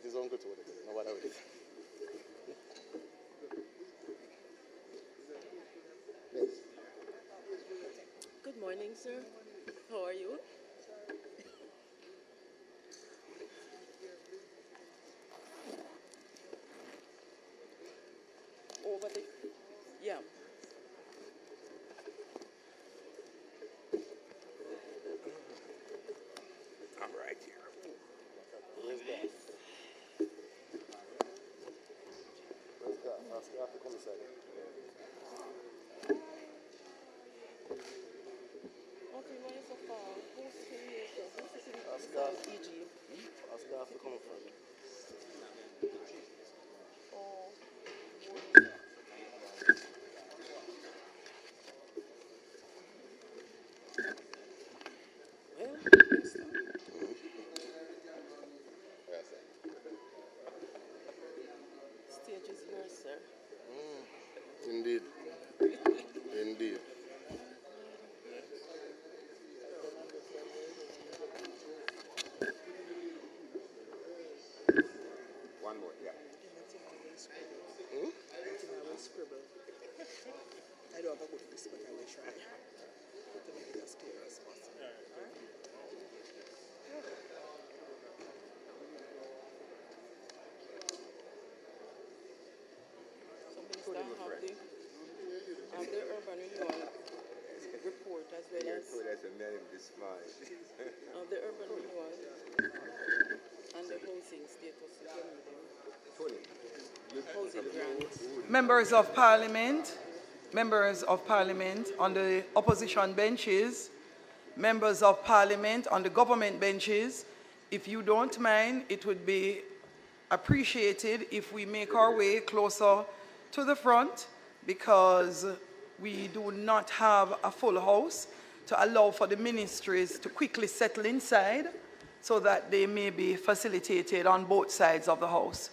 his uncle too. No matter what it is. Good morning, sir. How are you? Over the, yeah. I'm right here. Where's that? Where's that? Ask her to come inside. Okay, why so far? Who's sitting here, sir? Who's sitting Ask beside her. EG? Ask her to come in front. Oh. Well, yes, sir. Yes, sir. Stage is yours, sir. Indeed. Indeed. One more, yeah. I will scribble. I don't have a good whisper, but I will try to make it as clear as possible. So, Minister, have the urban renewal report as well as the urban renewal and the housing status. Housing grants. Members of Parliament on the opposition benches, members of Parliament on the government benches, if you don't mind, it would be appreciated if we make our way closer to the front, because we do not have a full house to allow for the ministries to quickly settle inside so that they may be facilitated on both sides of the house.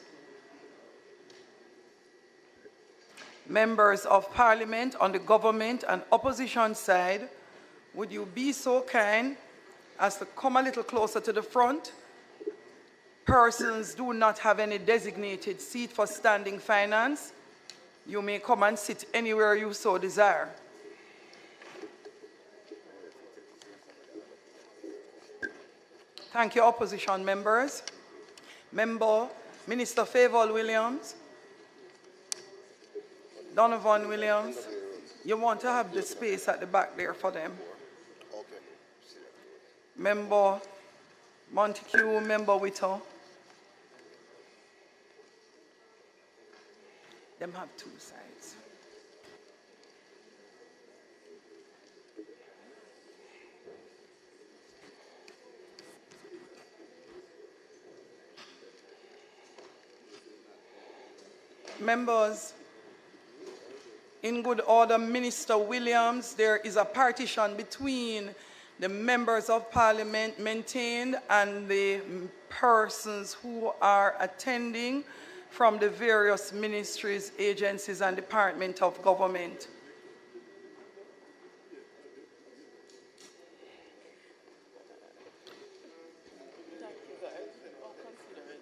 Members of Parliament on the government and opposition side, would you be so kind as to come a little closer to the front? Persons do not have any designated seat for standing finance. You may come and sit anywhere you so desire. Thank you, opposition members. Minister Fayval Williams, Donovan Williams, you want to have the space at the back there for them. Okay. Member Montague, Member Witter. Them have two sides. Members, in good order, Minister Williams, there is a partition between the members of Parliament maintained and the persons who are attending from the various ministries, agencies, and departments of government. Thank you, guys. I'll consider it.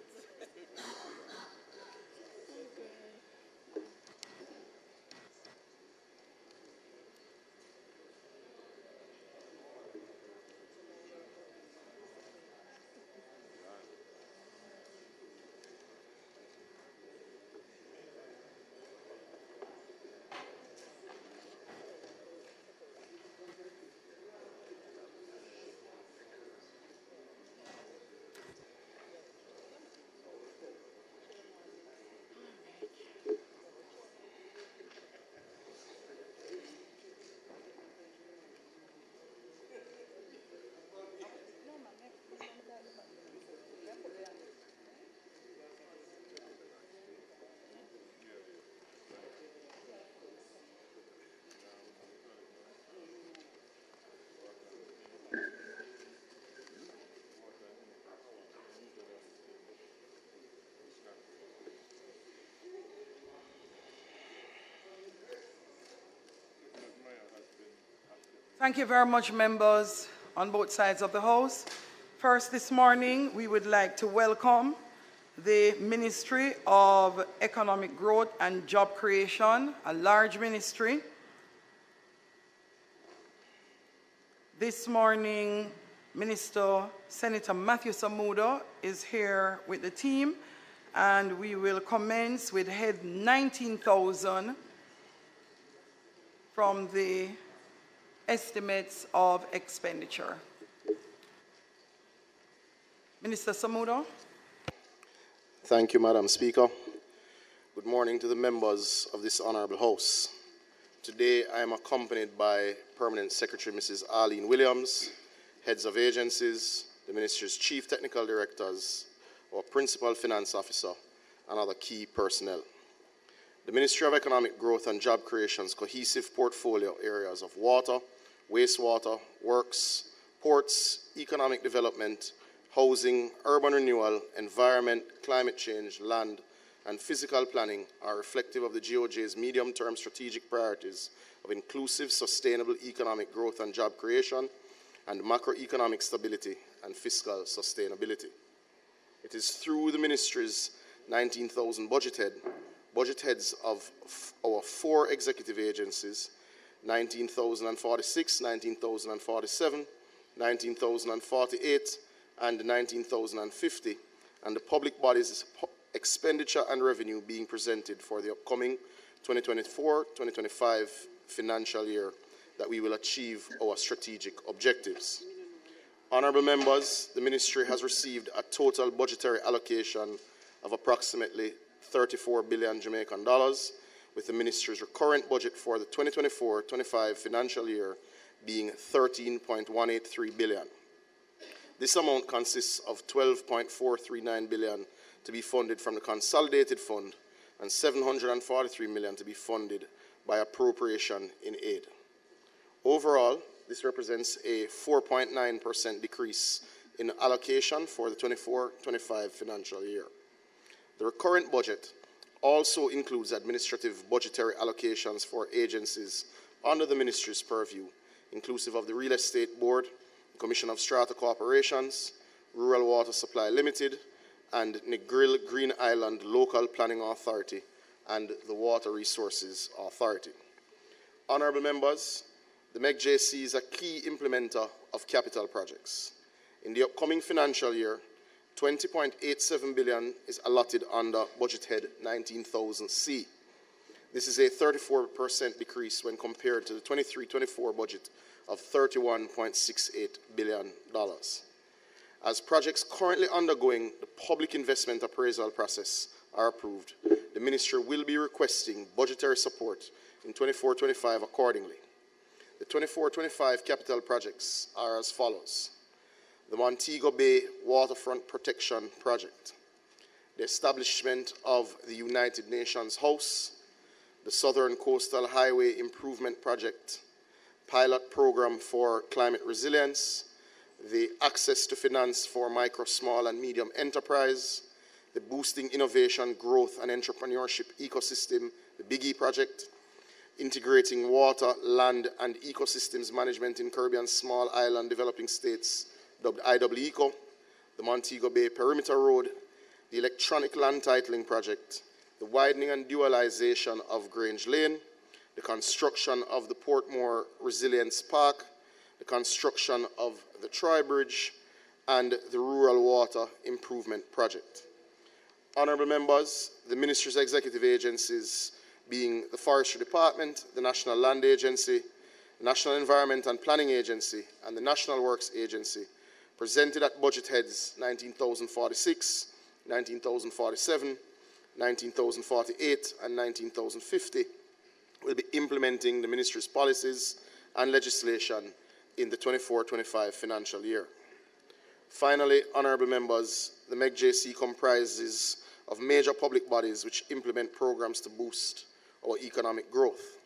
Thank you very much, members on both sides of the House. First, this morning, we would like to welcome the Ministry of Economic Growth and Job Creation, a large ministry. This morning, Senator Matthew Samuda is here with the team, and we will commence with head 19,000 from the estimates of expenditure. Minister Samuda. Thank you, Madam Speaker. Good morning to the members of this Honourable House. Today I am accompanied by Permanent Secretary Mrs. Arlene Williams, heads of agencies, the Ministry's Chief Technical Directors, our Principal Finance Officer, and other key personnel. The Ministry of Economic Growth and Job Creation's cohesive portfolio areas of water, wastewater, works, ports, economic development, housing, urban renewal, environment, climate change, land, and physical planning are reflective of the GOJ's medium-term strategic priorities of inclusive, sustainable economic growth and job creation, and macroeconomic stability and fiscal sustainability. It is through the Ministry's 19,000 budget heads of our 4 executive agencies, 19,046, 19,047, 19,048, and 19,050, and the public bodies' expenditure and revenue being presented for the upcoming 2024-2025 financial year that we will achieve our strategic objectives. Honourable members, the Ministry has received a total budgetary allocation of approximately 34 billion Jamaican dollars, with the Ministry's recurrent budget for the 2024-25 financial year being 13.183 billion. This amount consists of 12.439 billion to be funded from the Consolidated Fund and 743 million to be funded by appropriation in aid. Overall, this represents a 4.9% decrease in allocation for the 24-25 financial year. The recurrent budget also includes administrative budgetary allocations for agencies under the Ministry's purview, inclusive of the Real Estate Board, Commission of Strata Corporations, Rural Water Supply Limited, and Negril Green Island Local Planning Authority and the Water Resources Authority. Honourable members, the McJC is a key implementer of capital projects. In the upcoming financial year, 20.87 billion is allotted under budget head 19,000C. This is a 34% decrease when compared to the 23-24 budget of $31.68 billion. As projects currently undergoing the public investment appraisal process are approved, the Ministry will be requesting budgetary support in 24-25 accordingly. The 24-25 capital projects are as follows: the Montego Bay Waterfront Protection Project, the establishment of the United Nations House, the Southern Coastal Highway Improvement Project, pilot program for climate resilience, the access to finance for micro, small, and medium enterprise, the Boosting Innovation, Growth, and Entrepreneurship Ecosystem, the Big E project, integrating water, land, and ecosystems management in Caribbean small island developing states, dubbed IWECO, the Montego Bay Perimeter Road, the Electronic Land Titling Project, the widening and dualization of Grange Lane, the construction of the Portmore Resilience Park, the construction of the Troy Bridge, and the Rural Water Improvement Project. Honourable members, the Ministry's executive agencies, being the Forestry Department, the National Land Agency, the National Environment and Planning Agency, and the National Works Agency, presented at budget heads 19,046, 19,047, 19,048, and 19,050, will be implementing the Ministry's policies and legislation in the 24-25 financial year. Finally, honourable members, the McJC comprises of major public bodies which implement programs to boost our economic growth.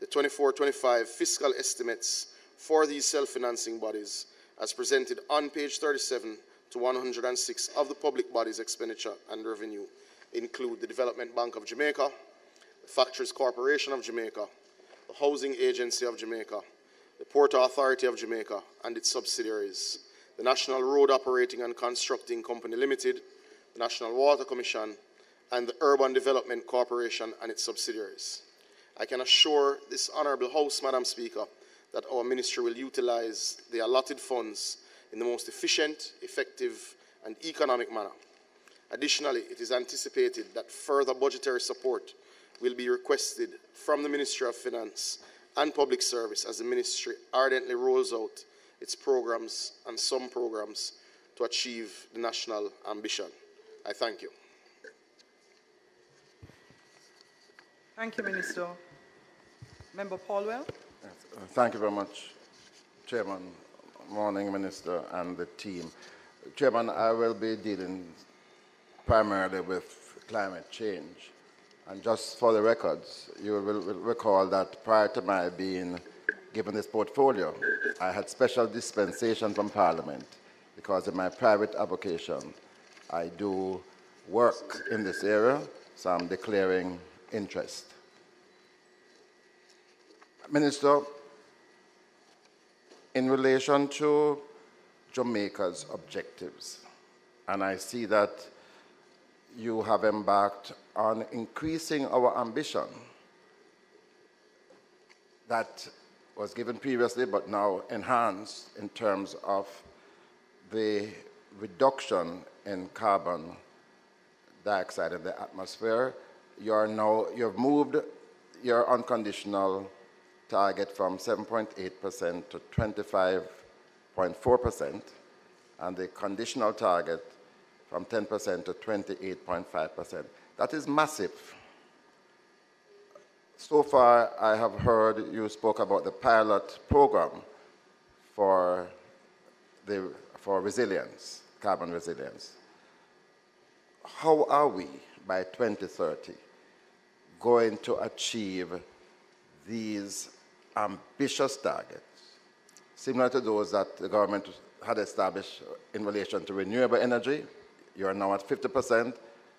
The 24-25 fiscal estimates for these self-financing bodies, as presented on page 37 to 106 of the public bodies' expenditure and revenue, include the Development Bank of Jamaica, the Factories Corporation of Jamaica, the Housing Agency of Jamaica, the Port Authority of Jamaica and its subsidiaries, the National Road Operating and Constructing Company Limited, the National Water Commission, and the Urban Development Corporation and its subsidiaries. I can assure this Honourable House, Madam Speaker, that our ministry will utilise the allotted funds in the most efficient, effective and economic manner. Additionally, it is anticipated that further budgetary support will be requested from the Ministry of Finance and Public Service as the ministry ardently rolls out its programs and some programs to achieve the national ambition. I thank you. Thank you, Minister. Member Paulwell. Thank you very much, Chairman. Morning, Minister, and the team. Chairman, I will be dealing primarily with climate change. And just for the records, you will recall that prior to my being given this portfolio, I had special dispensation from Parliament because in my private avocation, I do work in this area, so I'm declaring interest. Minister, in relation to Jamaica's objectives, and I see that you have embarked on increasing our ambition that was given previously but now enhanced in terms of the reduction in carbon dioxide in the atmosphere. You've moved your unconditional target from 7.8% to 25.4%, and the conditional target from 10% to 28.5%. That is massive. So far, I have heard you spoke about the pilot program for resilience, carbon resilience. How are we by 2030 going to achieve these ambitious targets, similar to those that the government had established in relation to renewable energy? You are now at 50%.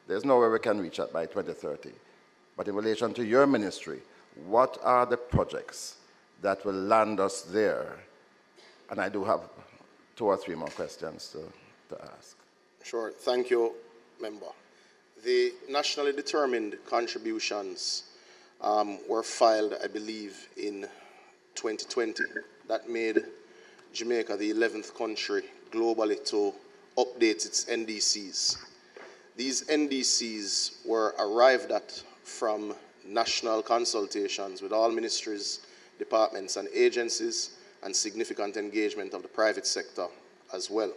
There's no way we can reach that by 2030. But in relation to your ministry, what are the projects that will land us there? And I do have 2 or 3 more questions to ask. Sure. Thank you, Member. The nationally determined contributions were filed, I believe, in 2020. That made Jamaica the 11th country globally to update its NDCs. These NDCs were arrived at from national consultations with all ministries, departments and agencies, and significant engagement of the private sector as well.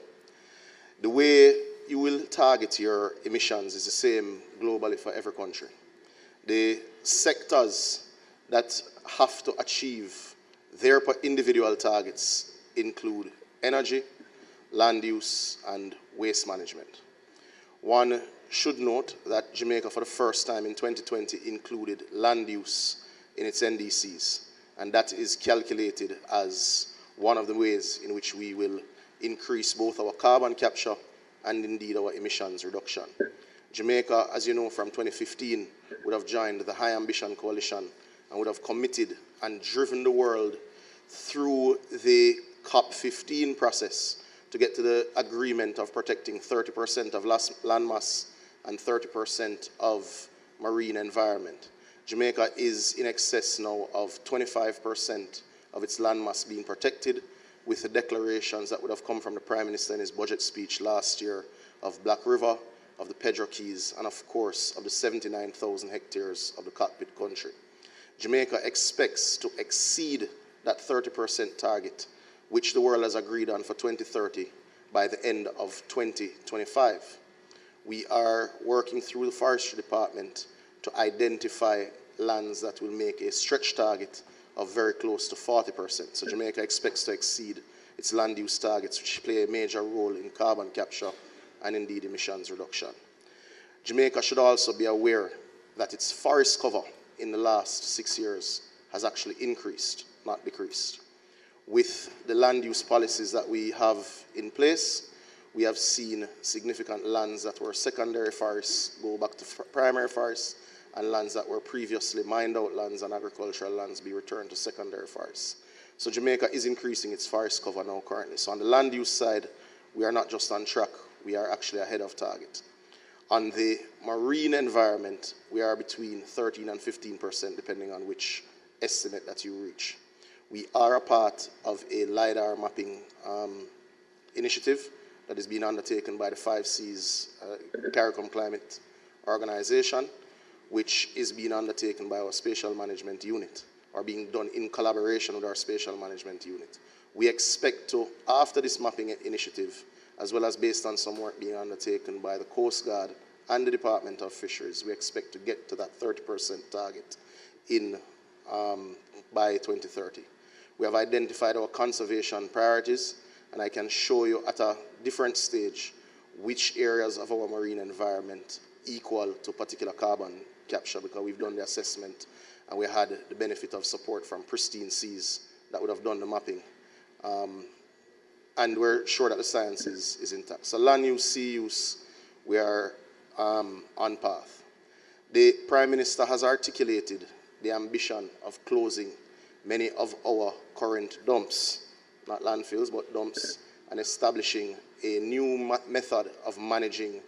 The way you will target your emissions is the same globally for every country. The sectors that have to achieve their individual targets include energy, land use, and waste management. One should note that Jamaica, for the first time in 2020, included land use in its NDCs, and that is calculated as one of the ways in which we will increase both our carbon capture and indeed our emissions reduction. Jamaica, as you know, from 2015, would have joined the High Ambition Coalition and would have committed and driven the world through the COP15 process to get to the agreement of protecting 30% of land mass and 30% of marine environment. Jamaica is in excess now of 25% of its land mass being protected, with the declarations that would have come from the Prime Minister in his budget speech last year of Black River, of the Pedro Keys, and of course of the 79,000 hectares of the cockpit country. Jamaica expects to exceed that 30% target, which the world has agreed on for 2030 by the end of 2025. We are working through the Forestry Department to identify lands that will make a stretch target of very close to 40%. So Jamaica expects to exceed its land use targets, which play a major role in carbon capture and indeed emissions reduction. Jamaica should also be aware that its forest cover in the last 6 years has actually increased, not decreased. With the land use policies that we have in place, we have seen significant lands that were secondary forests go back to primary forests, and lands that were previously mined out lands and agricultural lands be returned to secondary forests. So Jamaica is increasing its forest cover now currently. So on the land use side, we are not just on track, we are actually ahead of target. On the marine environment, we are between 13 and 15%, depending on which estimate that you reach. We are a part of a LiDAR mapping initiative that is being undertaken by the 5Cs CARICOM Climate Organization, which is being undertaken by our spatial management unit, or being done in collaboration with our spatial management unit. We expect to, after this mapping initiative, as well as based on some work being undertaken by the Coast Guard and the Department of Fisheries, we expect to get to that 30% target by 2030. We have identified our conservation priorities, and I can show you at a different stage which areas of our marine environment equal to particular carbon capture, because we've done the assessment and we had the benefit of support from pristine seas that would have done the mapping. And we're sure that the science is intact. So land use, sea use, we are on path. The Prime Minister has articulated the ambition of closing many of our current dumps, not landfills, but dumps, and establishing a new method of managing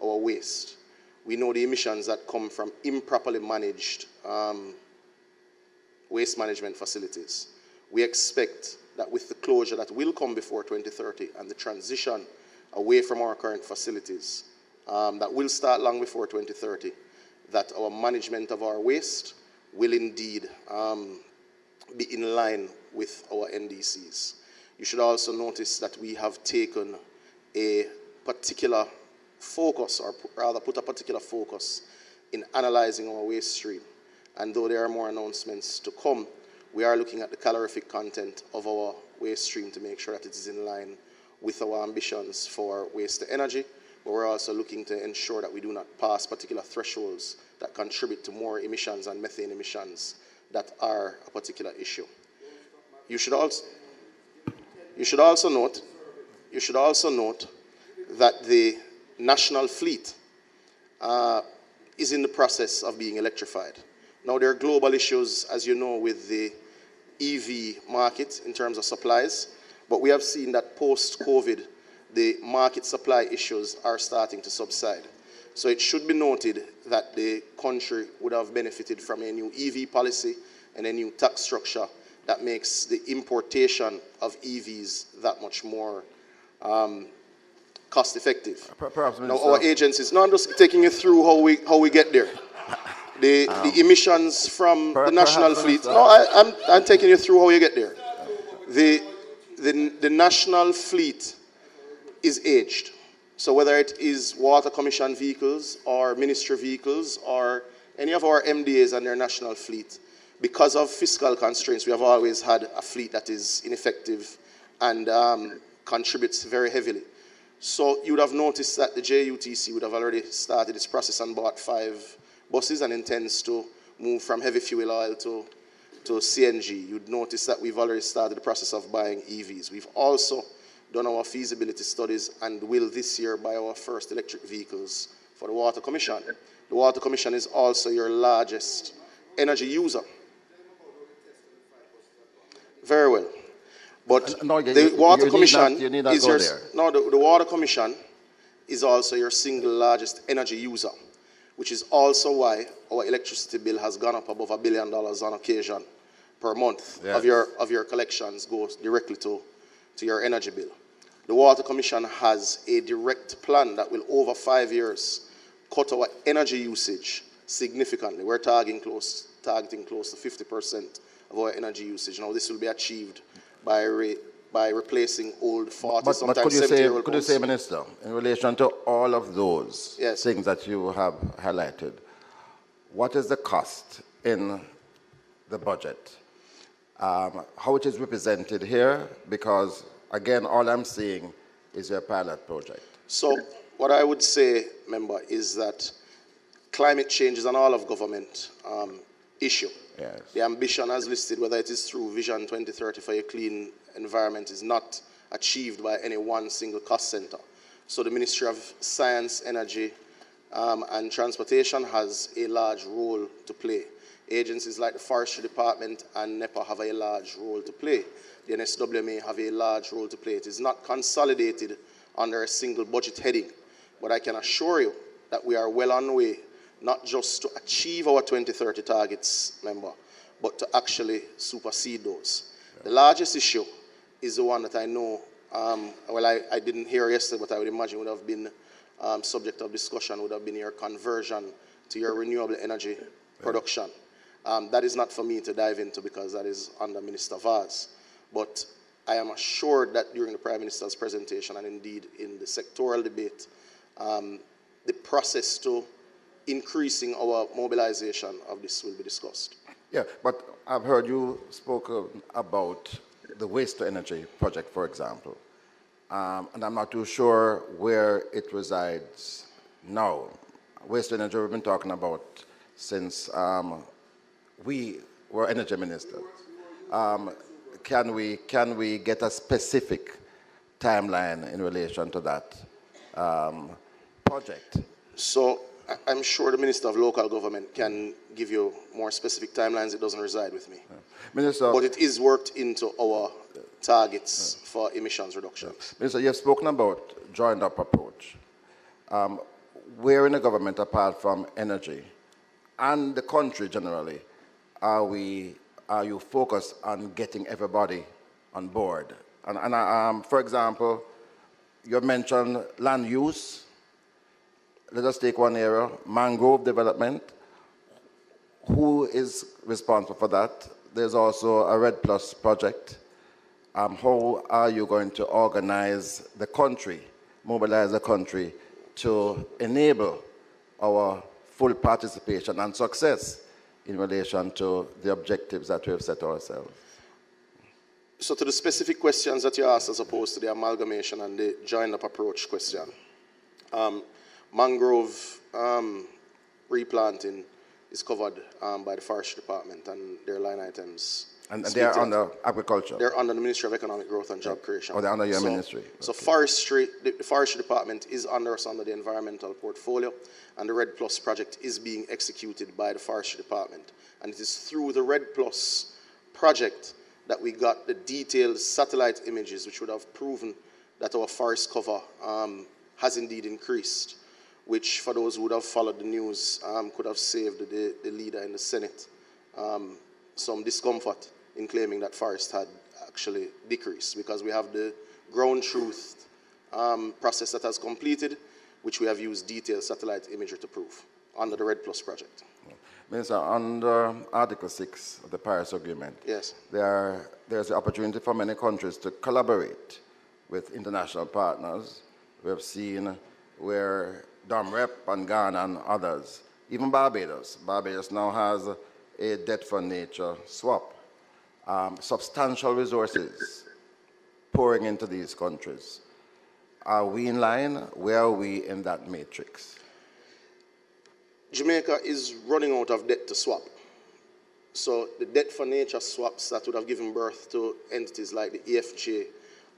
our waste. We know the emissions that come from improperly managed waste management facilities. We expect that with the closure that will come before 2030 and the transition away from our current facilities that will start long before 2030, that our management of our waste will indeed be in line with our NDCs. You should also notice that we have taken a particular focus, or rather put a particular focus in analyzing our waste stream. And though there are more announcements to come, we are looking at the calorific content of our waste stream to make sure that it is in line with our ambitions for waste to energy, but we're also looking to ensure that we do not pass particular thresholds that contribute to more emissions and methane emissions that are a particular issue. You should also note that the national fleet is in the process of being electrified. Now, there are global issues, as you know, with the EV market in terms of supplies, but we have seen that post-COVID, the market supply issues are starting to subside. So it should be noted that the country would have benefited from a new EV policy and a new tax structure that makes the importation of EVs that much more cost-effective. Now, our agencies, no, I'm just taking you through how we get there. The emissions from the national fleet. No, I'm taking you through how you get there. The national fleet is aged. So whether it is Water Commission vehicles or Ministry vehicles or any of our MDAs and their national fleet, because of fiscal constraints, we have always had a fleet that is ineffective and contributes very heavily. So you would have noticed that the JUTC would have already started its process and bought 5 buses and intends to move from heavy fuel oil to CNG. You'd notice that we've already started the process of buying EVs. We've also done our feasibility studies and will this year buy our first electric vehicles for the Water Commission. The Water Commission is also your largest energy user. Very well. But No, the Water Commission is your... No, the Water Commission is also your single largest energy user, which is also why our electricity bill has gone up above $1 billion on occasion per month. Yes. of your collections goes directly to your energy bill. The Water Commission has a direct plan that will, over 5 years, cut our energy usage significantly. We're targeting close to 50% of our energy usage. Now, this will be achieved by replacing old 40, sometimes 70-year-old could you say, Minister, in relation to all of those yes. things that you have highlighted, what is the cost in the budget? How it is represented here? Because, again, all I'm seeing is your pilot project. So what I would say, member, is that climate change is an all-of-government issue. Yes. The ambition as listed, whether it is through Vision 2030 for a clean environment, is not achieved by any one single cost center. So the Ministry of Science, Energy, and Transportation has a large role to play. Agencies like the Forestry Department and NEPA have a large role to play. The NSWMA have a large role to play. It is not consolidated under a single budget heading, but I can assure you that we are well on the way, not just to achieve our 2030 targets, member, but to actually supersede those. Yeah. The largest issue is the one that I know, well, I didn't hear yesterday, but I would imagine would have been subject of discussion, would have been your conversion to your renewable energy production. That is not for me to dive into because that is under Minister Vaz. But I am assured that during the Prime Minister's presentation and indeed in the sectoral debate, the process to increasing our mobilization of this will be discussed. Yeah, but I've heard you spoke about the waste-to-energy project, for example. And I'm not too sure where it resides now. Waste-to-energy we've been talking about since we were energy minister. Can we get a specific timeline in relation to that project? So I'm sure the Minister of Local Government can give you more specific timelines. It doesn't reside with me. Yeah. Minister, but it is worked into our targets for emissions reduction. Minister, you've spoken about joined-up approach. Where in the government, apart from energy, and the country generally, are you focused on getting everybody on board? And for example, you mentioned land use. Let us take one area, mangrove development. Who is responsible for that? There's also a Red Plus project. How are you going to organize the country, mobilize the country to enable our full participation and success in relation to the objectives that we have set ourselves? So to the specific questions that you asked as opposed to the amalgamation and the joined-up approach question, mangrove replanting is covered by the Forestry Department and their line items. And they are under agriculture? They're under the Ministry of Economic Growth and Job Creation. Oh, they're under your ministry? So forestry, the Forestry Department is under us under the environmental portfolio, and the Red Plus project is being executed by the Forestry Department. And it is through the Red Plus project that we got the detailed satellite images which would have proven that our forest cover has indeed increased, which for those who would have followed the news could have saved the leader in the Senate some discomfort in claiming that forest had actually decreased, because we have the ground truth process that has completed, which we have used detailed satellite imagery to prove under the Red Plus project. Minister, under Article 6 of the Paris Agreement, yes, there's the opportunity for many countries to collaborate with international partners. We have seen where DOMREP and Ghana and others, even Barbados. Barbados now has a debt for nature swap. Substantial resources pouring into these countries. Are we in line? Where are we in that matrix? Jamaica is running out of debt to swap. So the debt for nature swaps that would have given birth to entities like the EFJ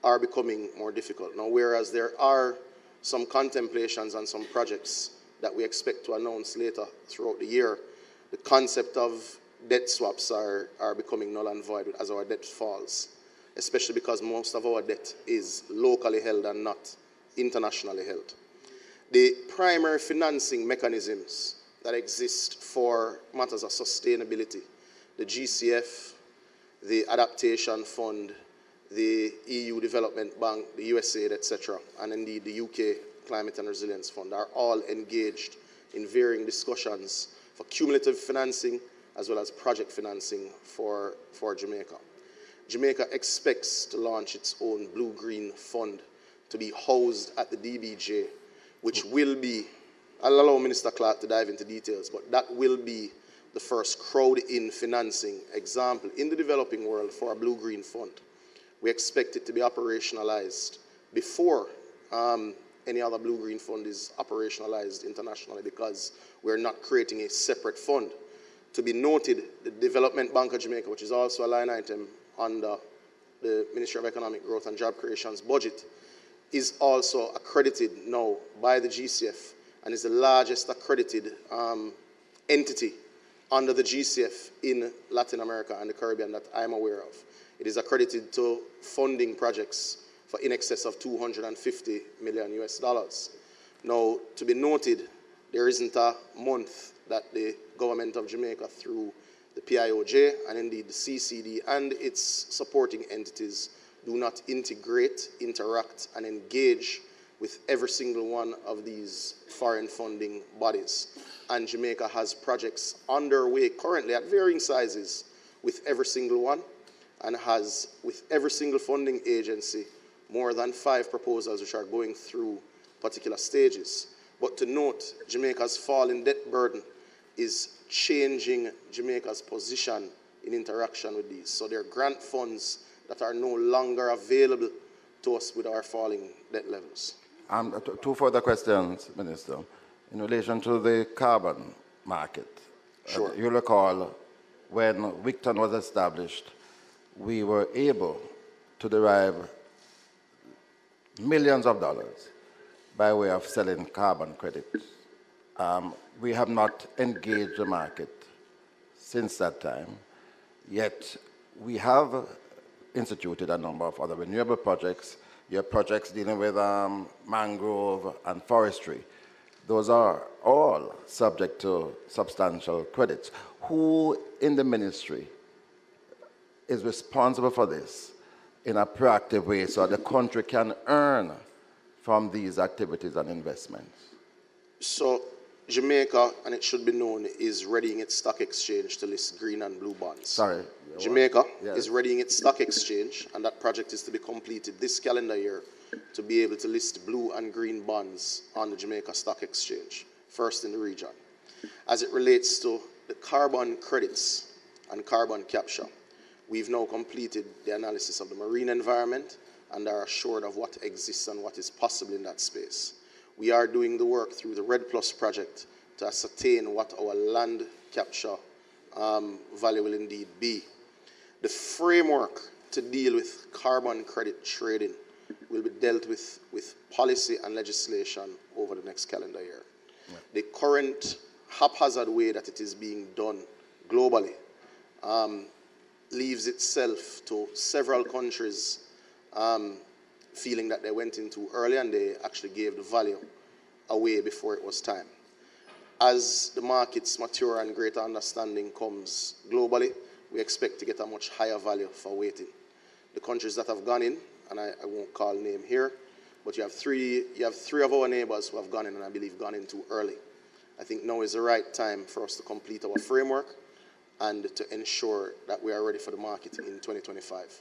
are becoming more difficult. Now, whereas there are some contemplations and some projects that we expect to announce later throughout the year, the concept of debt swaps are becoming null and void as our debt falls, especially because most of our debt is locally held and not internationally held. The primary financing mechanisms that exist for matters of sustainability, the GCF, the Adaptation Fund, the EU Development Bank, the USAID, etc., and indeed the UK Climate and Resilience Fund are all engaged in varying discussions for cumulative financing as well as project financing for Jamaica. Jamaica expects to launch its own blue-green fund to be housed at the DBJ, which will be, I'll allow Minister Clark to dive into details, but that will be the first crowd-in financing example in the developing world for a blue-green fund. We expect it to be operationalized before any other blue-green fund is operationalized internationally, because we're not creating a separate fund. To be noted, the Development Bank of Jamaica, which is also a line item under the Ministry of Economic Growth and Job Creation's budget, is also accredited now by the GCF and is the largest accredited entity under the GCF in Latin America and the Caribbean that I'm aware of. It is accredited to funding projects for in excess of $250 million US. Now, to be noted, there isn't a month that the government of Jamaica, through the PIOJ and indeed the CCD and its supporting entities, do not integrate, interact, and engage with every single one of these foreign funding bodies. And Jamaica has projects underway currently at varying sizes with every single one, and has, with every single funding agency, more than 5 proposals which are going through particular stages. But to note, Jamaica's falling debt burden is changing Jamaica's position in interaction with these. So there are grant funds that are no longer available to us with our falling debt levels. 2 further questions, Minister. In relation to the carbon market, Sure. you recall when Witter was established, we were able to derive millions of dollars by way of selling carbon credits. We have not engaged the market since that time, yet we have instituted a number of other renewable projects. Your projects dealing with mangrove and forestry. Those are all subject to substantial credits. Who in the ministry is responsible for this in a proactive way so the country can earn from these activities and investments? So Jamaica, and it should be known, is readying its stock exchange to list green and blue bonds. Sorry. Jamaica Yes. is readying its stock exchange, and that project is to be completed this calendar year to be able to list blue and green bonds on the Jamaica Stock Exchange, first in the region. As it relates to the carbon credits and carbon capture, we've now completed the analysis of the marine environment and are assured of what exists and what is possible in that space. We are doing the work through the Red Plus project to ascertain what our land capture value will indeed be. The framework to deal with carbon credit trading will be dealt with policy and legislation over the next calendar year. Yeah. The current haphazard way that it is being done globally leaves itself to several countries feeling that they went in too early and they actually gave the value away before it was time. As the markets mature and greater understanding comes globally, we expect to get a much higher value for waiting. The countries that have gone in, and I won't call name here, but you have three of our neighbors who have gone in and I believe gone in too early. I think now is the right time for us to complete our framework and to ensure that we are ready for the market in 2025.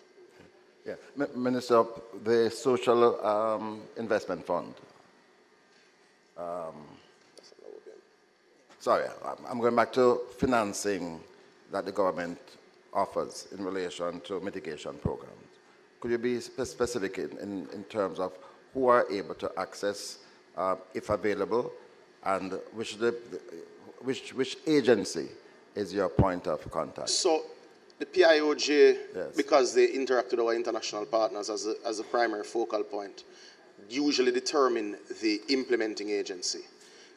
Yeah. Minister, the Social Investment Fund. Sorry, I'm going back to financing that the government offers in relation to mitigation programs. Could you be specific in terms of who are able to access, if available, and which agency is your point of contact? So the PIOJ, yes, because they interact with our international partners as a primary focal point, usually determine the implementing agency.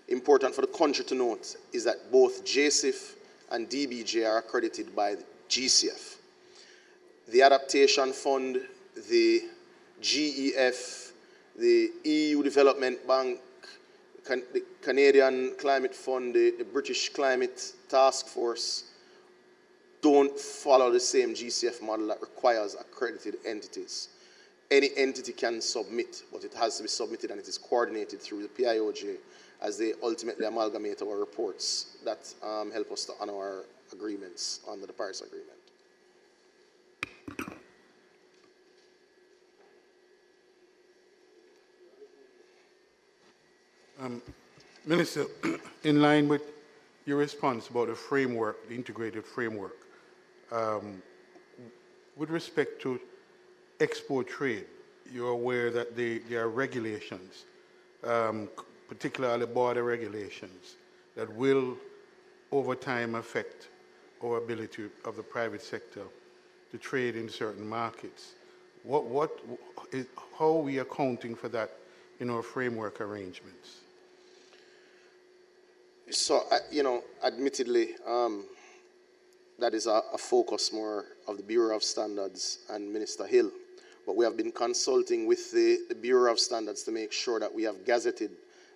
Important for the country to note is that both JCIF and DBJ are accredited by the GCF. The Adaptation Fund, the GEF, the EU Development Bank, the Canadian Climate Fund, the British Climate Task Force don't follow the same GCF model that requires accredited entities. Any entity can submit, but it has to be submitted and it is coordinated through the PIOJ as they ultimately amalgamate our reports that help us to honor our agreements under the Paris Agreement. Minister, in line with your response about the framework, the integrated framework, with respect to export trade, you're aware that there are regulations, particularly border regulations, that will over time affect our ability of the private sector to trade in certain markets. How are we accounting for that in our framework arrangements? So, admittedly, that is a focus more of the Bureau of Standards and Minister Hill. But we have been consulting with the Bureau of Standards to make sure that we have gazetted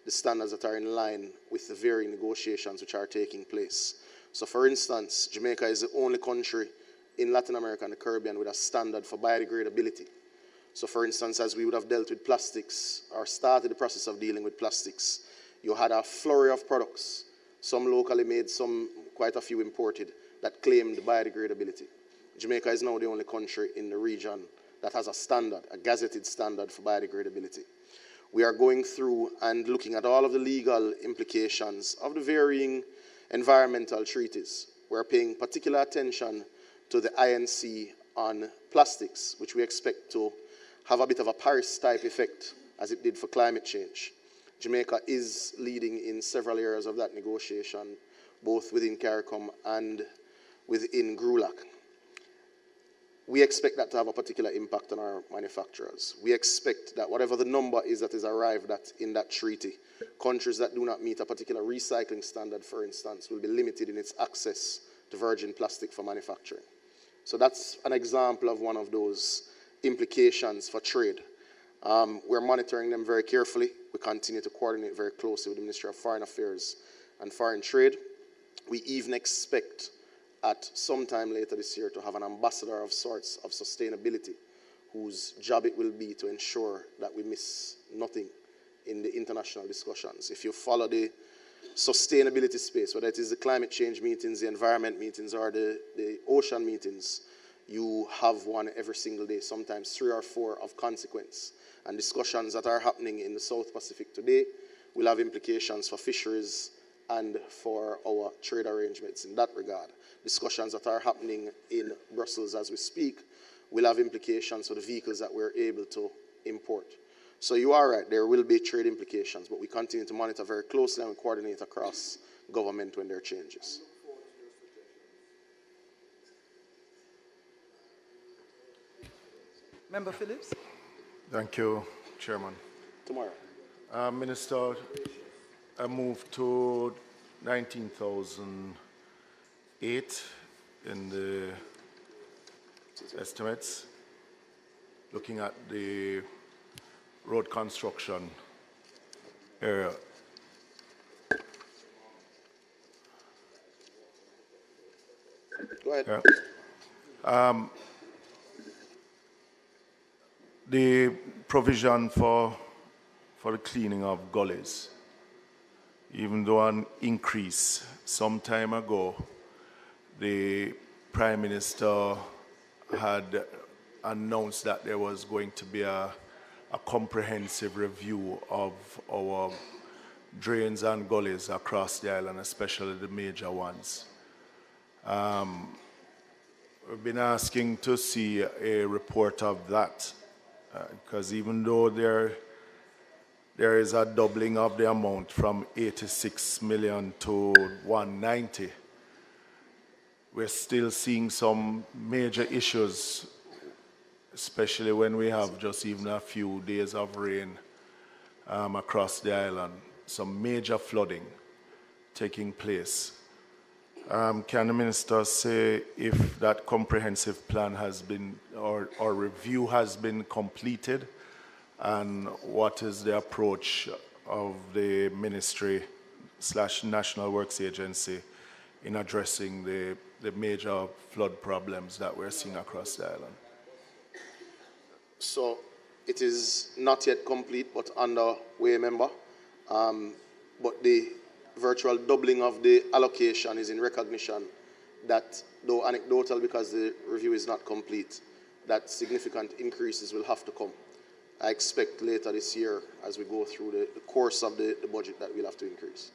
the standards that are in line with the varying negotiations which are taking place. So for instance, Jamaica is the only country in Latin America and the Caribbean with a standard for biodegradability. So for instance, as we would have dealt with plastics or started the process of dealing with plastics, you had a flurry of products, some locally made, some quite a few imported, that claimed biodegradability. Jamaica is now the only country in the region that has a standard, a gazetted standard for biodegradability. We are going through and looking at all of the legal implications of the varying environmental treaties. We're paying particular attention to the INC on plastics, which we expect to have a bit of a Paris-type effect as it did for climate change. Jamaica is leading in several areas of that negotiation, both within CARICOM and within GRULAC. We expect that to have a particular impact on our manufacturers. We expect that whatever the number is that is arrived at in that treaty, countries that do not meet a particular recycling standard, for instance, will be limited in its access to virgin plastic for manufacturing. So that's an example of one of those implications for trade. We're monitoring them very carefully. We continue to coordinate very closely with the Ministry of Foreign Affairs and Foreign Trade. We even expect at some time later this year to have an ambassador of sorts of sustainability whose job it will be to ensure that we miss nothing in the international discussions. If you follow the sustainability space, whether it is the climate change meetings, the environment meetings, or the ocean meetings, you have one every single day, sometimes 3 or 4 of consequence. And discussions that are happening in the South Pacific today will have implications for fisheries and for our trade arrangements in that regard. Discussions that are happening in Brussels as we speak will have implications for the vehicles that we're able to import. So you are right, there will be trade implications, but we continue to monitor very closely and coordinate across government when there are changes. Member Phillips. Thank you, Chairman. Tomorrow. Minister, I moved to 19,008 in the estimates, looking at the road construction area. Go ahead. Yeah. The provision for the cleaning of gullies, even though an increase some time ago, the Prime Minister had announced that there was going to be a comprehensive review of our drains and gullies across the island, especially the major ones. We've been asking to see a report of that, because even though there is a doubling of the amount from 86 million to 190, we're still seeing some major issues, especially when we have just even a few days of rain across the island, some major flooding taking place. Can the Minister say if that comprehensive plan has been, or review has been completed, and what is the approach of the Ministry / National Works Agency in addressing the major flood problems that we're seeing across the island? So it is not yet complete, but underway, member. But the virtual doubling of the allocation is in recognition that, though anecdotal because the review is not complete, that significant increases will have to come. I expect later this year, as we go through the course of the budget, that we'll have to increase.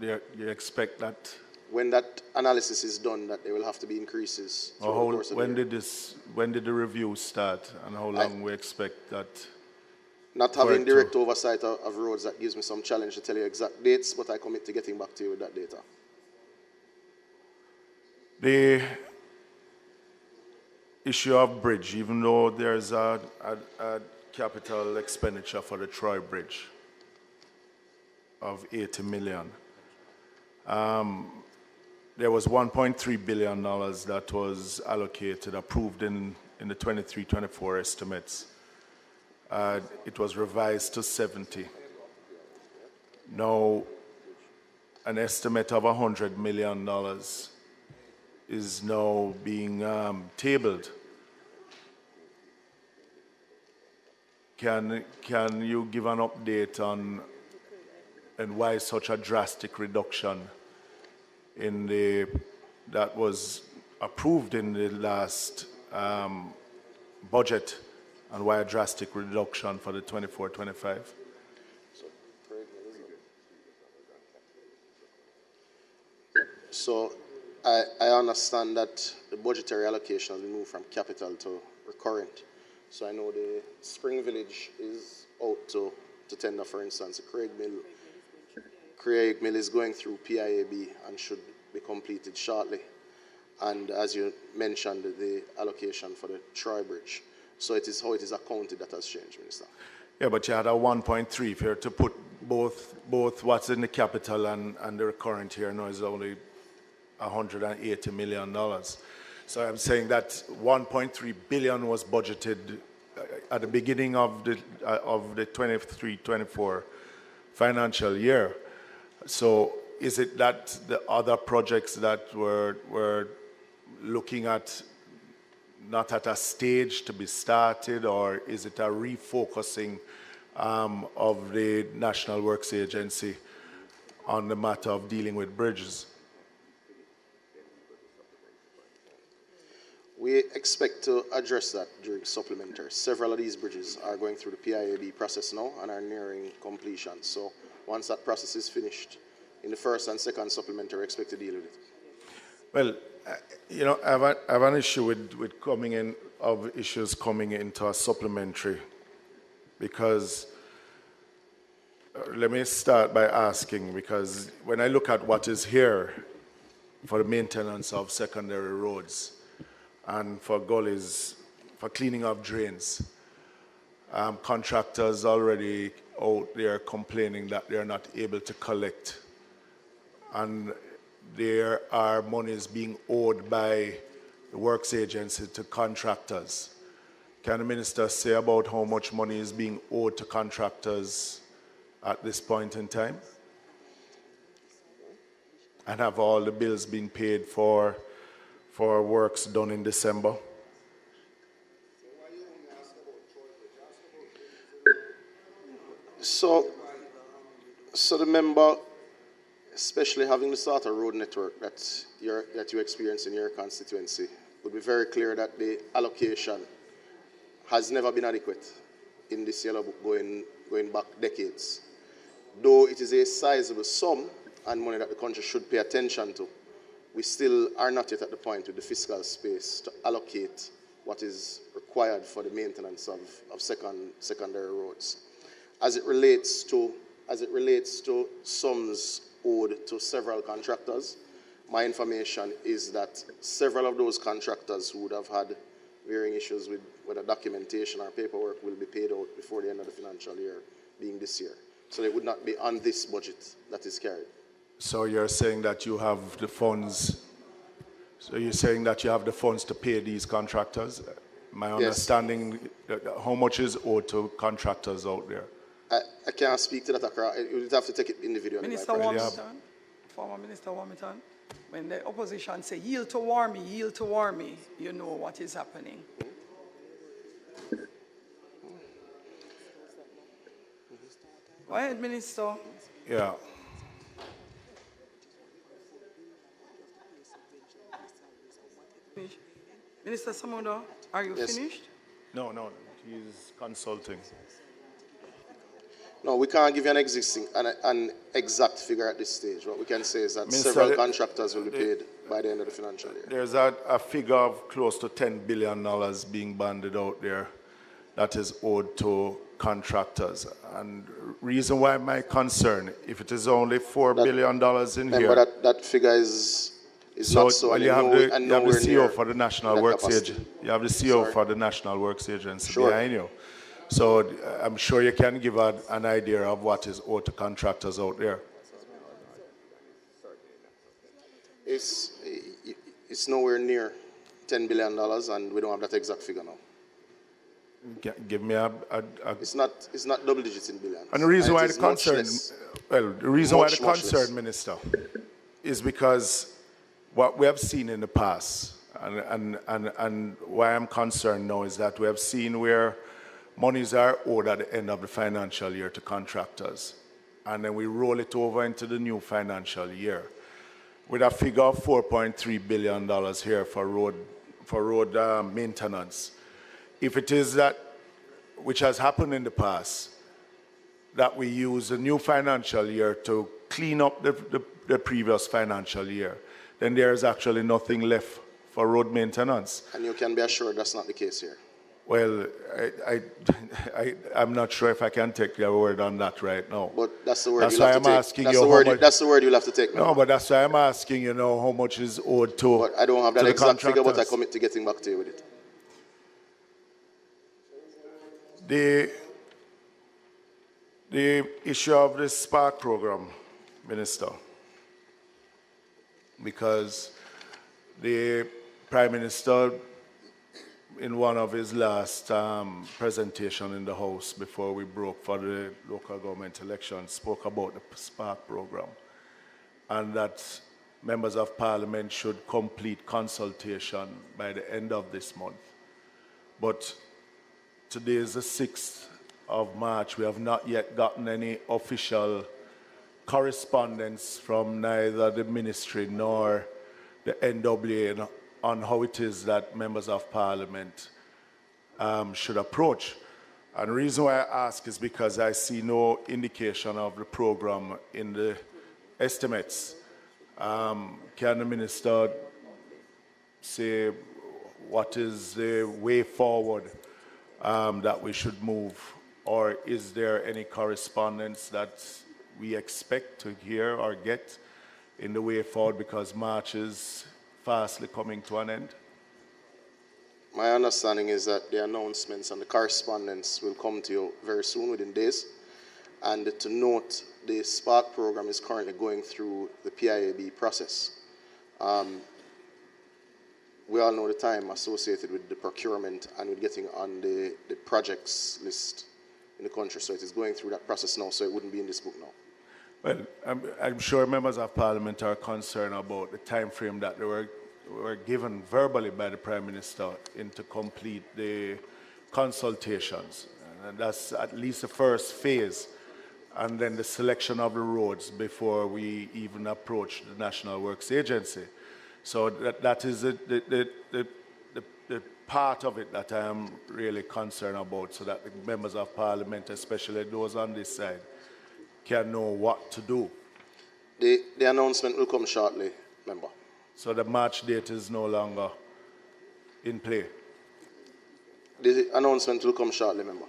Do you expect that? When that analysis is done, that there will have to be increases. When did the review start, and how long we expect that? Not having direct oversight of roads, that gives me some challenge to tell you exact dates, but I commit to getting back to you with that data. The issue of bridge, even though there's a capital expenditure for the Troy Bridge of 80 million, there was $1.3 billion that was allocated, approved in the 23-24 estimates. It was revised to 70. Now, an estimate of $100 million is now being tabled. Can you give an update on and why such a drastic reduction in that was approved in the last budget, and why a drastic reduction for the 24-25? So I understand that the budgetary allocation has been moved from capital to recurrent. So I know the Spring Village is out to tender, for instance. Craig Mill is going through PIAB and should be completed shortly. And as you mentioned, the allocation for the Troy Bridge. So it is how it is accounted that has changed, Minister. Yeah, but you had a 1.3. If you're to put both what's in the capital and the recurrent here now is only $180 million. So I'm saying that 1.3 billion was budgeted at the beginning of the 23-24 financial year. So is it that the other projects that were looking at not at a stage to be started, or is it a refocusing of the National Works Agency on the matter of dealing with bridges? We expect to address that during supplementary. Several of these bridges are going through the PIAB process now and are nearing completion. So once that process is finished, in the first and second supplementary, we expect to deal with it. Well, you know, I have an issue with coming in, of issues coming into a supplementary, because let me start by asking, because when I look at what is here for the maintenance of secondary roads and for gullies, for cleaning up drains, contractors already out there complaining that they're not able to collect, and there are monies being owed by the works agency to contractors. Can the minister say about how much money is being owed to contractors at this point in time? And have all the bills been paid for works done in December? So the member, especially having the sort of road network that you experience in your constituency, would be very clear that the allocation has never been adequate in this yellow book going back decades. Though it is a sizable sum and money that the country should pay attention to, we still are not yet at the point with the fiscal space to allocate what is required for the maintenance of secondary roads. As it relates to sums owed to several contractors, my information is that several of those contractors who would have had varying issues with whether documentation or paperwork will be paid out before the end of the financial year, being this year. So it would not be on this budget that is carried. So you're saying that you have the funds, to pay these contractors? My understanding, how much is owed to contractors out there? I can't speak to that. You would have to take it individually. Minister Warmington, former Minister Warmington, when the opposition say, yield to war me, you know what is happening. Go ahead, Minister. Yeah. Minister Samuda, are you finished? No, he's consulting. No, we can't give you an exact figure at this stage. What we can say is that several contractors will be paid by the end of the financial year. There's a figure of close to $10 billion being banded out there that is owed to contractors. And reason why my concern, if it is only $4 billion in here. But that figure is not so. Well, you have the CEO for the National Works Agency. You have the CEO for the National Works Agency behind you. So I'm sure you can give an idea of what is owed to contractors out there. It's nowhere near $10 billion, and we don't have that exact figure now. Give me a It's not double digits in billions. and the reason why it the is much concern, less. well, the reason why the Much concern, less. Minister, is because what we have seen in the past, and why I'm concerned now is that we have seen where monies are owed at the end of the financial year to contractors, and then we roll it over into the new financial year with a figure of $4.3 billion here for road maintenance. If it is that, which has happened in the past, that we use the new financial year to clean up the previous financial year, then there is actually nothing left for road maintenance. And you can be assured that's not the case here. Well, I'm not sure if I can take your word on that right now. But that's the word That's you'll why have to I'm take. asking That's you the how word. much. That's the word you'll have to take. No, but that's why I'm asking you know how much is owed to. But I don't have that to the exact figure, but I contractors. commit to getting back to you with it. The issue of the Spark program, Minister, because the Prime Minister, in one of his last presentation in the House before we broke for the local government election, spoke about the Spark program, and that members of Parliament should complete consultation by the end of this month. But today is the 6th of March. We have not yet gotten any official correspondence from neither the ministry nor the NWA on how it is that members of Parliament should approach. And the reason why I ask is because I see no indication of the program in the estimates. Can the minister say what is the way forward that we should move? Or is there any correspondence that we expect to hear or get in the way forward, because March is fastly coming to an end? My understanding is that the announcements and the correspondence will come to you very soon, within days. And to note, the Spark program is currently going through the PIAB process. We all know the time associated with the procurement and with getting on the projects list in the country. So it is going through that process now, so it wouldn't be in this book now. Well, I'm sure members of Parliament are concerned about the time frame that they were given verbally by the Prime Minister to complete the consultations. And that's at least the first phase, and then the selection of the roads before we even approach the National Works Agency. So that is the part of it that I am really concerned about, so that the members of Parliament, especially those on this side, can know what to do. The announcement will come shortly, member. So the March date is no longer in play. The announcement will come shortly, member.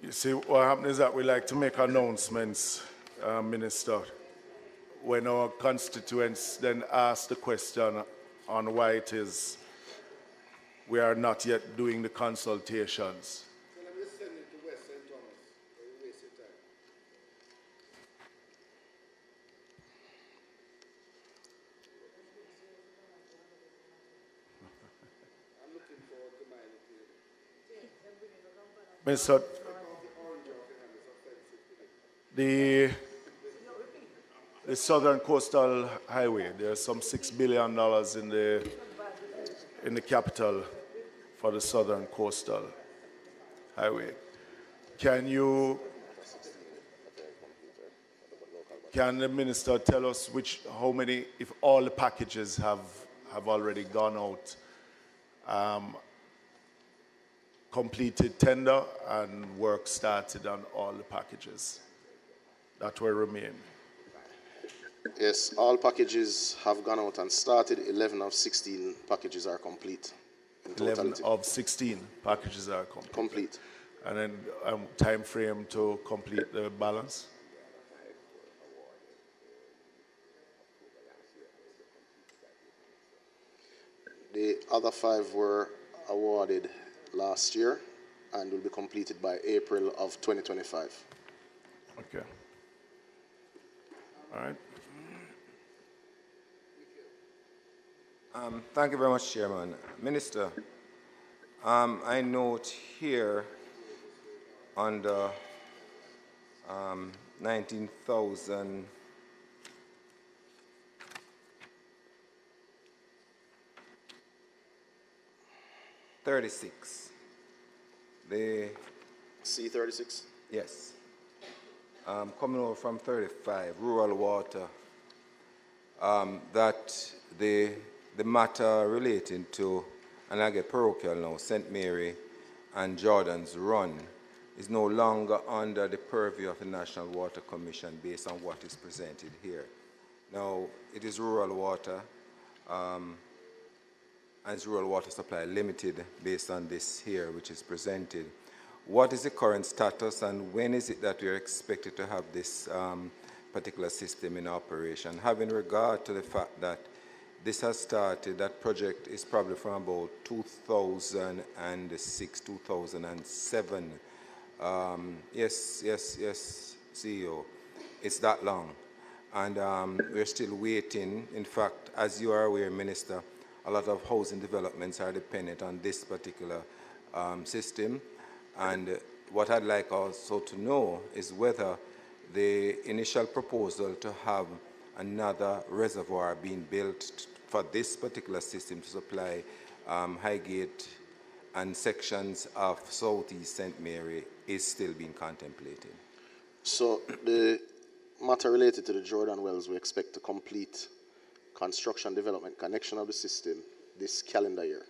You see, what happens is that we like to make announcements, Minister, when our constituents then ask the question on why it is we are not yet doing the consultations. Mr. The Southern Coastal Highway, there's some $6 billion in the capital for the Southern Coastal Highway. Can the minister tell us how many, if all the packages have already gone out, completed tender and work started on all the packages that will remain? Yes, all packages have gone out and started. 11 of 16 packages are complete. 11 of 16 packages are complete. And then time frame to complete the balance? The other 5 were awarded last year and will be completed by April of 2025. Okay. All right. Thank you very much, Chairman. Minister, I note here under 19,000 36. The C36? yes. Coming over from 35, rural water. That the matter relating to, and I get parochial now, St. Mary and Jordan's Run is no longer under the purview of the National Water Commission based on what is presented here. Now, it is rural water, and it's rural water supply limited based on this here, which is presented. What is the current status, and when is it that we are expected to have this particular system in operation? Having regard to the fact that this has started, that project is probably from about 2006, 2007. Yes, CEO. It's that long. And we're still waiting. In fact, as you are aware, Minister, a lot of housing developments are dependent on this particular system. And what I'd like also to know is whether the initial proposal to have another reservoir being built for this particular system to supply Highgate and sections of Southeast St. Mary is still being contemplated. So The matter related to the Jordan wells, we expect to complete construction, development, connection of the system this calendar year.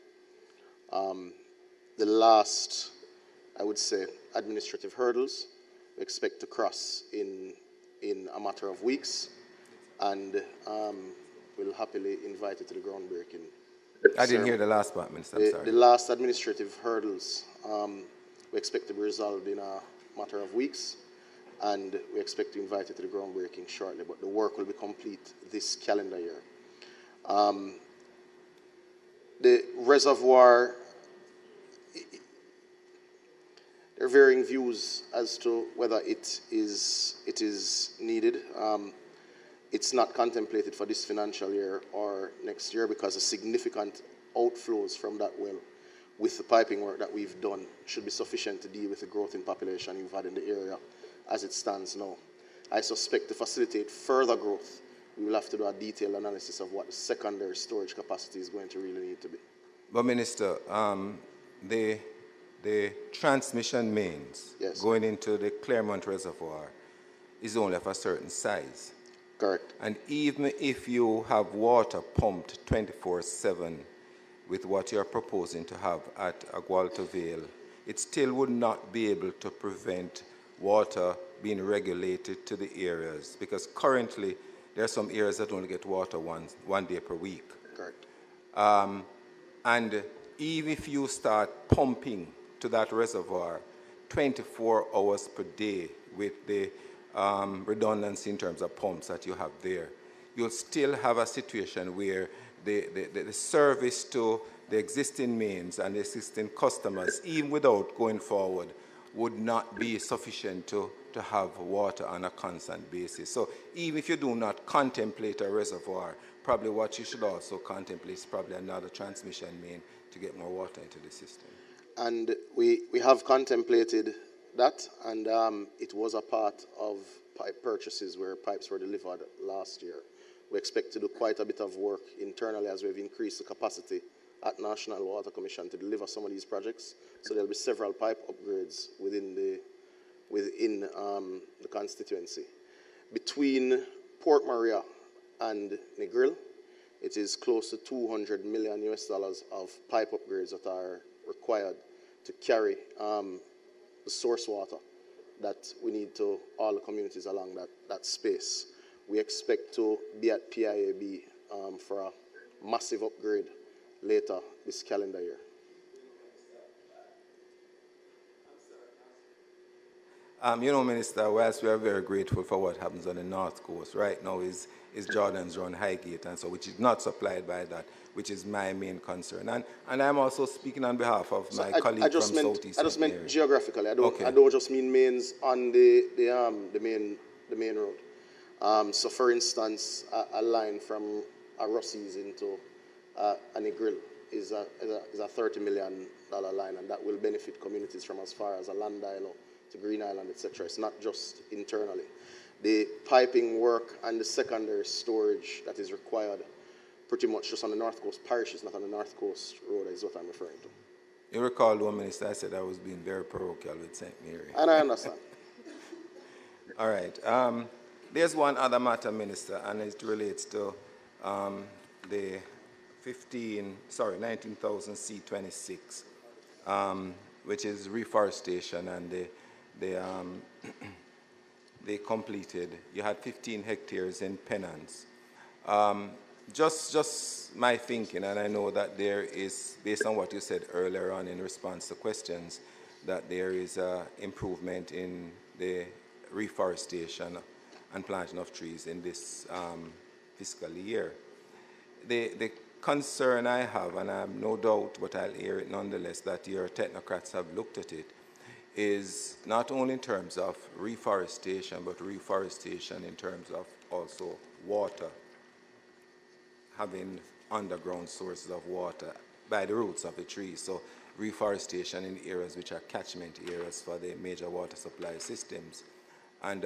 The last, I would say, administrative hurdles we expect to cross in a matter of weeks, and we'll happily invite you to the groundbreaking. I didn't hear the last part, Minister. I'm sorry. The last administrative hurdles we expect to be resolved in a matter of weeks, and we expect to invite you to the groundbreaking shortly, but the work will be complete this calendar year. The reservoir, there are varying views as to whether it is needed. It's not contemplated for this financial year or next year because the significant outflows from that well with the piping work that we've done should be sufficient to deal with the growth in population you've had in the area as it stands now. I suspect to facilitate further growth, we will have to do a detailed analysis of what the secondary storage capacity is going to really need to be. But Minister, the transmission mains going into the Claremont Reservoir is only of a certain size. Correct. And even if you have water pumped 24/7 with what you're proposing to have at Agualto Vale, it still would not be able to prevent water being regulated to the areas, because currently there are some areas that only get water one day per week. Correct. And even if you start pumping to that reservoir 24 hours per day with the redundancy in terms of pumps that you have there, you'll still have a situation where the service to the existing mains and the existing customers, even without going forward, would not be sufficient to have water on a constant basis. So even if you do not contemplate a reservoir, probably what you should also contemplate is probably another transmission main to get more water into the system. And we have contemplated that, and it was a part of pipe purchases where pipes were delivered last year. We expect to do quite a bit of work internally as we've increased the capacity at National Water Commission to deliver some of these projects. So there'll be several pipe upgrades within the constituency. Between Port Maria and Negril, it is close to $200 million of pipe upgrades that are required to carry the source water that we need to all the communities along that space. We expect to be at PIAB for a massive upgrade later this calendar year. You know, Minister, whilst we are very grateful for what happens on the North Coast, right now is Jordan's Run Highgate, and so which is not supplied by that, which is my main concern. And I'm also speaking on behalf of my colleague from Southeast. I just meant geographically. I don't just mean mains on the main road. So, for instance, a line from Rossi's into and a grill is a $30 million line, and that will benefit communities from as far as Alando to Green Island, etc. It's not just internally. The piping work and the secondary storage that is required pretty much just on the North Coast parishes, not on the North Coast road, is what I'm referring to. You recall one minister, I said I was being very parochial with St. Mary. And I understand. All right. There's one other matter, Minister, and it relates to the 19,000 C26, which is reforestation, and they completed. You had 15 hectares in Penance. Just my thinking, and I know that there is, based on what you said earlier on in response to questions, that there is improvement in the reforestation and planting of trees in this fiscal year. The concern I have, and I have no doubt, but I'll hear it nonetheless, that your technocrats have looked at it, is not only in terms of reforestation, but reforestation in terms of also water, having underground sources of water by the roots of the trees. So reforestation in areas which are catchment areas for the major water supply systems. And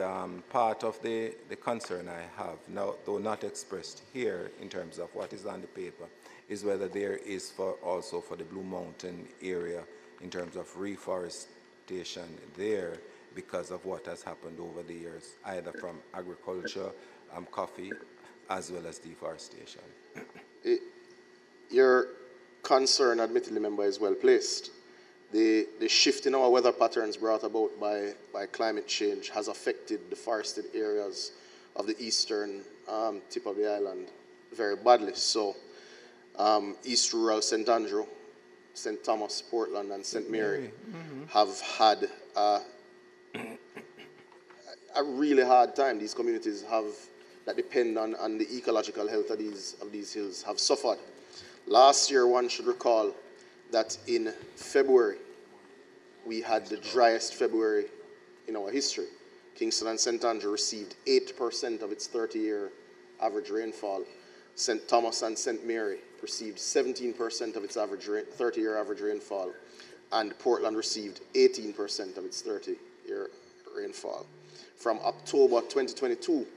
part of the concern I have, now, though not expressed here in terms of what is on the paper, is whether there is also for the Blue Mountain area in terms of reforestation there because of what has happened over the years, either from agriculture, coffee, as well as deforestation. Your concern, admittedly, member, is well placed. The shift in our weather patterns brought about by climate change has affected the forested areas of the eastern tip of the island very badly. So East Rural, St. Andrew, St. Thomas, Portland, and St. Mary have had a really hard time. These communities that depend on the ecological health of these hills have suffered. Last year, one should recall that in February, we had the driest February in our history. Kingston and St. Andrew received 8% of its 30-year average rainfall. St. Thomas and St. Mary received 17% of its 30-year average rainfall, and Portland received 18% of its 30-year rainfall. From October 2022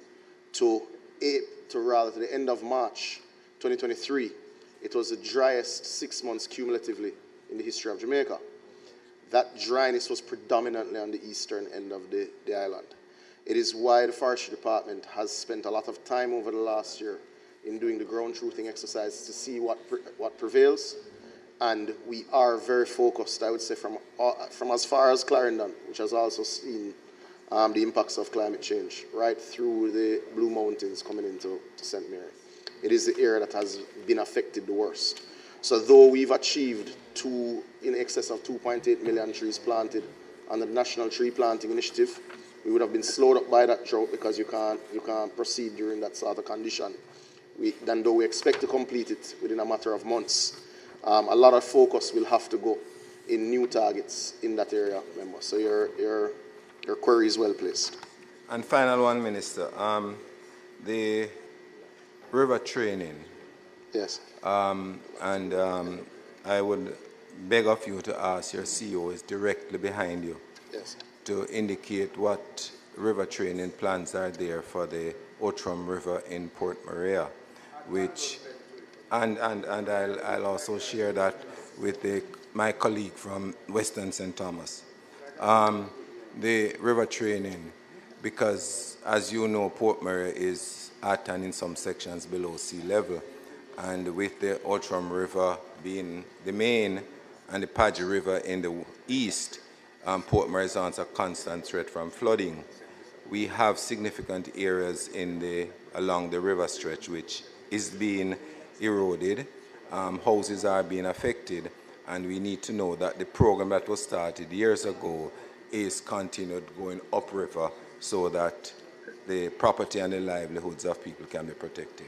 to the end of March 2023, it was the driest 6 months cumulatively in the history of Jamaica. That dryness was predominantly on the eastern end of the island. It is why the Forestry Department has spent a lot of time over the last year in doing the ground truthing exercise to see what prevails. And we are very focused, I would say, from as far as Clarendon, which has also seen the impacts of climate change, right through the Blue Mountains coming into St. Mary. It is the area that has been affected the worst. So though we've achieved in excess of 2.8 million trees planted under the National Tree Planting Initiative, we would have been slowed up by that drought because you can't proceed during that sort of condition. Then though we expect to complete it within a matter of months, a lot of focus will have to go in new targets in that area, member. So your query is well placed. And final one, Minister. The river training. Yes. I would beg of you to ask your CEO is directly behind you. Yes. To indicate what river training plans are there for the Outram River in Port Maria, which, and I'll also share that with my colleague from Western St. Thomas. The river training, because as you know, Port Maria is at and in some sections below sea level, and with the Outram River being the main and the Padgy River in the east, Port Maria is under constant threat from flooding. We have significant areas along the river stretch which is being eroded. Houses are being affected, and we need to know that the program that was started years ago is continued going upriver so that the property and the livelihoods of people can be protected.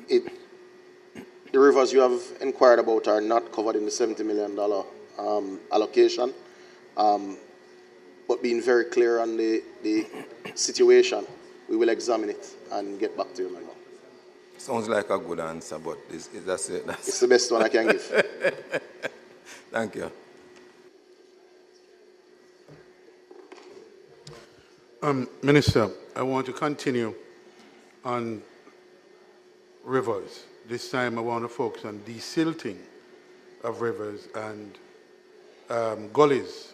The rivers you have inquired about are not covered in the $70 million allocation, but being very clear on the situation, we will examine it and get back to you, member. Sounds like a good answer, but that's it. It's the best one I can give. Thank you. Minister, I want to continue on rivers. This time I want to focus on desilting of rivers and gullies.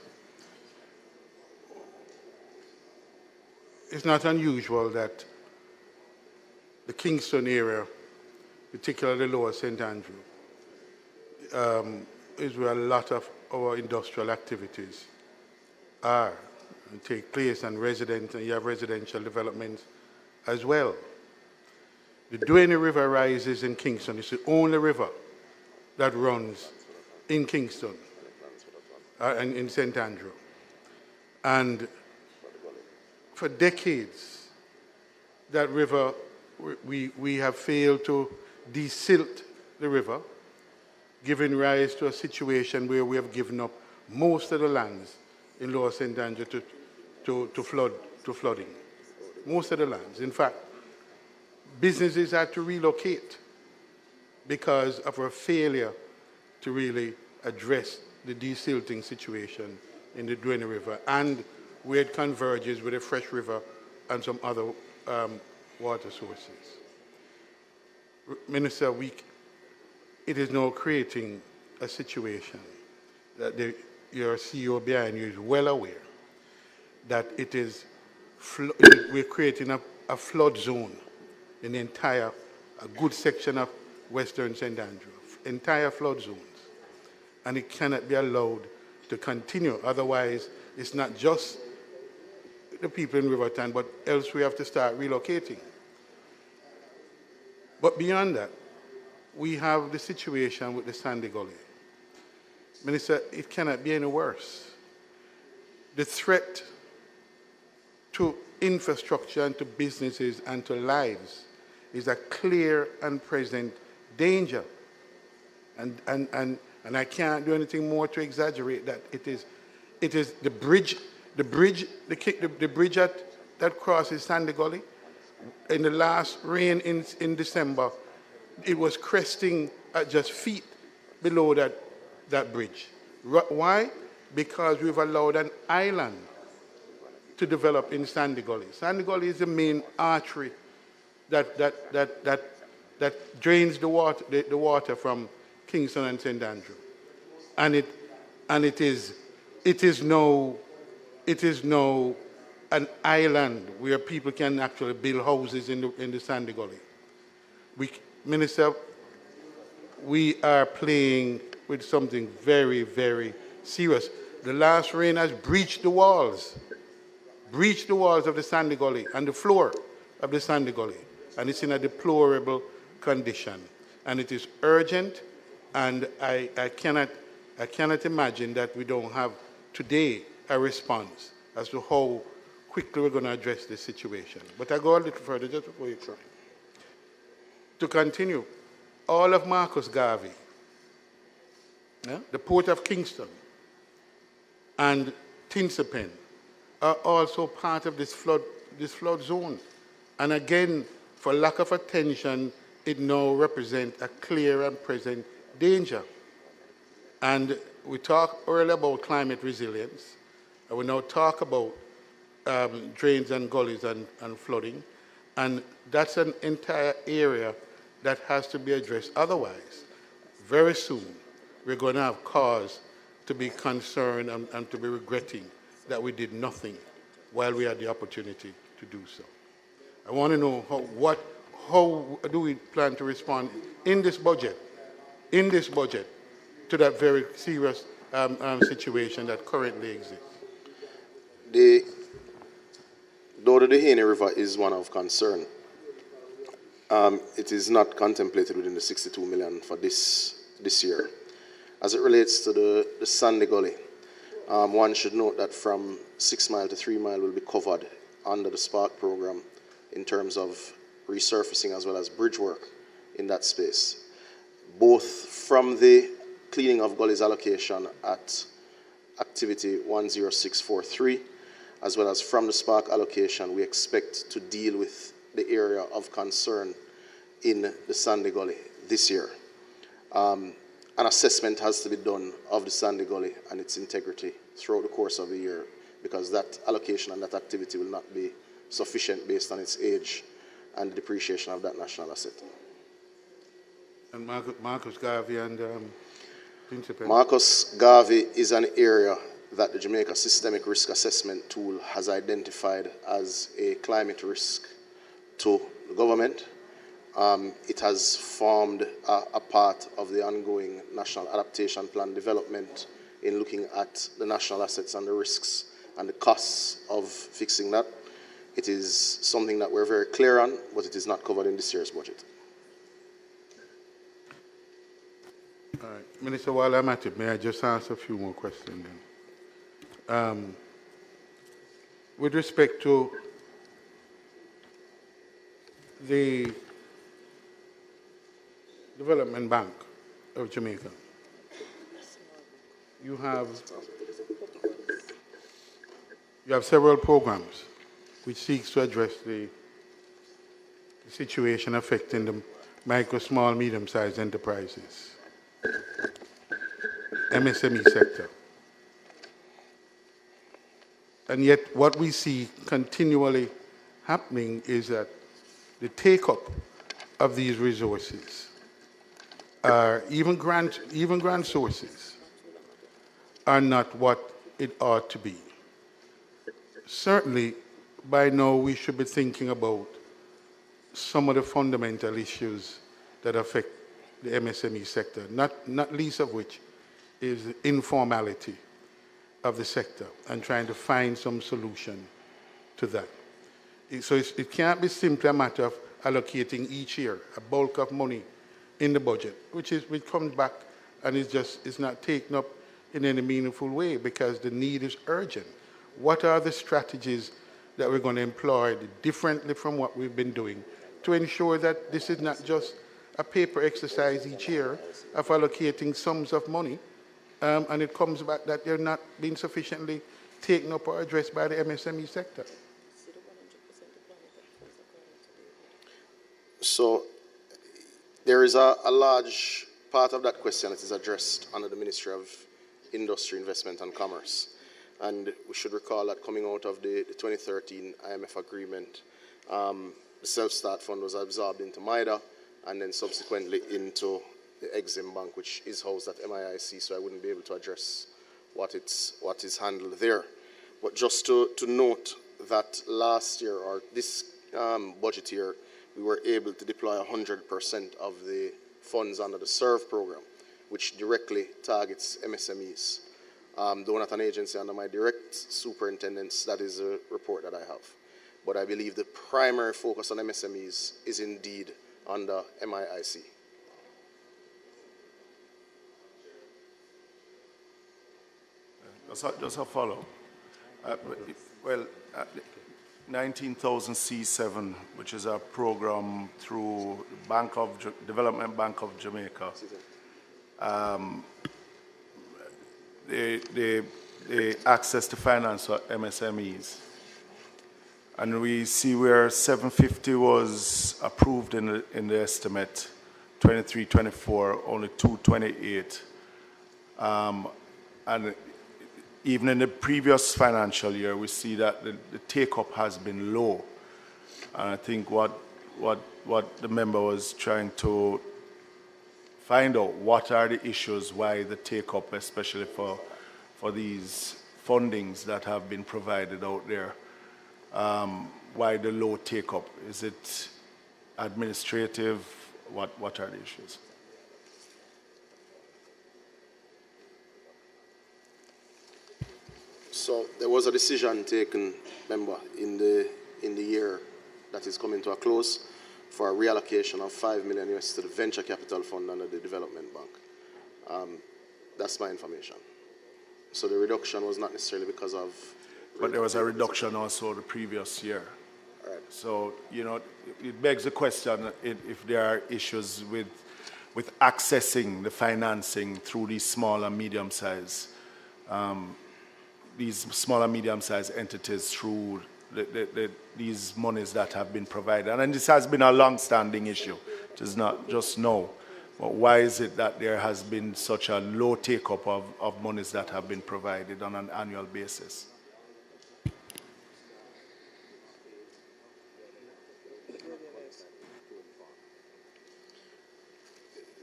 It's not unusual that the Kingston area, particularly Lower St. Andrew, is where a lot of our industrial activities are and take place, and you have residential developments as well. The Duane River rises in Kingston. It's the only river that runs in Kingston and in St. Andrew. And for decades, that river, we have failed to desilt the river, giving rise to a situation where we have given up most of the lands in Lower St. Andrew to flooding. Most of the lands. In fact, businesses had to relocate because of our failure to really address the desilting situation in the Duane River, and where it converges with the Fresh River and some other water sources. Minister, it is now creating a situation that your CEO behind you is well aware that we're creating a flood zone in the entire, a good section of Western St. Andrew, entire flood zones. And it cannot be allowed to continue. Otherwise, it's not just the people in Riverton, but else we have to start relocating. But beyond that, we have the situation with the Sandy Gully. Minister, it cannot be any worse. The threat to infrastructure and to businesses and to lives is a clear and present danger. And I can't do anything more to exaggerate that. It is the bridge that crosses Sandy Gully. In the last rain in December, it was cresting at just feet below that bridge. Why? Because we've allowed an island to develop in Sandy Gully. Sandy Gully is the main artery that drains the water from Kingston and St. Andrew. And it is now an island where people can actually build houses in the Sandy Gully. Minister, we are playing with something very, very serious. The last rain has breached the walls of the Sandy Gully and the floor of the Sandy Gully. And it's in a deplorable condition. And it is urgent, and I cannot imagine that we don't have today a response as to how quickly we're going to address this situation. But I go a little further just before you try. To continue, all of Marcus Garvey, the Port of Kingston, and Tinsapen are also part of this flood zone. And again, for lack of attention, it now represents a clear and present danger. And we talked earlier about climate resilience, and we now talk about drains and gullies and flooding, and that's an entire area that has to be addressed. Otherwise, very soon, we're going to have cause to be concerned and to be regretting that we did nothing while we had the opportunity to do so. I want to know how do we plan to respond in this budget, to that very serious situation that currently exists. Though the Haney River is one of concern, it is not contemplated within the 62 million for this year. As it relates to the Sandy Gully, one should note that from 6 Mile to 3 Mile will be covered under the Spark program in terms of resurfacing as well as bridge work in that space. Both from the cleaning of gullies allocation at activity 10643, as well as from the Spark allocation, we expect to deal with the area of concern in the Sandy Gully this year. An assessment has to be done of the Sandy Gully and its integrity throughout the course of the year, because that allocation and that activity will not be sufficient based on its age and the depreciation of that national asset. And Marcus Garvey and Principal? Marcus Garvey is an area that the Jamaica Systemic Risk Assessment Tool has identified as a climate risk to the government. It has formed a part of the ongoing National Adaptation Plan development in looking at the national assets and the risks and the costs of fixing that. It is something that we're very clear on, but it is not covered in this year's budget. All right. Minister, while I'm at it, may I just ask a few more questions then? With respect to the Development Bank of Jamaica, you have several programs which seeks to address the situation affecting the micro, small, medium-sized enterprises, MSME sector. And yet what we see continually happening is that the take-up of these resources, even grant sources, are not what it ought to be. Certainly, by now we should be thinking about some of the fundamental issues that affect the MSME sector, not least of which is the informality of the sector and trying to find some solution to that. So it can't be simply a matter of allocating each year a bulk of money in the budget, which comes back and it's not taken up in any meaningful way because the need is urgent. What are the strategies that we're going to employ differently from what we've been doing to ensure that this is not just a paper exercise each year of allocating sums of money, and it comes back that they're not being sufficiently taken up or addressed by the MSME sector? So there is a large part of that question that is addressed under the Ministry of Industry, Investment and Commerce. And we should recall that coming out of the 2013 IMF agreement, the Self-Start Fund was absorbed into MIDA and then subsequently into the Exim Bank, which is housed at MIIC, so I wouldn't be able to address what is handled there. But just to note that last year, or this budget year, we were able to deploy 100% of the funds under the SERVE program, which directly targets MSMEs. Though not an agency under my direct superintendence, that is a report that I have. But I believe the primary focus on MSMEs is indeed under MIIC. Just a follow. 19,000 C7, which is a program through Development Bank of Jamaica. They access to finance for MSMEs. And we see where 750 was approved in the estimate, 23-24, only 228. And even in the previous financial year, we see that the take-up has been low. And I think what the member was trying to find out, what are the issues why the take-up, especially for these fundings that have been provided out there, why the low take-up? Is it administrative? What are the issues? So there was a decision taken, member, in the year that is coming to a close for a reallocation of $5 million US to the venture capital fund under the Development Bank. That's my information. So the reduction was not necessarily because of... But there was a reduction also the previous year. All right. So, you know, it begs the question if there are issues with accessing the financing through these small and medium-sized entities through these monies that have been provided. And this has been a long-standing issue. It is not just no. But why is it that there has been such a low take-up of monies that have been provided on an annual basis?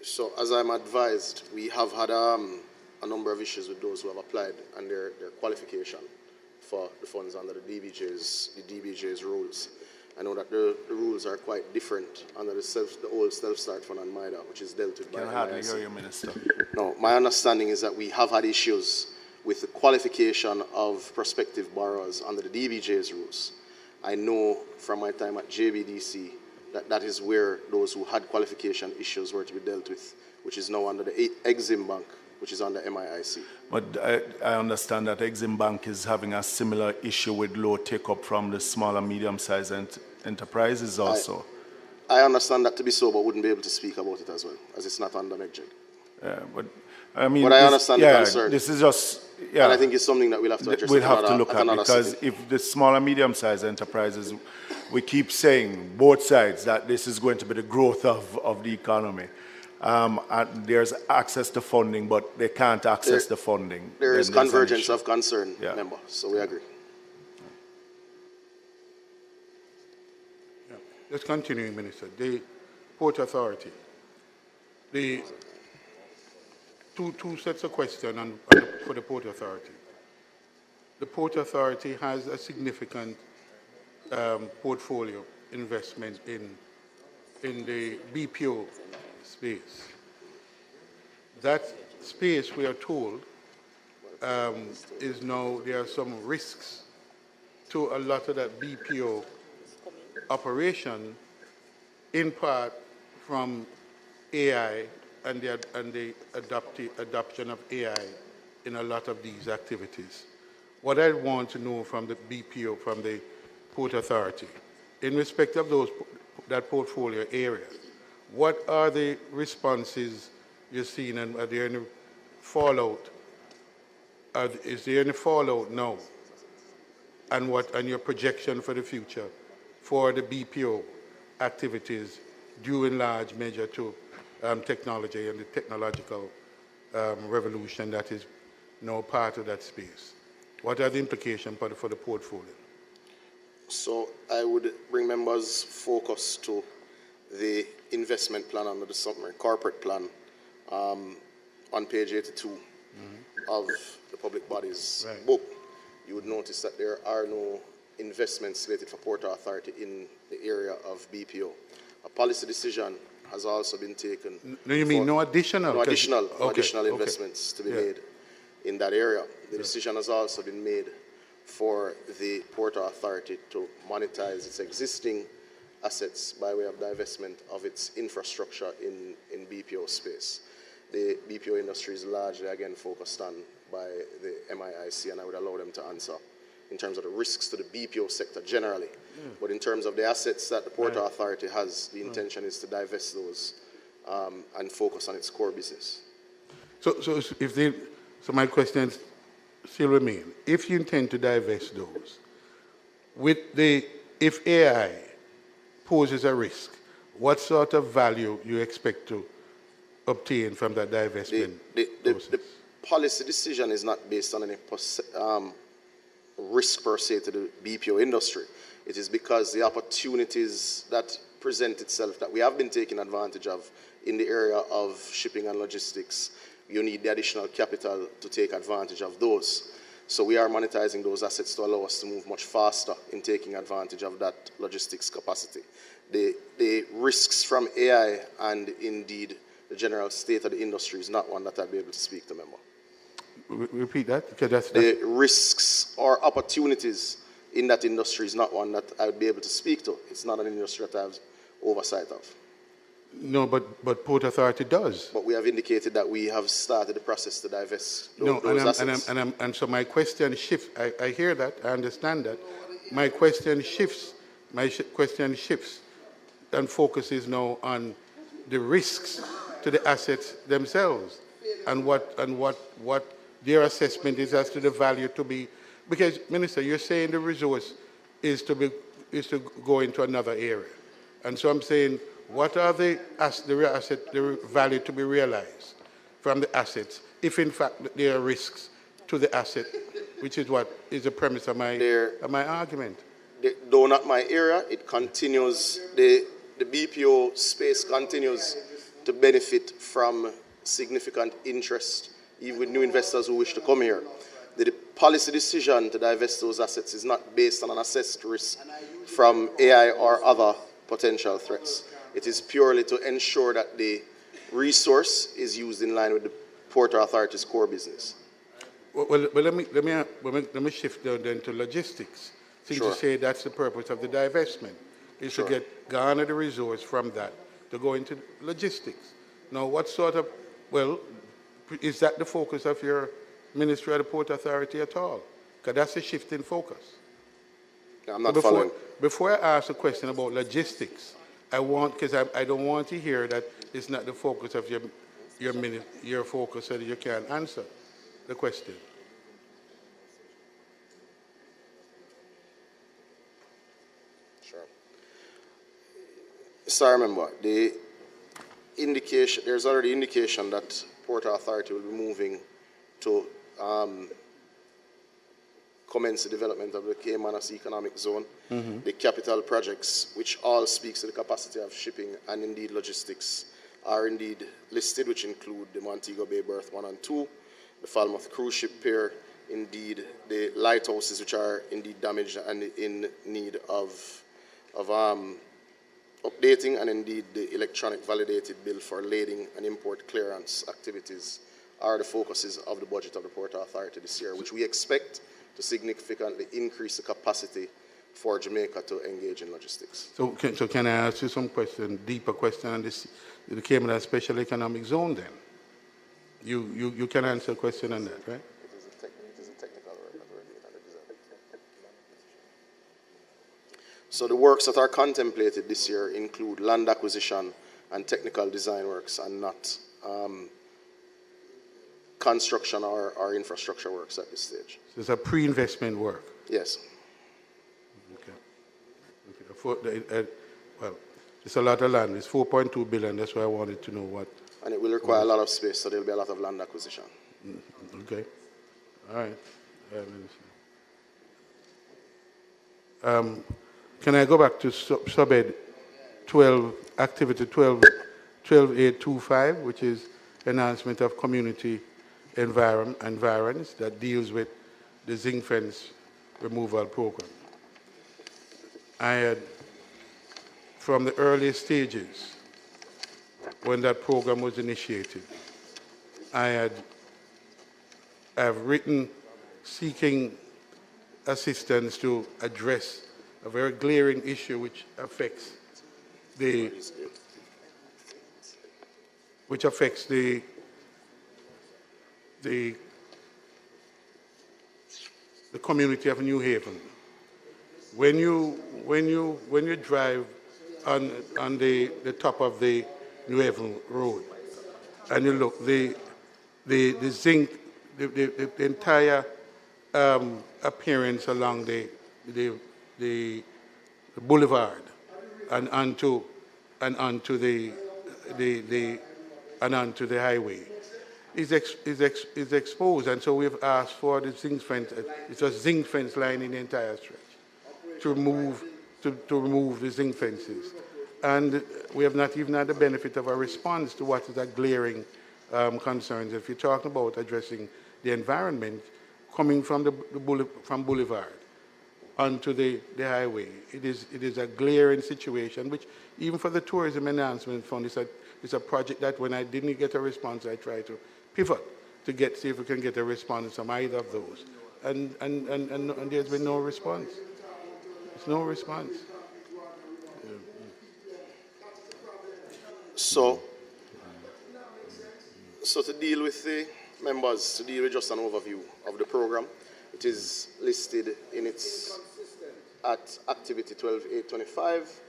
So, as I'm advised, we have had a number of issues with those who have applied and their qualification for the funds under the DBJ's rules. I know that the rules are quite different under the old self-start fund and MIDA, which is dealt with by Can hardly hear you, Minister. No, my understanding is that we have had issues with the qualification of prospective borrowers under the DBJ's rules. I know from my time at JBDC that is where those who had qualification issues were to be dealt with, which is now under the Exim Bank, which is under MIIC. But I understand that Exim Bank is having a similar issue with low take-up from the small and medium-sized enterprises also. I understand that to be so, but wouldn't be able to speak about it as well, as it's not under MEGJED. But I mean, but I understand the concern. This is just, and I think it's something that we'll have to address. We'll have to look at, because if the small and medium-sized enterprises, we keep saying, both sides, that this is going to be the growth of the economy. And there's access to funding, but they can't access the funding. There is convergence of concern, member, so we agree. Yeah. Let's continue, Minister. The Port Authority. The two sets of questions for the Port Authority. The Port Authority has a significant portfolio investment in the BPO space. That space, we are told, is now, there are some risks to a lot of that BPO operation, in part from AI and the adoption of AI in a lot of these activities. What I want to know from the BPO, from the Port Authority, in respect of that portfolio area, what are the responses you're seeing, and are there any fallout? Is there any fallout now? And your projection for the future for the BPO activities due in large measure to technology and the technological revolution that is now part of that space? What are the implications for the portfolio? So I would bring members' focus to the investment plan under the submarine corporate plan on page 82 of the public body's book. You would notice that there are no investments slated for Port Authority in the area of BPO. A policy decision has also been taken. No, you mean no additional? No additional investments to be made in that area. The decision has also been made for the Port Authority to monetize its existing assets by way of divestment of its infrastructure in BPO space. The BPO industry is largely, again, focused on by the MIIC, and I would allow them to answer in terms of the risks to the BPO sector generally. But in terms of the assets that the Port Authority has, the intention is to divest those and focus on its core business. So my questions still remain. If you intend to divest those, if AI poses a risk, what sort of value you expect to obtain from that divestment process? The policy decision is not based on any risk per se to the BPO industry. It is because the opportunities that present itself that we have been taking advantage of in the area of shipping and logistics, you need the additional capital to take advantage of those. So we are monetizing those assets to allow us to move much faster in taking advantage of that logistics capacity. The risks from AI and indeed the general state of the industry is not one that I'd be able to speak to, member. Repeat that, because that's the risks or opportunities in that industry is not one that I would be able to speak to. It's not an industry that I have oversight of. No, but Port Authority does. But we have indicated that we have started the process to divest those assets. And so my question shifts. I hear that. I understand that. My question shifts. And focuses now on the risks to the assets themselves, and what their assessment is as to the value to be. Because, Minister, you're saying the resource is to go into another area. And so I'm saying, what are the value to be realized from the assets, if in fact there are risks to the asset, which is what is the premise of my argument. Though not my area, it continues, the BPO space continues to benefit from significant interest, even with new investors who wish to come here. The policy decision to divest those assets is not based on an assessed risk from AI or other potential threats. It is purely to ensure that the resource is used in line with the Port Authority's core business. Well, let me shift then to logistics. Since you say that's the purpose of the divestment, is to garner the resource from that to go into logistics. Now, what sort of, well, is that the focus of your Ministry of the Port Authority at all? Because that's a shift in focus. I'm not following. Before I ask a question about logistics, because I don't want to hear that it's not the focus of your focus, so that you can't answer the question. Sure. So I remember, there's already indication that Port Authority will be moving to commence the development of the Kamina Economic Zone, the capital projects, which all speaks to the capacity of shipping and indeed logistics, are indeed listed, which include the Montego Bay Berth 1 and 2, the Falmouth Cruise Ship Pier, indeed the lighthouses, which are indeed damaged and in need of updating, and indeed the electronic validated bill for lading and import clearance activities are the focuses of the budget of the Port Authority this year, which we expect to significantly increase the capacity for Jamaica to engage in logistics. So can I ask you some deeper question on this, the Kamina Special Economic Zone then? You can answer a question on that, right? It is a technical design. So the works that are contemplated this year include land acquisition and technical design works, and not construction or infrastructure works at this stage. So it's a pre-investment work? Yes. Okay. Well, it's a lot of land. It's 4.2 billion. That's why I wanted to know what. And it will require a lot of space, so there will be a lot of land acquisition. Okay. All right. Can I go back to subhead 12, activity 12825, which is enhancement of community environs that deals with the zinc fence removal program. I had, from the early stages, when that program was initiated, I have written seeking assistance to address a very glaring issue which affects the community of New Haven. When you drive on the top of the New Haven Road and you look, the zinc, the entire appearance along the boulevard and onto the highway is exposed, and so we've asked for the zinc fence. It's a zinc fence line in the entire stretch to remove the zinc fences, and we have not even had the benefit of a response to what is that glaring concerns. If you're talking about addressing the environment, coming from from Boulevard onto the highway, it is a glaring situation, which even for the Tourism Enhancement Fund, it's a project that when I didn't get a response, I tried to pivot to see if we can get a response from either of those. And there's been no response. There's no response. So to deal with the members, to deal with just an overview of the program, it is listed at activity 12825,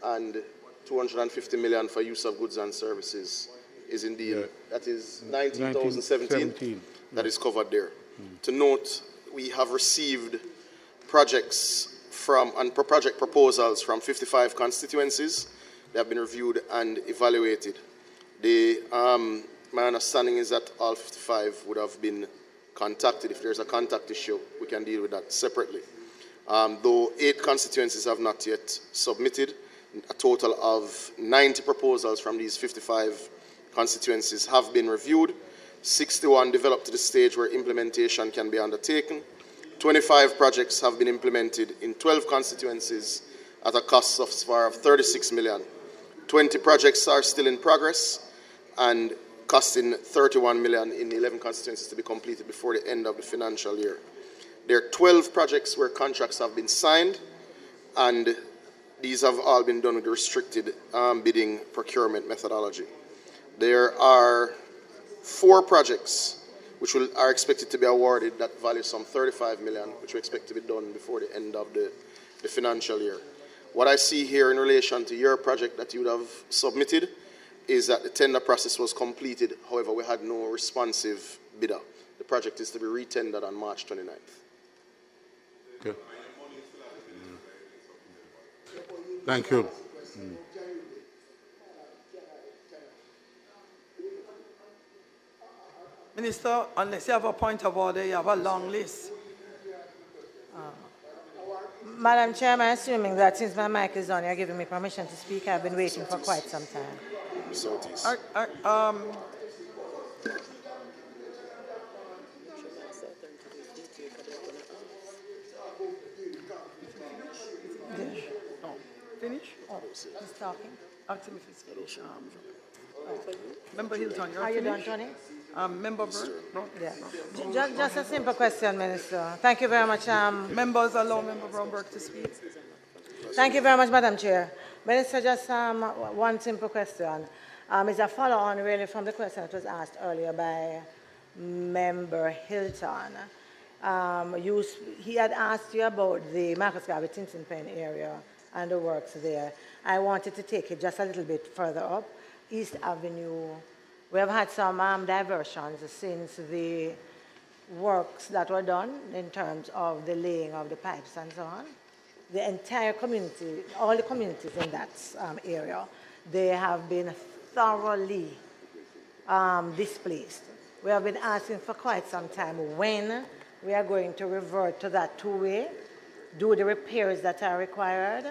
and 250 million for use of goods and services is indeed, that is 19,017 that is covered there. To note, we have received project proposals from 55 constituencies They have been reviewed and evaluated. My understanding is that all 55 would have been contacted. If there's a contact issue, we can deal with that separately. Though 8 constituencies have not yet submitted, a total of 90 proposals from these 55 constituencies have been reviewed. 61 developed to the stage where implementation can be undertaken. 25 projects have been implemented in 12 constituencies at a cost of 36 million. 20 projects are still in progress and costing 31 million in 11 constituencies to be completed before the end of the financial year. There are 12 projects where contracts have been signed, and these have all been done with the restricted bidding procurement methodology. There are 4 projects which are expected to be awarded that value some 35 million, which we expect to be done before the end of the financial year. What I see here in relation to your project that you would have submitted is that the tender process was completed. However, we had no responsive bidder. The project is to be retendered on March 29th. Okay. Thank you. Minister, unless you have a point of order, you have a long list. Madam Chairman, assuming that since my mic is on, you're giving me permission to speak. I've been waiting for quite some time. Finish? Oh, he's talking. Ask him if he's finished. Member Hilton, you're Are you done, finished? Tony? Member Brown? Yeah. Just a simple question, Minister. Thank you very much. Members allow Member Brownberg to speak. Thank you very much, Madam Chair. Minister, just one simple question. It's a follow-on really from the question that was asked earlier by Member Hilton. He had asked you about the Marcus Garvey Tintin Pen area and the works there. I wanted to take it just a little bit further up. East Avenue, we have had some diversions since the works that were done in terms of the laying of the pipes and so on. The entire community, all the communities in that area, they have been thoroughly displaced. We have been asking for quite some time when we are going to revert to that two-way, do the repairs that are required,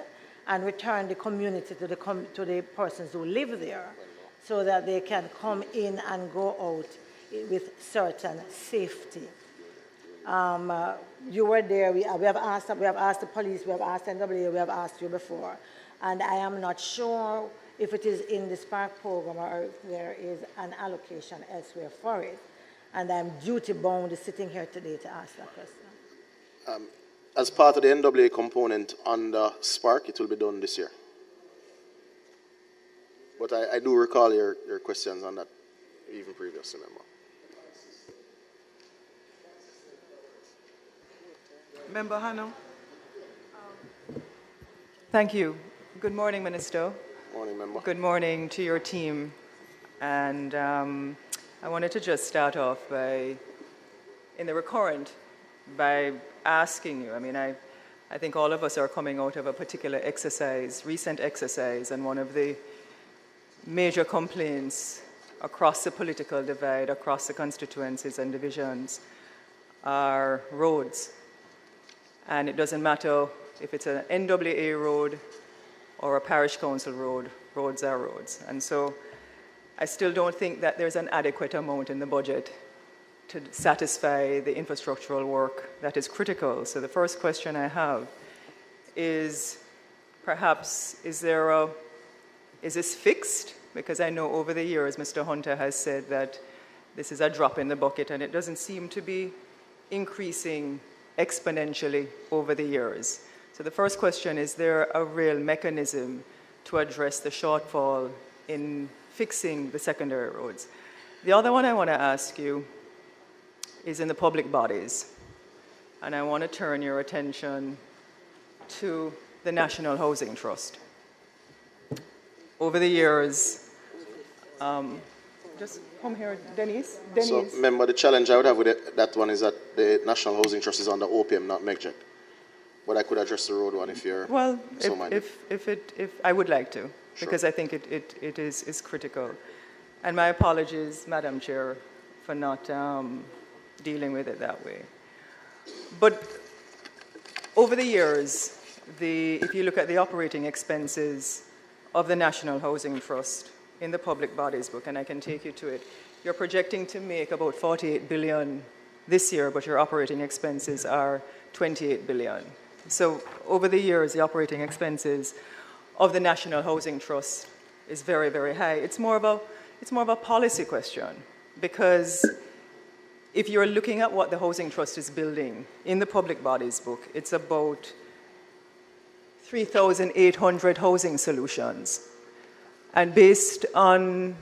and return the community to the persons who live there so that they can come in and go out with certain safety. You were there. We have asked the police, we have asked NWA, we have asked you before, and I am not sure if it is in the Spark program or if there is an allocation elsewhere for it. And I'm duty-bound sitting here today to ask that question. As part of the NWA component under Spark, it will be done this year. But I do recall your questions on that even previously, member. Member Hanno. Thank you. Good morning, Minister. Morning, member. Good morning to your team. And I wanted to just start off by, in the recurrent, by asking you, I think all of us are coming out of a particular exercise, recent exercise, and one of the major complaints across the political divide, across the constituencies and divisions, are roads. And it doesn't matter if it's an NWA road or a parish council road, roads are roads. And so I still don't think that there's an adequate amount in the budget to satisfy the infrastructural work that is critical. So the first question I have is, perhaps, is this fixed? Because I know over the years, Mr. Hunter has said that this is a drop in the bucket, and it doesn't seem to be increasing exponentially over the years. So the first question, is there a real mechanism to address the shortfall in fixing the secondary roads? The other one I want to ask you is in the public bodies. And I want to turn your attention to the National Housing Trust. Over the years, just come here, Denise. So, remember, the challenge I would have with that one is that the National Housing Trust is under OPM, not MEGJEC. but I could address the road one if you're Well, so minded. if I would like to, because I think it is critical. And my apologies, Madam Chair, for not dealing with it that way. But over the years, if you look at the operating expenses of the National Housing Trust in the Public Bodies Book, and I can take you to it, you're projecting to make about 48 billion this year, but your operating expenses are 28 billion. So over the years, the operating expenses of the National Housing Trust is very, very high. It's more of a policy question, because if you're looking at what the Housing Trust is building in the Public Bodies Book, it's about 3,800 housing solutions. And based on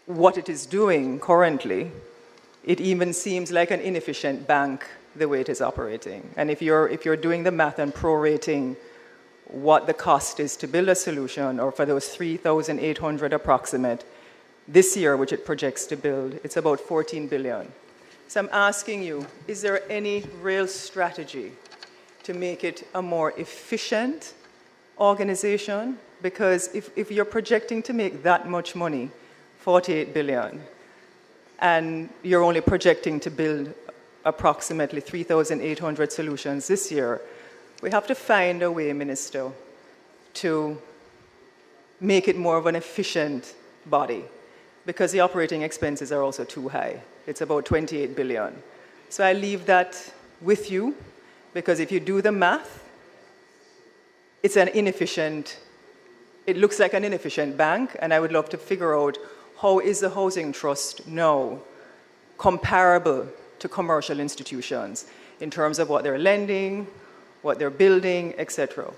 what it is doing currently, it even seems like an inefficient bank the way it is operating. And if you're doing the math and prorating what the cost is to build a solution, or for those 3,800 approximate this year, which it projects to build, it's about 14 billion. So I'm asking you, is there any real strategy to make it a more efficient organization? Because if you're projecting to make that much money, 48 billion, and you're only projecting to build approximately 3,800 solutions this year, we have to find a way, Minister, to make it more of an efficient body, because the operating expenses are also too high. It's about 28 billion. So I leave that with you, because if you do the math, it looks like an inefficient bank, and I would love to figure out how is the Housing Trust now comparable to commercial institutions in terms of what they're lending, what they're building, etc.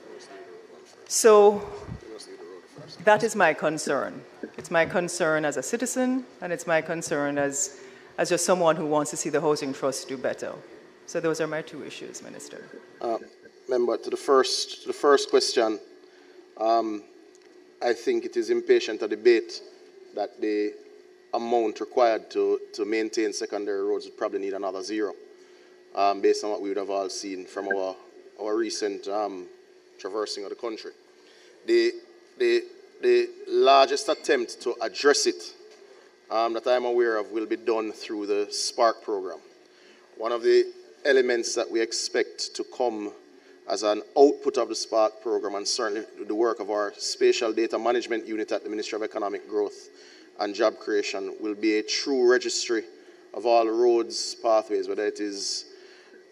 So that is my concern. It's my concern as a citizen, and it's my concern as just someone who wants to see the Housing Trust do better. So those are my two issues, Minister. Member, to the first question, I think it is impatient a debate that the amount required to maintain secondary roads would probably need another zero, based on what we would have all seen from our recent traversing of the country. The largest attempt to address it that I'm aware of will be done through the SPARK program. One of the elements that we expect to come as an output of the SPARK program, and certainly the work of our Spatial Data Management Unit at the Ministry of Economic Growth and Job Creation, will be a true registry of all roads, pathways, whether it is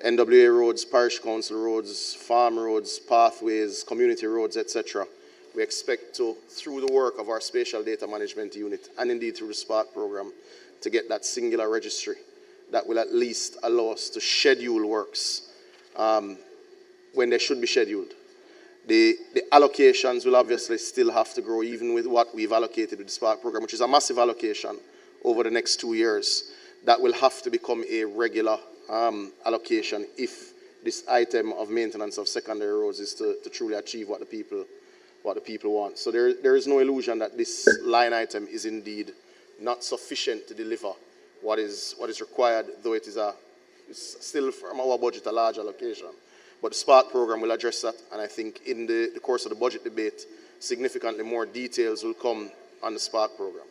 NWA roads, parish council roads, farm roads, pathways, community roads, etc. We expect to, through the work of our Spatial Data Management Unit, and indeed through the SPARK program, to get that singular registry that will at least allow us to schedule works when they should be scheduled. The allocations will obviously still have to grow, even with what we've allocated with the SPARK program, which is a massive allocation over the next 2 years. That will have to become a regular allocation if this item of maintenance of secondary roads is to truly achieve what the people want. So there is no illusion that this line item is indeed not sufficient to deliver what is required, though it's still from our budget a large allocation. But the SPARK program will address that, and I think in the course of the budget debate, significantly more details will come on the SPARK program.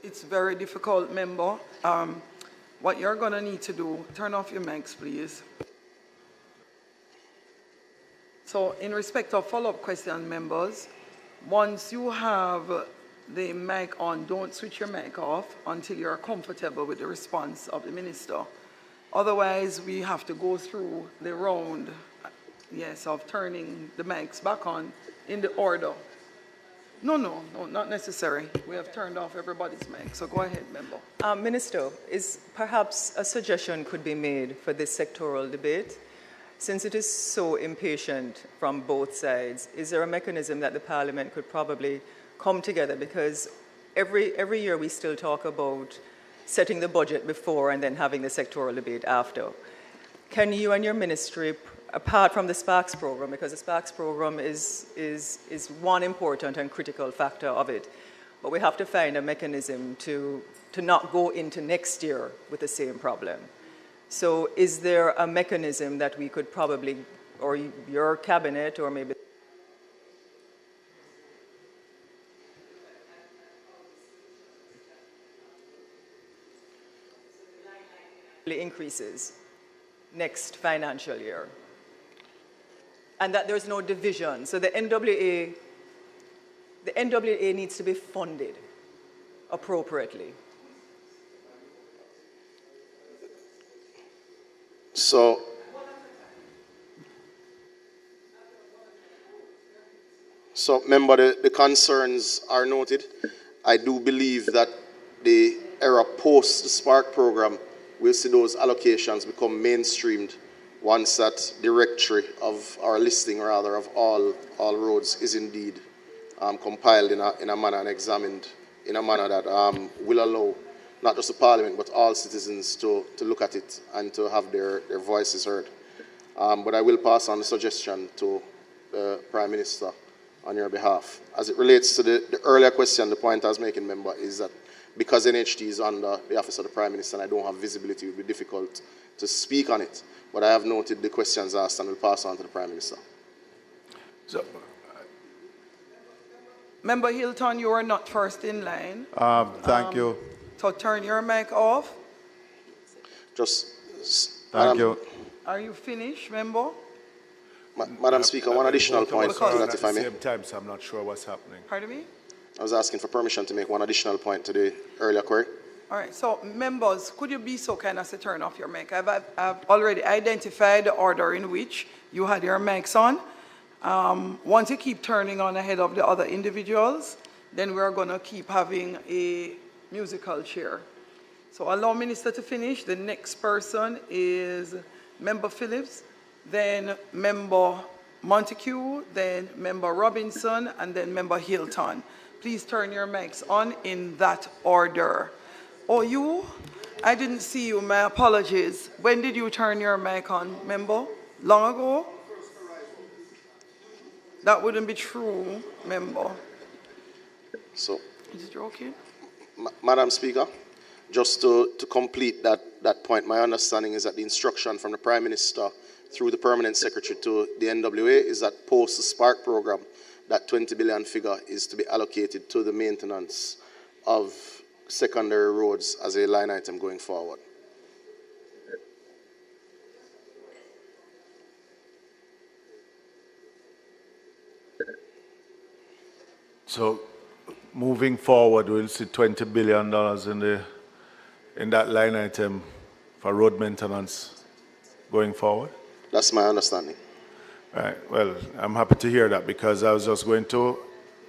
It's very difficult, member. What you're going to need to do, turn off your mics, please. So in respect of follow-up question, members, once you have the mic on, don't switch your mic off until you're comfortable with the response of the minister. Otherwise, we have to go through the round, yes, of turning the mics back on in the order. No, not necessary. We have turned off everybody's mic, so go ahead, member. Minister, is perhaps a suggestion could be made for this sectoral debate? Since it is so impatient from both sides, is there a mechanism that the Parliament could probably come together? Because every year we still talk about setting the budget before and then having the sectoral debate after. Can you and your ministry, apart from the SPARKS program, because the SPARKS program is one important and critical factor of it, but we have to find a mechanism to not go into next year with the same problem. So is there a mechanism that we could probably, or your cabinet, or maybe increases next financial year? And that there's no division. So the NWA needs to be funded appropriately. So, member, the concerns are noted. I do believe that the era post the Spark program will see those allocations become mainstreamed once that directory of our listing, rather, of all roads is indeed compiled in a manner and examined in a manner that will allow not just the Parliament but all citizens to look at it and to have their voices heard. But I will pass on the suggestion to the Prime Minister on your behalf. As it relates to the earlier question, the point I was making, member, is that because NHT is under the Office of the Prime Minister and I don't have visibility, it would be difficult to speak on it. But I have noted the questions asked and will pass on to the Prime Minister. So, Member Hilton, you are not first in line. Thank you. So turn your mic off. Thank you. Are you finished, member? Madam Speaker, one additional point, that if I may. At the same time, so I'm not sure what's happening. Pardon me? I was asking for permission to make one additional point to the earlier query. All right, so members, could you be so kind as to turn off your mic? I've already identified the order in which you had your mics on. Once you keep turning on ahead of the other individuals, then we're going to keep having a musical chair. So allow Minister to finish. The next person is Member Phillips, then Member Montague, then Member Robinson, and then Member Hilton. Please turn your mics on in that order. Oh, you? I didn't see you. My apologies. When did you turn your mic on, member? Long ago? That wouldn't be true, member. So, is it joking? Madam Speaker, just to complete that point, my understanding is that the instruction from the Prime Minister through the Permanent Secretary to the NWA is that post the Spark program, that 20 billion figure is to be allocated to the maintenance of secondary roads as a line item going forward. So, moving forward, we'll see $20 billion in that line item for road maintenance going forward? That's my understanding. Right. Well, I'm happy to hear that because I was just going to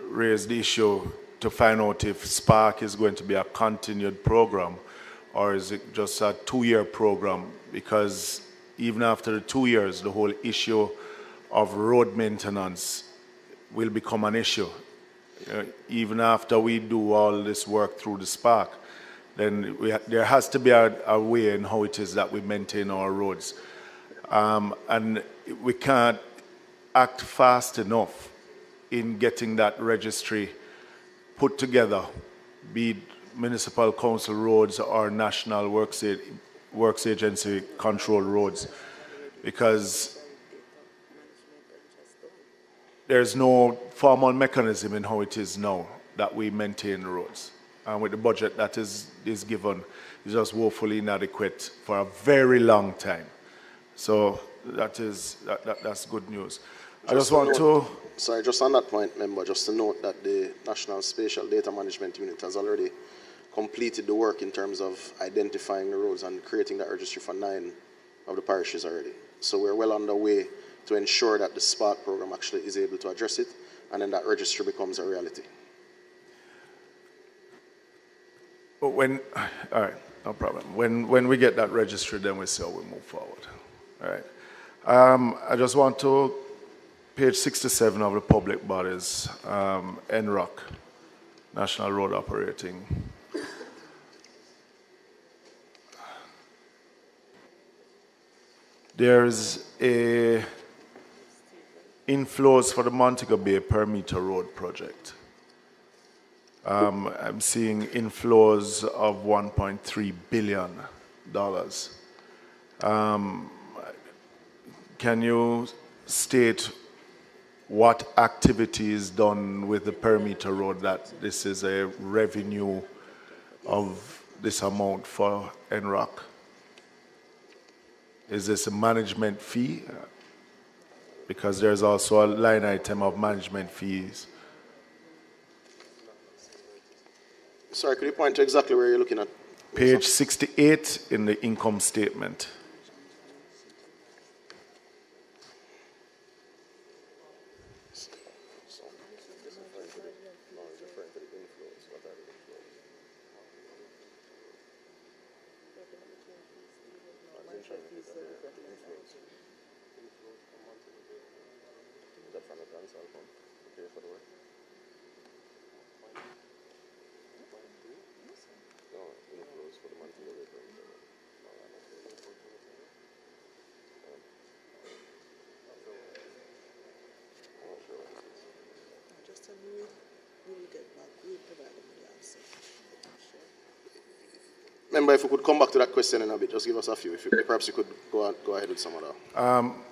raise the issue to find out if Spark is going to be a continued program or is it just a 2-year program, because even after the 2 years, the whole issue of road maintenance will become an issue. Even after we do all this work through the Spark, then there has to be a way in how it is that we maintain our roads. And we can't act fast enough in getting that registry put together, be it municipal council roads or national works agency controlled roads, because there's no formal mechanism in how it is now that we maintain the roads. And with the budget that is given, it's just woefully inadequate for a very long time. So that's good news. I just want to... Sorry, just on that point, member, just to note that the National Spatial Data Management Unit has already completed the work in terms of identifying the roads and creating that registry for 9 of the parishes already. So we're well on the way to ensure that the Spark program actually is able to address it, and then that registry becomes a reality. But all right, no problem. When we get that registry, then we see how we move forward. All right. I just want to, page 67 of the public bodies, NROC, National Road Operating. There's a inflows for the Montego Bay per meter road project. I'm seeing inflows of $1.3 billion. Can you state what activity is done with the perimeter road that this is a revenue of this amount for NROC? Is this a management fee? Because there's also a line item of management fees. Sorry, could you point to exactly where you're looking at? Page 68 in the income statement. Member, if we could come back to that question in a bit, just give us a few. Perhaps you could go ahead with some other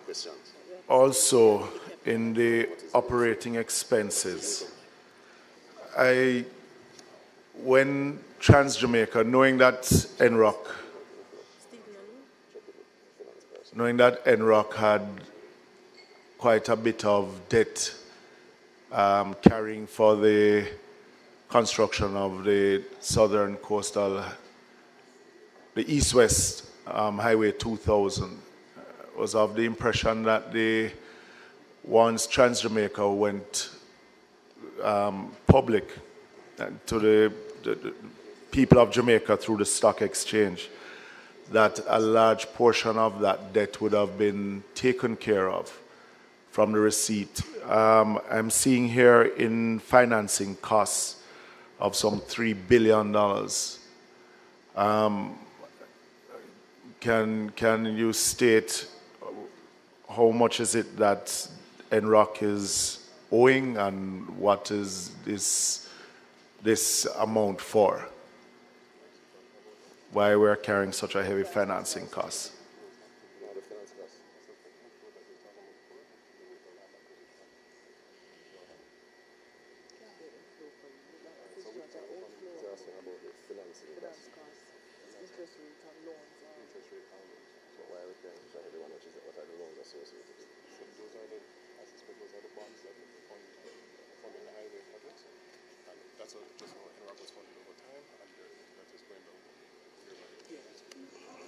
questions. Also, in the operating expenses, when Trans-Jamaica, knowing that NROC had quite a bit of debt carrying for the construction of the southern coastal, the east-west Highway 2000, was of the impression that once Trans-Jamaica went public to the people of Jamaica through the stock exchange, that a large portion of that debt would have been taken care of from the receipt. I'm seeing here in financing costs of some $3 billion. Can you state how much is it that NROC is owing and what is this amount for? Why we're carrying such a heavy financing cost?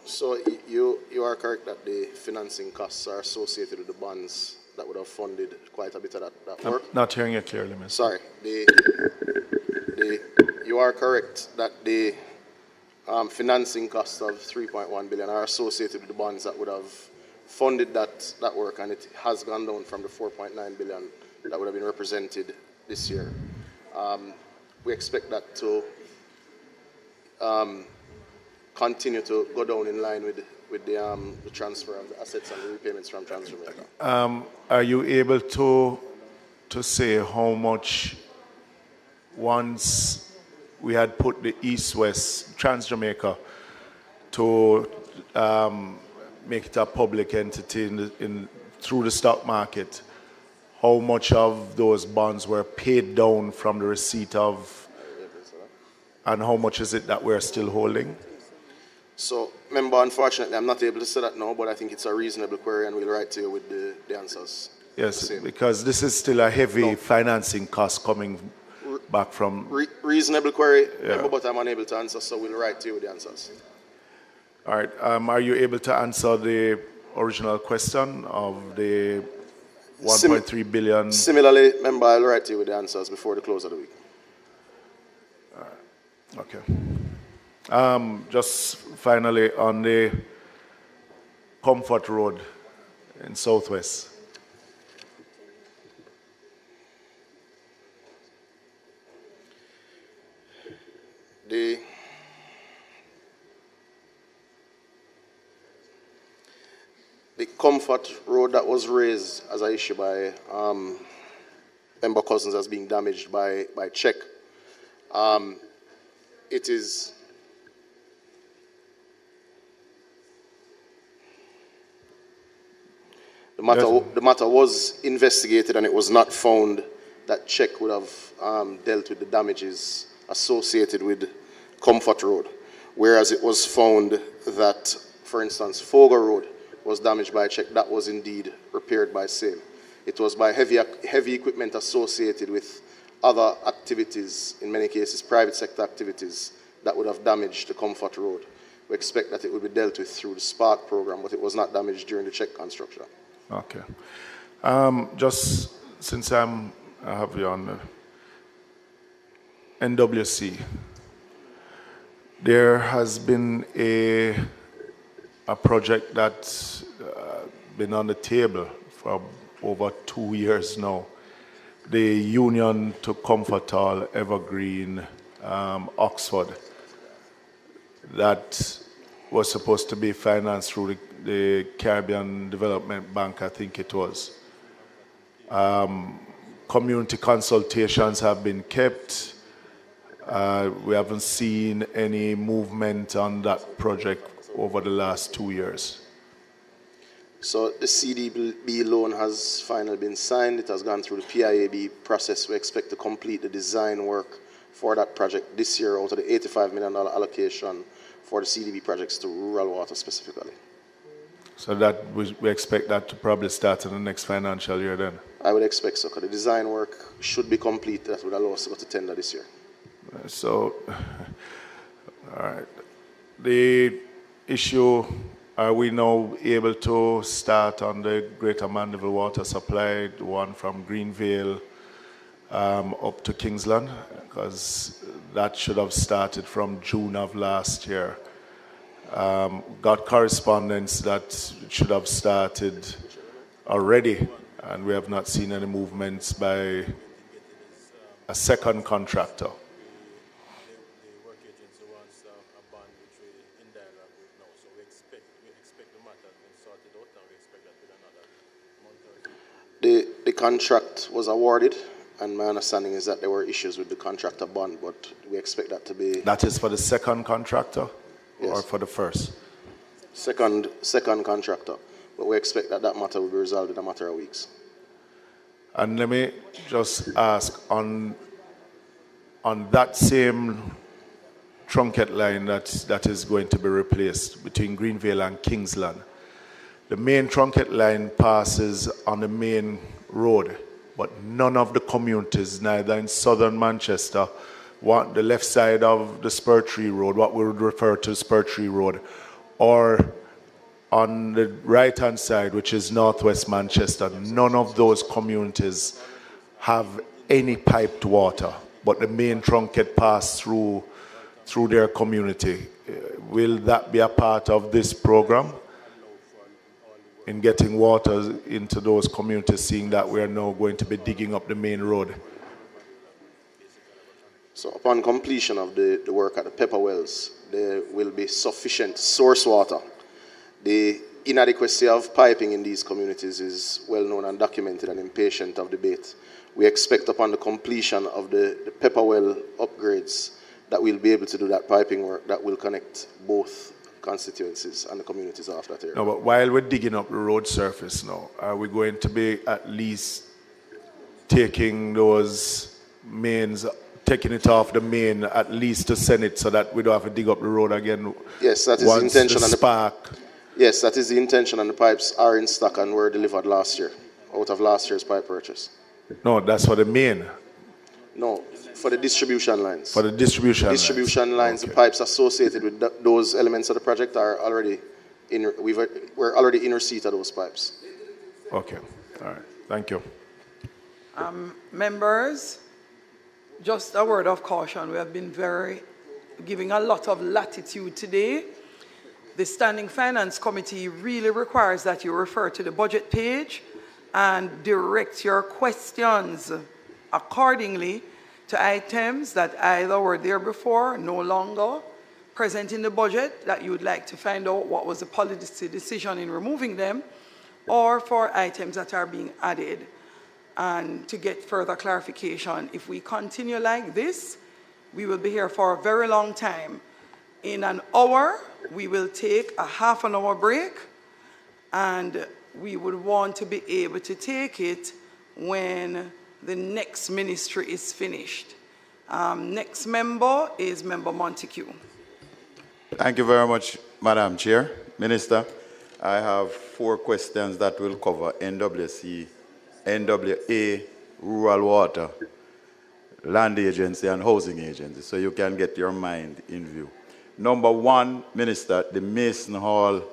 So you are correct that the financing costs are associated with the bonds that would have funded quite a bit of that work? I'm not hearing it clearly, Mr. Sorry. You are correct that the financing costs of $3.1 billion are associated with the bonds that would have funded that work, and it has gone down from the $4.9 billion that would have been represented this year. We expect that to continue to go down in line with the transfer of the assets and the repayments from Trans-Jamaica. Are you able to say how much, once we had put the East-West Trans-Jamaica to make it a public entity through the stock market, how much of those bonds were paid down from the receipt of, and how much is it that we're still holding? So, member, unfortunately, I'm not able to say that now, but I think it's a reasonable query, and we'll write to you with the answers. Yes, because this is still a heavy financing cost coming back from... Reasonable query, member, but I'm unable to answer, so we'll write to you with the answers. All right. Are you able to answer the original question of the 1.3 billion? Similarly, member, I'll write to you with the answers before the close of the week. All right. Okay. Just finally, on the Comfort Road in Southwest. The Comfort Road that was raised as an issue by member Cousins as being damaged by check. It is the matter was investigated, and it was not found that check would have dealt with the damages associated with Comfort Road, whereas it was found that, for instance, Fogo Road was damaged by a check that was indeed repaired by same. It was by heavy equipment associated with other activities, in many cases private sector activities, that would have damaged the Comfort Road. We expect that it would be dealt with through the Spark program, but it was not damaged during the check construction. Okay. Just since I have you on NWC, there has been a project that's been on the table for over 2 years now. The Union to Comfortall, Evergreen, Oxford, that was supposed to be financed through the Caribbean Development Bank, I think it was. Community consultations have been kept. We haven't seen any movement on that project over the last 2 years. So the CDB loan has finally been signed. It has gone through the PIAB process. We expect to complete the design work for that project this year out of the $85 million allocation for the CDB projects to rural water specifically. So that we expect that to probably start in the next financial year then? I would expect so, because the design work should be complete. That would allow us to go to tender this year. So, all right. The issue, are we now able to start on the Greater Mandeville water supply, the one from Greenvale up to Kingsland? Because that should have started from June of last year. Got correspondence that should have started already, and we have not seen any movements by a second contractor. The contract was awarded, and my understanding is that there were issues with the contractor bond, but we expect that to be... That is for the second contractor? Yes. Or for the first? Second contractor. But we expect that that matter will be resolved in a matter of weeks. And let me just ask, on that same trunket line that is going to be replaced between Greenvale and Kingsland, the main trunket line passes on the main road, but none of the communities, neither in southern Manchester, the left side of the Spur Tree Road, what we would refer to as Spur Tree Road, or on the right-hand side, which is northwest Manchester, none of those communities have any piped water, but the main trunket pass through their community. Will that be a part of this program in getting water into those communities, seeing that we are now going to be digging up the main road? So upon completion of the work at the Pepper Wells, there will be sufficient source water. The inadequacy of piping in these communities is well known and documented and impatient of debate. We expect upon the completion of the Pepper Well upgrades that we'll be able to do that piping work that will connect both constituencies and the communities of that area. No, but while we're digging up the road surface now, are we going to be at least taking those mains, taking it off the main, at least to send it so that we don't have to dig up the road again? Yes, that is the intention. The spark. Yes, that is the intention, and the pipes are in stock and were delivered last year, out of last year's pipe purchase. No, that's for the main. No, for the distribution lines. For the distribution lines. Distribution lines, okay. The pipes associated with those elements of the project are already we're already in receipt of those pipes. Okay, all right, thank you. Members, just a word of caution. We have been giving a lot of latitude today. The Standing Finance Committee really requires that you refer to the budget page and direct your questions accordingly to items that either were there before, no longer present in the budget, that you would like to find out what was the policy decision in removing them, or for items that are being added. And to get further clarification, if we continue like this, We will be here for a very long time. In an hour, we will take a half an hour break, and we would want to be able to take it when the next ministry is finished. Next member is Member Montague. Thank you very much, Madam Chair. Minister, I have 4 questions that will cover NWC, NWA, rural water, land agency, and housing agency, so you can get your mind in view. Number 1, Minister, the Mason Hall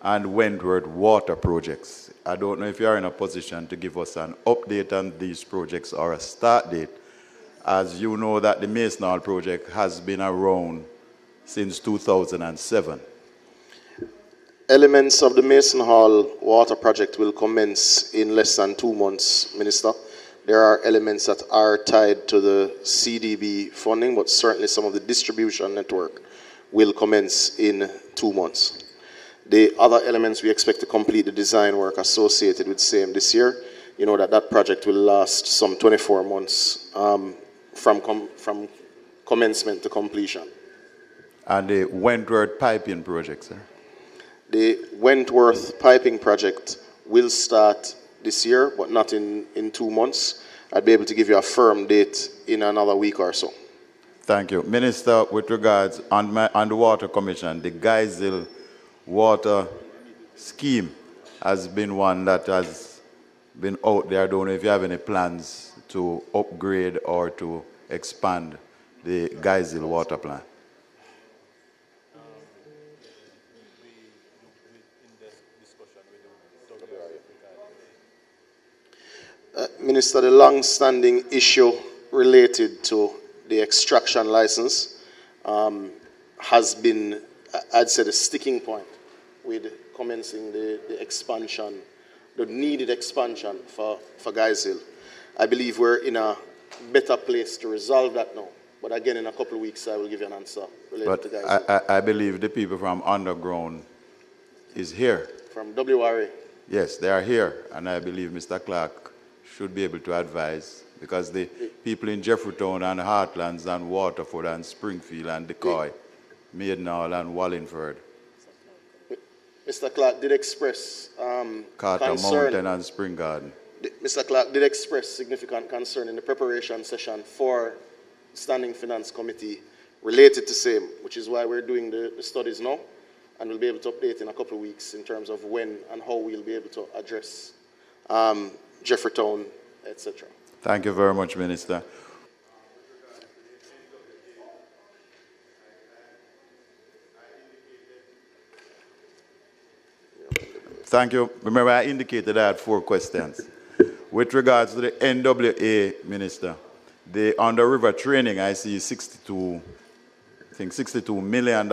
and Wentworth water projects. I don't know if you are in a position to give us an update on these projects or a start date. As you know that the Mason Hall project has been around since 2007. Elements of the Mason Hall water project will commence in less than 2 months, Minister. There are elements that are tied to the CDB funding, but certainly some of the distribution network will commence in 2 months. The other elements, we expect to complete the design work associated with same this year. You know that project will last some 24 months from commencement to completion. And the Wentworth piping project, sir? The Wentworth piping project will start this year, but not in 2 months. I'll be able to give you a firm date in another week or so. Thank you. Minister, with regards on the Water Commission, the Geisel water scheme has been one that has been out there. I don't know if you have any plans to upgrade or to expand the Geisel water plant. Minister, the long-standing issue related to the extraction license has been, I'd say, the sticking point with commencing the expansion, the needed expansion for Geisel. I believe we're in a better place to resolve that now. But again, in a couple of weeks, I will give you an answer related to Geisel. I believe the people from underground is here. From WRA? Yes, they are here. And I believe Mr. Clark should be able to advise, because the people in Jeffreytown and Heartlands and Waterford and Springfield and Decoy, Maidenhall and Wallingford, Mr. Clark did express Carter concern. Mountain and Spring Garden. Mr. Clark did express significant concern in the preparation session for Standing Finance Committee related to same, which is why we're doing the studies now, and we'll be able to update in a couple of weeks in terms of when and how we'll be able to address Jeffreytown, etc. Thank you very much, Minister. Thank you. Remember, I indicated I had 4 questions. With regards to the NWA, Minister, on the river training, I see $62 million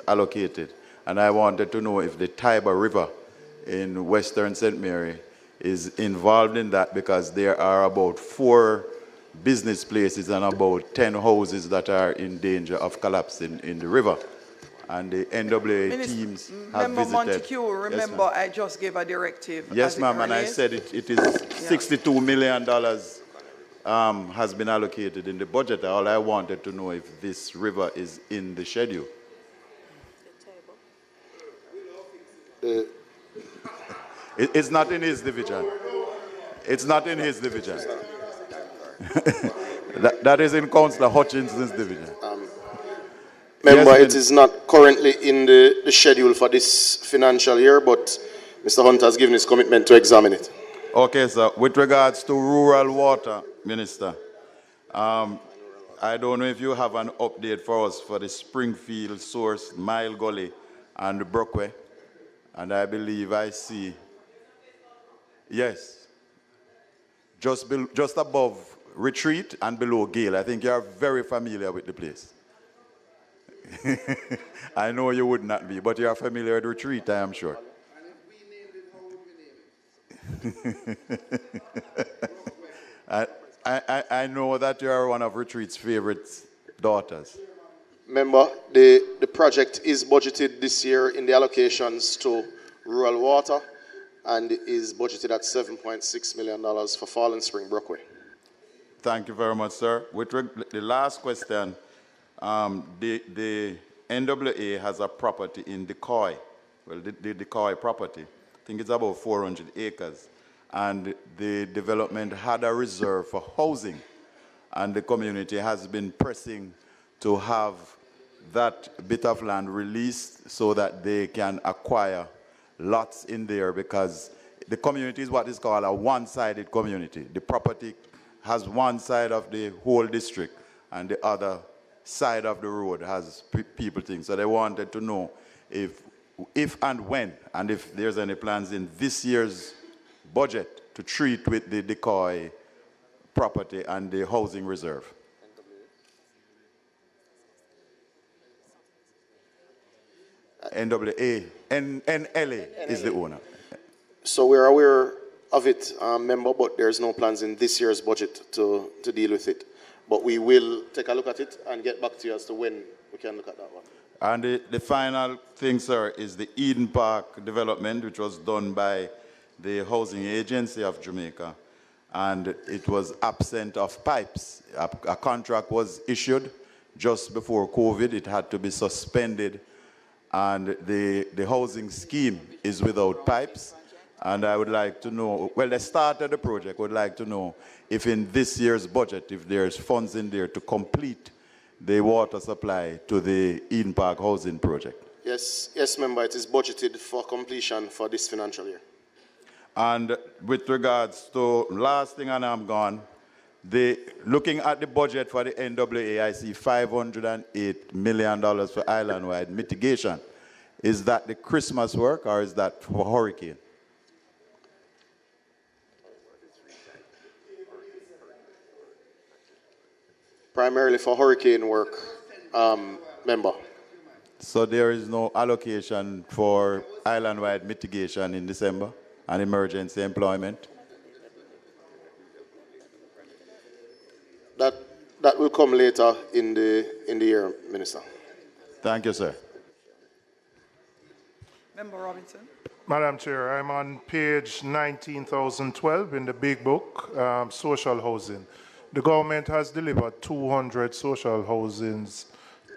allocated. And I wanted to know if the Tiber River in Western St. Mary is involved in that, because there are about 4 business places and about 10 houses that are in danger of collapsing in the river. And the NWA teams have Member visited. Montague, remember, I just gave a directive. Yes, ma'am, and I said it is $62 million has been allocated in the budget. All I wanted to know if this river is in the schedule. It's not in his division. It's not in his division. that is in Councillor Hutchinson's division. Member, yes, it is not currently in the schedule for this financial year, but Mr. Hunter has given his commitment to examine it. Okay, sir. With regards to rural water, Minister, I don't know if you have an update for us for the Springfield Source, Mile Gully, and the Brookway. And I believe I see, yes, just above Retreat and below Gale. I think you are very familiar with the place. I know you would not be, but you are familiar with Retreat, I am sure. I know that you are one of Retreat's favorite daughters. Member, the project is budgeted this year in the allocations to rural water, and is budgeted at $7.6 million for Fallen Spring Brookway. Thank you very much, sir. With the last question, the NWA has a property in Decoy, well, the Decoy property. I think it's about 400 acres. And the development had a reserve for housing. And the community has been pressing to have that bit of land released so that they can acquire lots in there, because the community is what is called a one-sided community. The property has one side of the whole district and the other side of the road has people things. So they wanted to know if and when, and if there's any plans in this year's budget to treat with the Decoy property and the housing reserve. NWA, NLA is the owner. So we're aware of it, member, but there's no plans in this year's budget to deal with it. But we will take a look at it and get back to you as to when we can look at that one. And the final thing, sir, is the Eden Park development, which was done by the Housing Agency of Jamaica. And it was absent of pipes. A contract was issued just before COVID. It had to be suspended. And the housing scheme is without pipes. And I would like to know, well, they started the project. Would like to know if in this year's budget, if there's funds in there to complete the water supply to the Eden Park housing project. Yes, yes, member, it is budgeted for completion for this financial year. And with regards to, last thing and I'm gone, looking at the budget for the NWA, I see $508 million for island-wide mitigation. Is that the Christmas work or is that for hurricane? Primarily for hurricane work, member. So there is no allocation for island-wide mitigation in December and emergency employment? That will come later in the year, Minister. Thank you, sir. Member Robinson. Madam Chair, I'm on page 19,012 in the big book, social housing. The government has delivered 200 social housings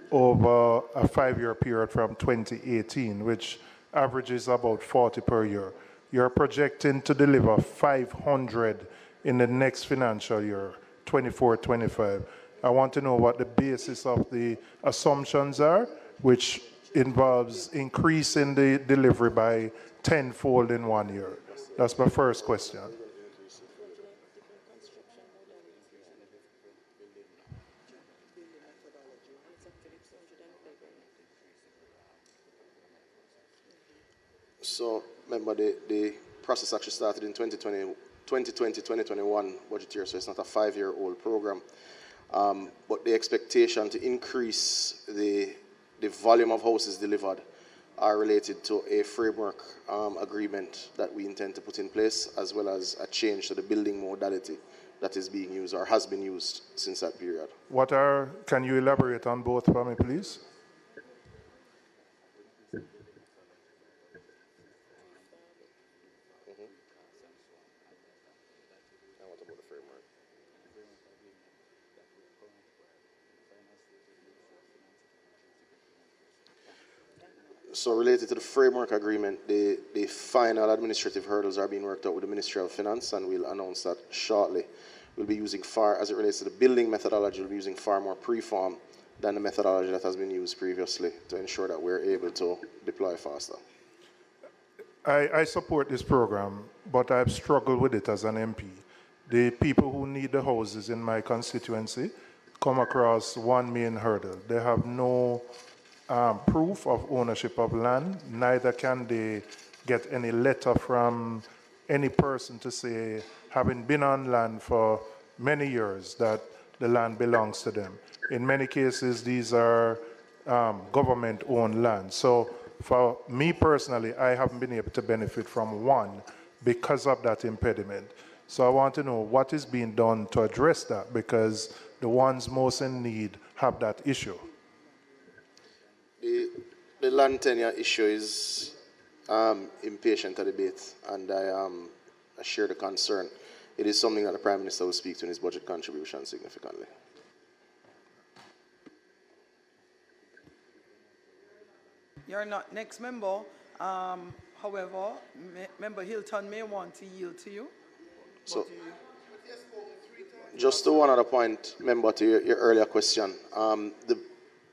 over a 5-year period from 2018, which averages about 40 per year. You're projecting to deliver 500 in the next financial year, 24-25. I want to know what the basis of the assumptions are, which involves increasing the delivery by tenfold in 1 year. That's my first question. So, remember, the process actually started in 2020-2021 budget year, so it's not a 5-year-old program. But the expectation to increase the volume of houses delivered are related to a framework agreement that we intend to put in place, as well as a change to the building modality that is being used or has been used since that period. Can you elaborate on both for me, please? So related to the framework agreement, the final administrative hurdles are being worked out with the Ministry of Finance, and we'll announce that shortly. We'll be using as it relates to the building methodology, we'll be using far more pre-form than the methodology that has been used previously to ensure that we're able to deploy faster. I support this program, but I've struggled with it as an MP. The people who need the houses in my constituency come across one main hurdle. They have no proof of ownership of land, neither can they get any letter from any person to say, having been on land for many years, that the land belongs to them. In many cases, these are government-owned land. So for me personally, I haven't been able to benefit from one because of that impediment. So I want to know what is being done to address that, because the ones most in need have that issue. The land tenure issue is impatient to debate, and I share the concern. It is something that the Prime Minister will speak to in his budget contribution significantly. You're not next member. However, Member Hilton may want to yield to you. So, just to one other point, member, to your earlier question, the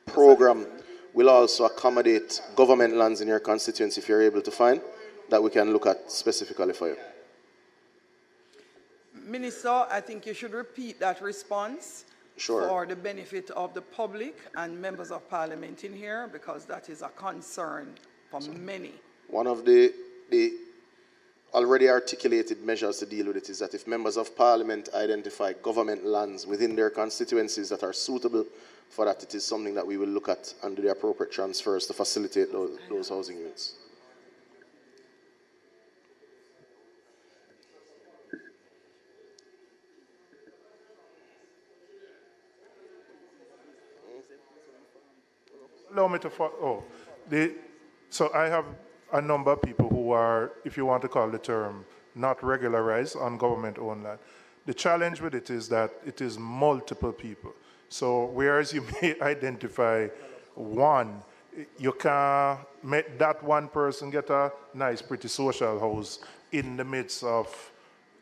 program will also accommodate government lands in your constituency if you're able to find that we can look at specifically for you. Minister, I think you should repeat that response for the benefit of the public and members of parliament in here, because that is a concern for many. One of the already articulated measures to deal with it is that if members of parliament identify government lands within their constituencies that are suitable for that, it is something that we will look at and do the appropriate transfers to facilitate those housing units. Allow me to so I have a number of people who are, if you want to call the term, not regularized on government-owned land. The challenge with it is that it is multiple people. So whereas you may identify one, you can make that one person get a nice, pretty social house in the midst of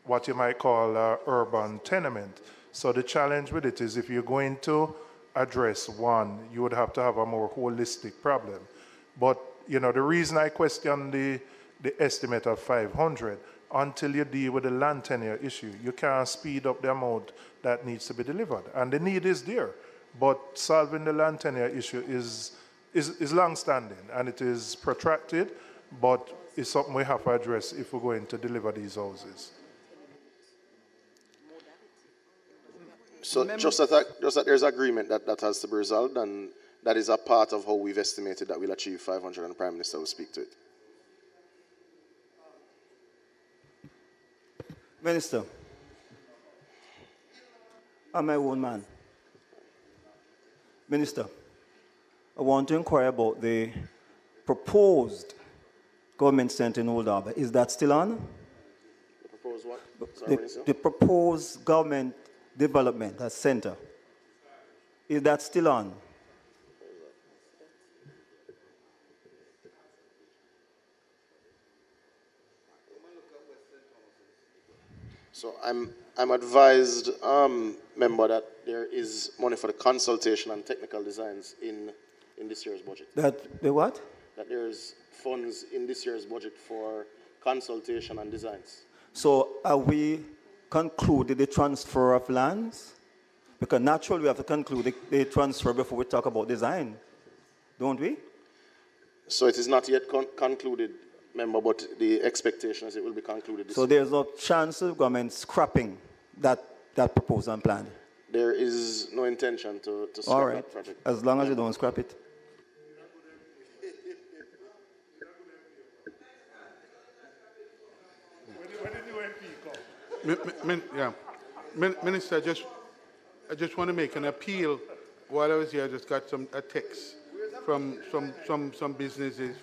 what you might call an urban tenement. So the challenge with it is if you're going to address one, you would have to have a more holistic problem. But, you know, the reason I question the estimate of 500, until you deal with the land tenure issue, you can't speed up the amount that needs to be delivered. And the need is there, but solving the land tenure issue is long-standing, and it is protracted, but it's something we have to address if we're going to deliver these houses. So just that there's agreement that has to be resolved, and that is a part of how we've estimated that we'll achieve 500, and the Prime Minister will speak to it. Minister, I'm my own man. Minister, I want to inquire about the proposed government centre in Old Harbour. Is that still on? The proposed what? Sorry, the proposed government development, that centre. Is that still on? So I'm advised, member, that there is money for the consultation and technical designs in this year's budget. That the what? That there's funds in this year's budget for consultation and designs. So are we concluded the transfer of lands? Because naturally we have to conclude the transfer before we talk about design, don't we? So it is not yet concluded, member, but the expectation is it will be concluded this year. There's no chance of government scrapping that proposal and plan? There is no intention to scrap that project. As long as you don't scrap it. Minister, I just want to make an appeal. While I was here, I just got a text from some businesses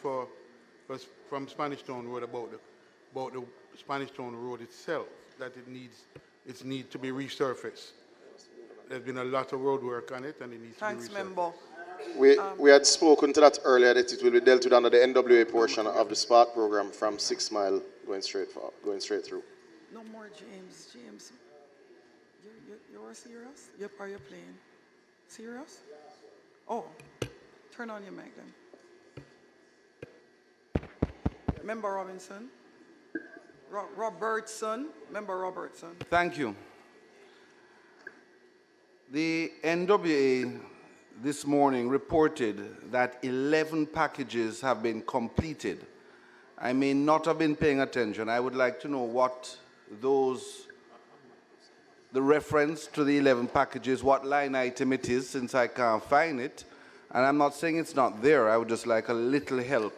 from Spanish Town Road about the Spanish Town Road itself, that it needs to be resurfaced. There's been a lot of road work on it, and it needs to be resurfaced. Thanks, member. We had spoken to that earlier, that it will be dealt with under the NWA portion of the Spark program from 6 Mile going straight through. No more James. James, you're serious? Yep, are you playing? Serious? Oh, turn on your mic then. Member Robinson. Robertson. Member Robertson. Thank you. The NWA this morning reported that 11 packages have been completed. I may not have been paying attention. I would like to know what the reference to the 11 packages, what line item it is, since I can't find it. And I'm not saying it's not there. I would just like a little help.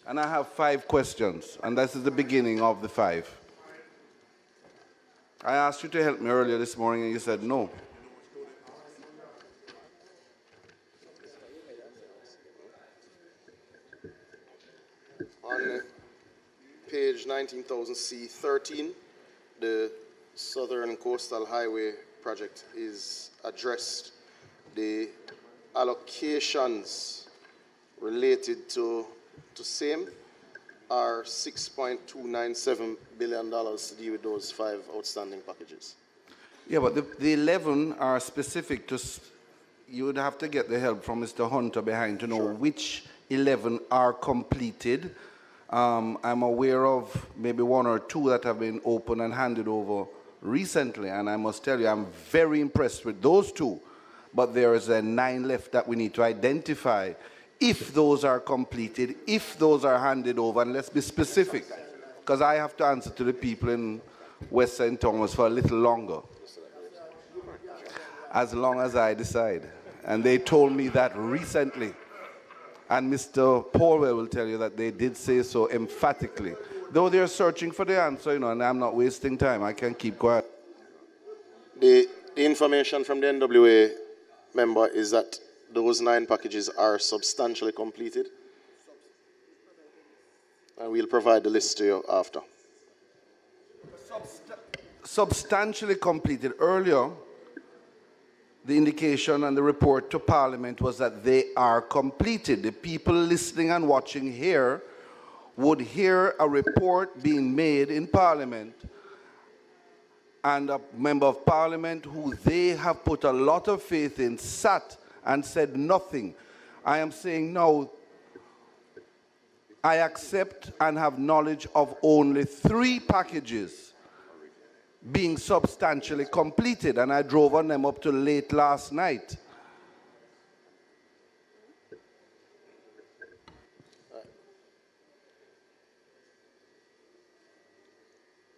And I have 5 questions, and this is the beginning of the 5. I asked you to help me earlier this morning, and you said no. On page 19,000C13, the Southern Coastal Highway project is addressed. The allocations related to same are $6.297 billion to deal with those 5 outstanding packages. Yeah, but the 11 are specific to, you would have to get the help from Mr. Hunter behind to know which 11 are completed. I'm aware of maybe 1 or 2 that have been opened and handed over recently, and I must tell you, I'm very impressed with those 2, but there is 9 left that we need to identify if those are completed, if those are handed over, and let's be specific, because I have to answer to the people in West St. Thomas for a little longer, as long as I decide. And they told me that recently. And Mr. Paulwell will tell you that they did say so emphatically. Though they're searching for the answer, you know, and I'm not wasting time. I can keep quiet. The information from the NWA member is that those 9 packages are substantially completed. And we'll provide the list to you after. Substantially completed. Earlier, the indication and the report to Parliament was that they are completed. The people listening and watching here would hear a report being made in Parliament and a member of Parliament who they have put a lot of faith in sat and said nothing. I am saying now, I accept and have knowledge of only 3 packages being substantially completed, and I drove on them up to late last night.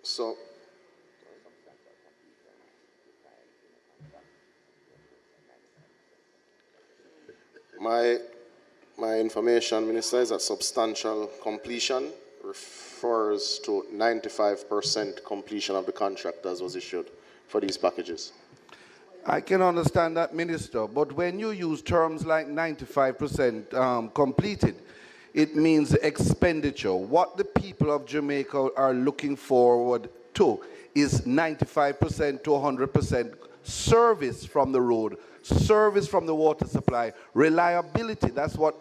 So, my information, Minister, is that substantial completion refers to 95% completion of the contract as was issued for these packages. I can understand that, Minister, but when you use terms like 95% completed, it means expenditure. What the people of Jamaica are looking forward to is 95% to 100% service from the road, service from the water supply, reliability. That's what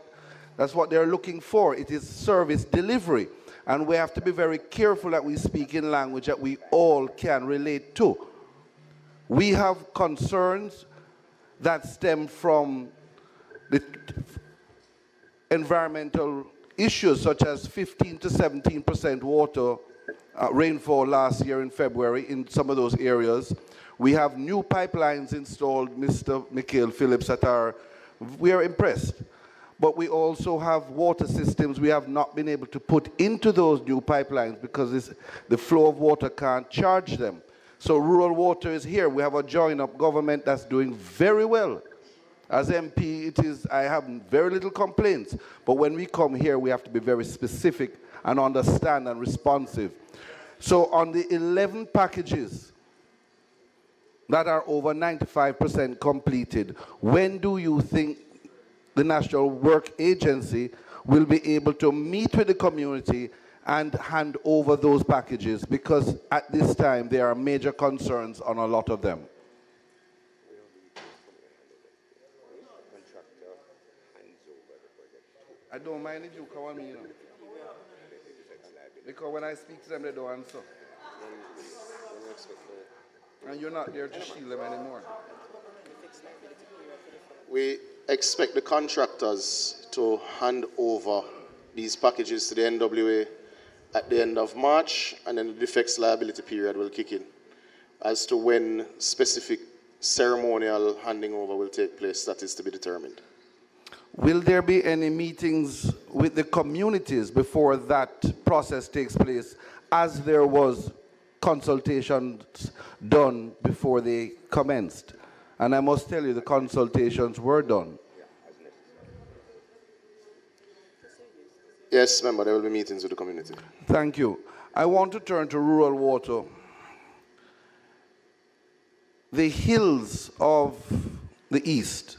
they're looking for. It is service delivery. And we have to be very careful that we speak in language that we all can relate to. We have concerns that stem from the environmental issues, such as 15 to 17% water rainfall last year in February in some of those areas. We have new pipelines installed, Mr. Mikhail Phillips, we are impressed. But we also have water systems we have not been able to put into those new pipelines because the flow of water can't charge them. So rural water is here. We have a join-up government that's doing very well. As MP, I have very little complaints. But when we come here, we have to be very specific and understand and responsive. So on the 11 packages that are over 95% completed, when do you think the National Work Agency will be able to meet with the community and hand over those packages? Because at this time, there are major concerns on a lot of them. I don't mind if you call me, you know. Because when I speak to them, they don't answer. And you're not there to shield them anymore. We expect the contractors to hand over these packages to the NWA at the end of March, and then the defects liability period will kick in. As to when specific ceremonial handing over will take place, that is to be determined. Will there be any meetings with the communities before that process takes place, as there was consultations done before they commenced? And I must tell you, the consultations were done. Yes, member, there will be meetings with the community. Thank you. I want to turn to rural water. The hills of the east,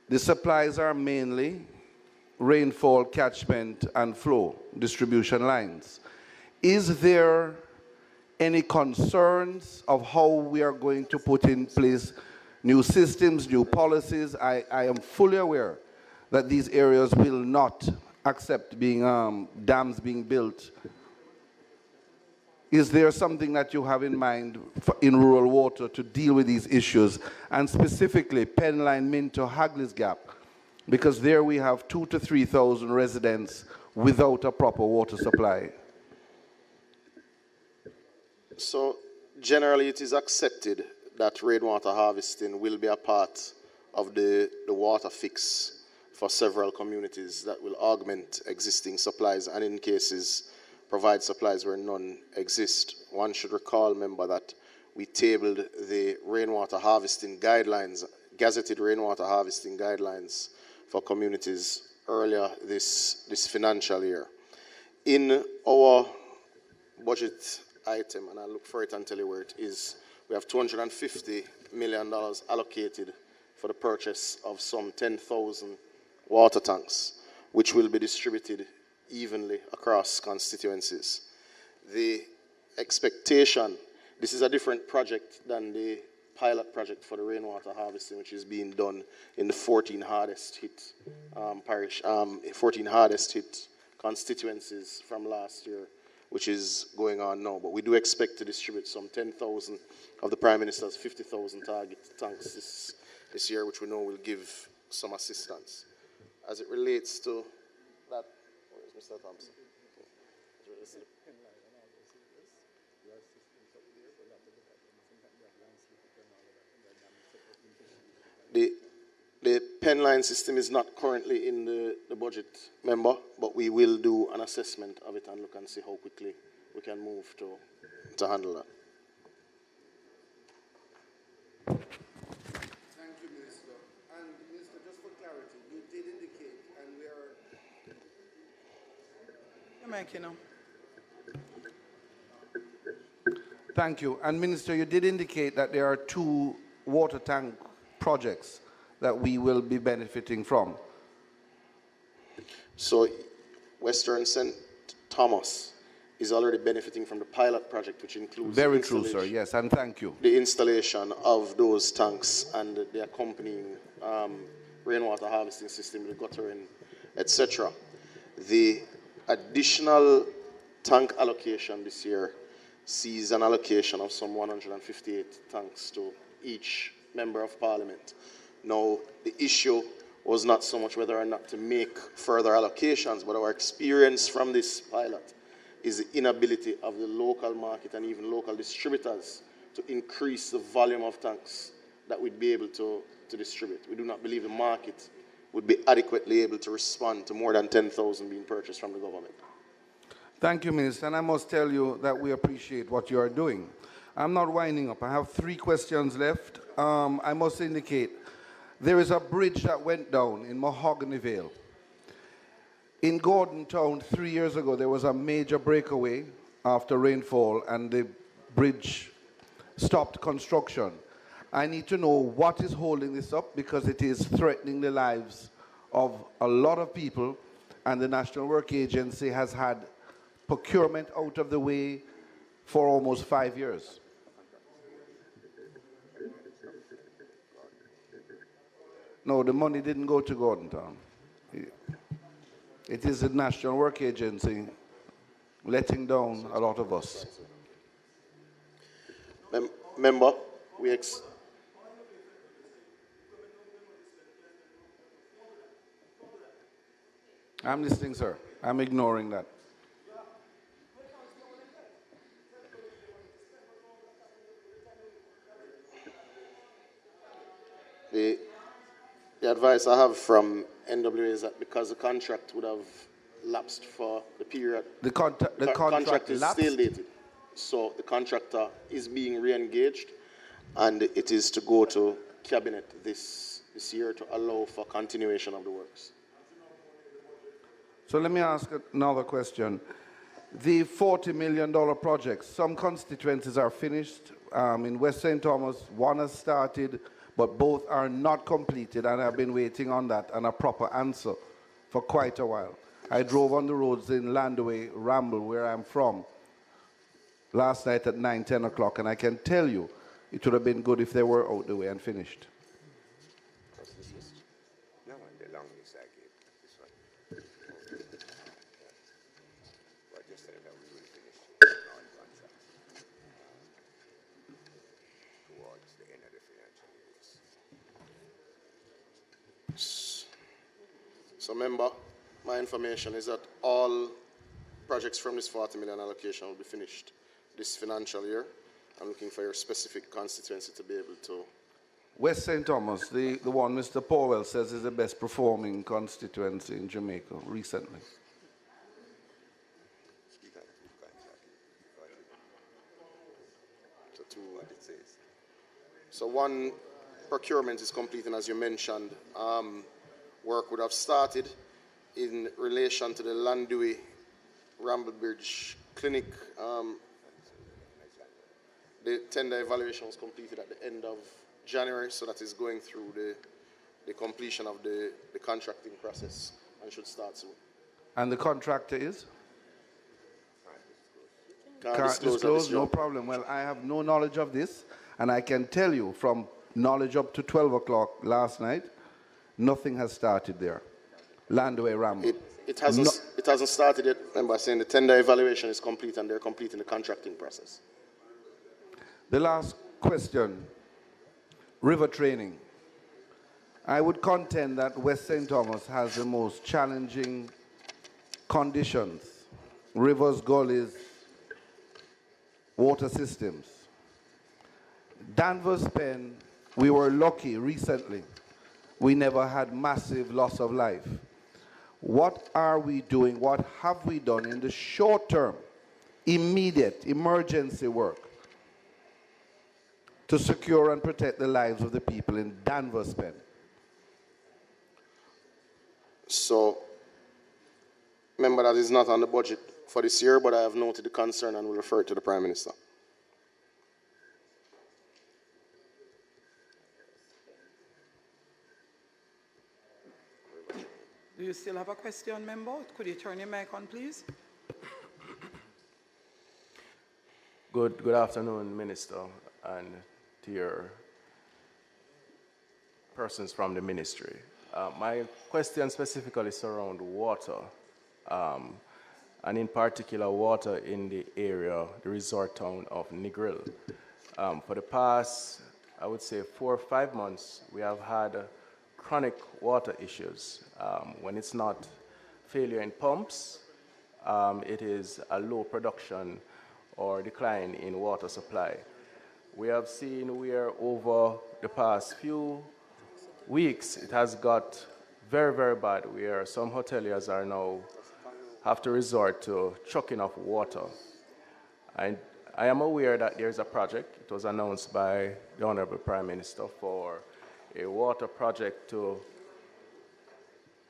the supplies are mainly rainfall, catchment, and flow distribution lines. Is there any concerns of how we are going to put in place new systems, new policies? I am fully aware that these areas will not accept being dams being built. Is there something that you have in mind in rural water to deal with these issues, and specifically Penline, Minto, Hagley's Gap? Because there we have 2,000 to 3,000 residents without a proper water supply. So generally it is accepted that rainwater harvesting will be a part of the water fix for several communities that will augment existing supplies and in cases provide supplies where none exist. One should recall, member, that we tabled the rainwater harvesting guidelines, gazetted rainwater harvesting guidelines for communities earlier this financial year. In our budget item, and I'll look for it and tell you where it is, we have $250 million allocated for the purchase of some 10,000 water tanks, which will be distributed evenly across constituencies. The expectation, this is a different project than the pilot project for the rainwater harvesting, which is being done in the 14 hardest hit 14 hardest hit constituencies from last year, which is going on now. But we do expect to distribute some 10,000 of the Prime Minister's 50,000 target tanks this year, which we know will give some assistance. As it relates to that, where is Mr. Thompson? The Penline system is not currently in the budget, member, but we will do an assessment of it and look and see how quickly we can move to handle that. Thank you, Minister. And Minister, just for clarity, you did indicate, and we are... Thank you. And Minister, you did indicate that there are 2 water tank projects that we will be benefiting from. So Western St. Thomas is already benefiting from the pilot project, which includes... Very true, sir. Yes, and thank you. The installation of those tanks and the accompanying rainwater harvesting system, the guttering, etc. The additional tank allocation this year sees an allocation of some 158 tanks to each member of parliament. Now, the issue was not so much whether or not to make further allocations, but our experience from this pilot is the inability of the local market and even local distributors to increase the volume of tanks that we'd be able to distribute. We do not believe the market would be adequately able to respond to more than 10,000 being purchased from the government. Thank you, Minister, and I must tell you that we appreciate what you are doing. I'm not winding up. I have 3 questions left. I must indicate there is a bridge that went down in Mahogany Vale. In Gordon Town 3 years ago, there was a major breakaway after rainfall and the bridge stopped construction. I need to know what is holding this up because it is threatening the lives of a lot of people, and the National Work Agency has had procurement out of the way for almost 5 years. No, the money didn't go to Gordon Town. It is the National Work Agency letting down a lot of us. Member, I'm listening, sir. I'm ignoring that. The advice I have from NWA is that because the contract would have lapsed for the period, the contract is lapsed? still dated. So the contractor is being re-engaged, and it is to go to cabinet this year to allow for continuation of the works. So let me ask another question. The $40 million projects, some constituencies are finished. In West St. Thomas, one has started, but both are not completed, and I've been waiting on that and a proper answer for quite a while. I drove on the roads in Landaway, Ramble, where I'm from, last night at 9, 10 o'clock, and I can tell you it would have been good if they were out the way and finished. No, and the longest I gave this one. But just saying that we will finish on contract towards the end of the financial year. So, member, my information is that all projects from this 40 million allocation will be finished this financial year. I'm looking for your specific constituency to be able to. West St. Thomas, the one Mr. Powell says is the best performing constituency in Jamaica recently. So one procurement is complete, and as you mentioned, work would have started in relation to the Landui Ramblebridge Clinic. The tender evaluation was completed at the end of January, so that is going through the completion of the contracting process and should start soon. And the contractor is? Can't Can't disclose disclose, no problem. Well, I have no knowledge of this, and I can tell you from knowledge up to 12 o'clock last night, nothing has started there. Landway Ramble. It hasn't started yet. Remember saying the tender evaluation is complete and they're completing the contracting process. The last question, river training. I would contend that West St. Thomas has the most challenging conditions. Rivers, gullies, water systems. Danvers Pen, we were lucky recently. We never had massive loss of life. What are we doing? What have we done in the short term, immediate, emergency work to secure and protect the lives of the people in Danvers Pen? So, remember that is not on the budget for this year, but I have noted the concern and will refer it to the Prime Minister. Do you still have a question, member? Could you turn your mic on, please? Good afternoon, Minister, and to your persons from the ministry. My question specifically surrounds water, and in particular water in the area, the resort town of Negril. For the past, I would say 4 or 5 months, we have had chronic water issues. When it's not failure in pumps, it is a low production or decline in water supply. We have seen where over the past few weeks it has got very, very bad, where some hoteliers are now have to resort to trucking of water. I am aware that there is a project, it was announced by the Honorable Prime Minister, for a water project to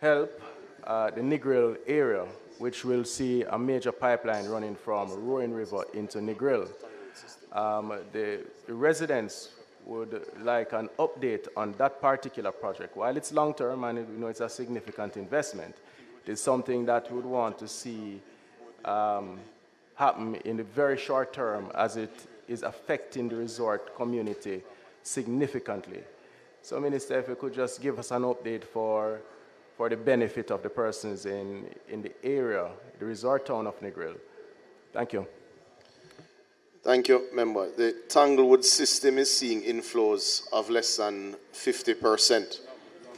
help the Negril area, which will see a major pipeline running from Roaring River into Negril. The residents would like an update on that particular project. While it's long-term and we know it's a significant investment, it is something that we would want to see happen in the very short term, as it is affecting the resort community significantly. So, Minister, if you could just give us an update for the benefit of the persons in the area, the resort town of Negril. Thank you. Thank you, member. The Tanglewood system is seeing inflows of less than 50%.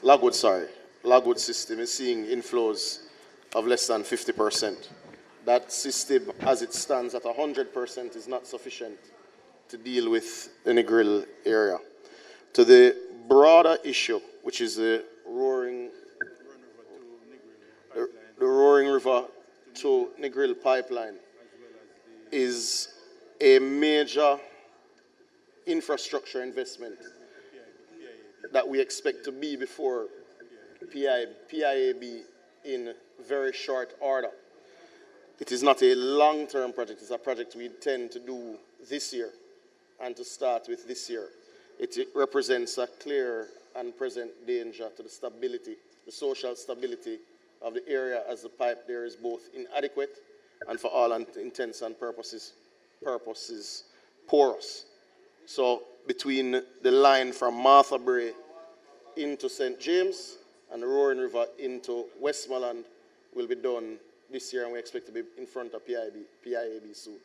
Lagwood system is seeing inflows of less than 50%. That system, as it stands at 100%, is not sufficient to deal with the Negril area. To the broader issue, which is the Roaring River to Negril pipeline, is a major infrastructure investment that we expect to be before PIAB in very short order. It is not a long-term project. It's a project we intend to do this year and to start with this year. It represents a clear and present danger to the stability, the social stability of the area, as the pipe there is both inadequate and for all intents and purposes porous. So between the line from Martha Bray into St. James and the Roaring River into Westmoreland will be done this year, and we expect to be in front of PIAB soon.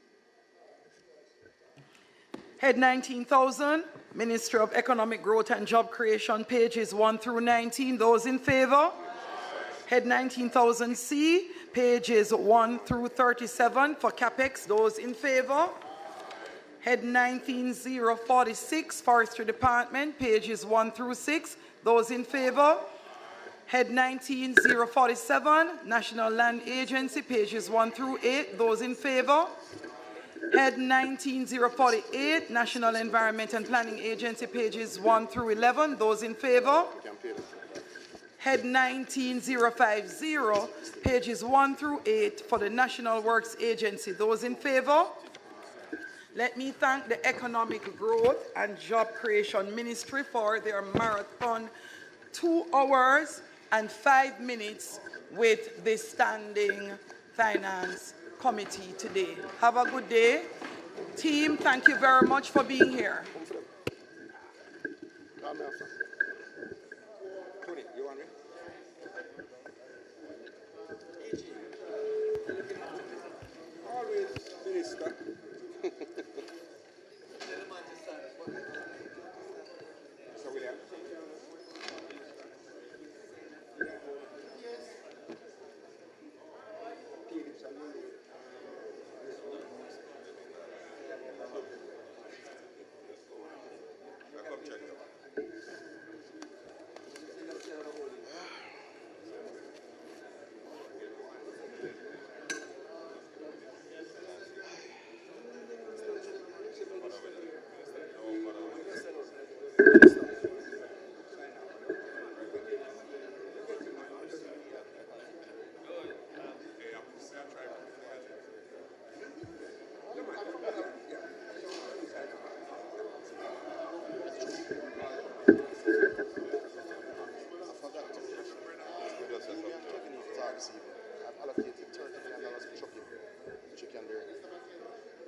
Head 19,000, Ministry of Economic Growth and Job Creation, pages 1 through 19. Those in favor? Head 19,000C, pages 1 through 37 for CAPEX. Those in favor? Head 19046, Forestry Department, pages 1 through 6. Those in favor? Head 19047, National Land Agency, pages 1 through 8. Those in favor? Head 19048, National Environment and Planning Agency, pages 1 through 11. Those in favor? Head 19050, pages 1 through 8 for the National Works Agency. Those in favor? Let me thank the Economic Growth and Job Creation Ministry for their marathon 2 hours and 5 minutes with the Standing Finance Committee today. Have a good day. Team, thank you very much for being here. Always, Minister. I've allocated $30 million for trucking chicken there.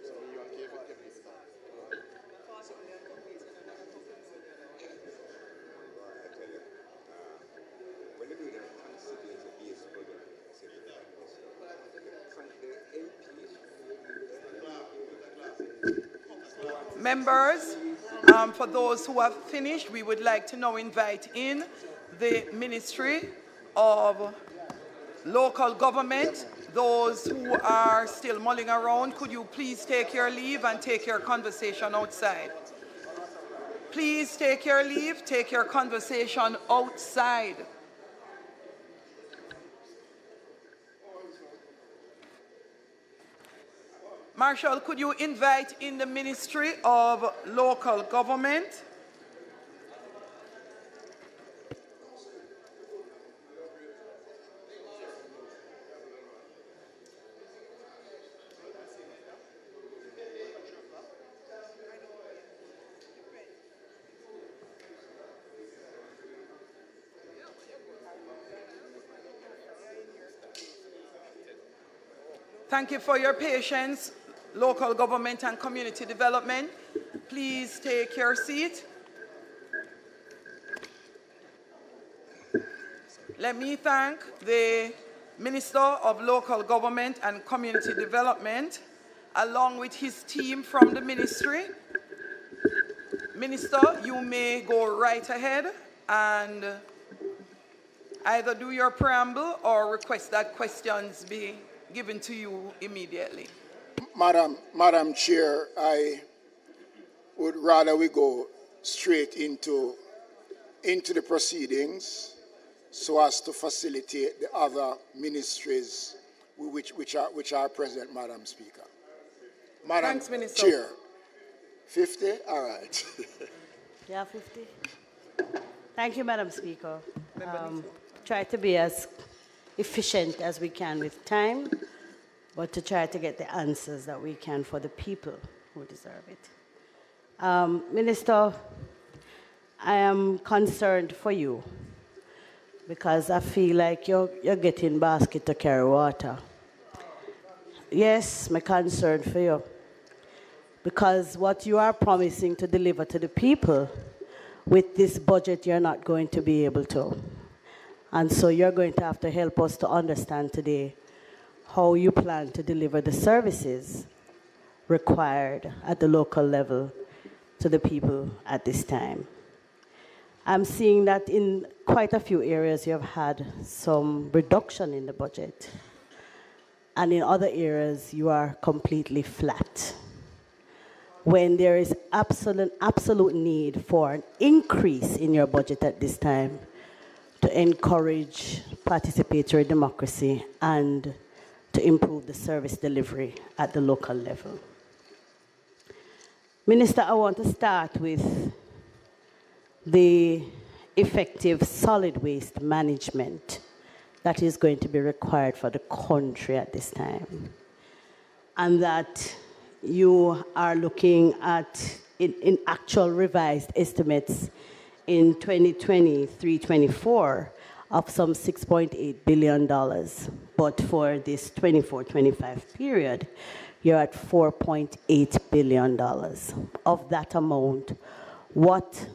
So you want to give it this time. When you do that, consider as a base budget, the Members, for those who have finished, we would like to now invite in the Ministry of Local Government. Those who are still mulling around, could you please take your leave and take your conversation outside? Please take your leave, take your conversation outside. Marshall, could you invite in the Ministry of Local Government? Thank you for your patience, Local Government and Community Development. Please take your seat. Let me thank the Minister of Local Government and Community Development, along with his team from the ministry. Minister, you may go right ahead and either do your preamble or request that questions be given to you immediately. Madam Chair, I would rather we go straight into the proceedings so as to facilitate the other ministries which are present, Madam Speaker. Madam Thanks, Minister. Chair. 50? All right. Yeah, 50. Thank you, Madam Speaker. Try to be as efficient as we can with time, but to try to get the answers that we can for the people who deserve it. Minister, I am concerned for you because I feel like you're getting basket to carry water. Yes, I'm concerned for you because what you are promising to deliver to the people with this budget, you're not going to be able to. And so you're going to have to help us to understand today how you plan to deliver the services required at the local level to the people at this time. I'm seeing that in quite a few areas you have had some reduction in the budget, and in other areas you are completely flat. When there is absolute need for an increase in your budget at this time to encourage participatory democracy and to improve the service delivery at the local level. Minister, I want to start with the effective solid waste management that is going to be required for the country at this time. And that you are looking at, in actual revised estimates in 2023-24 of some $6.8 billion. But for this 24-25 period, you're at $4.8 billion. Of that amount, what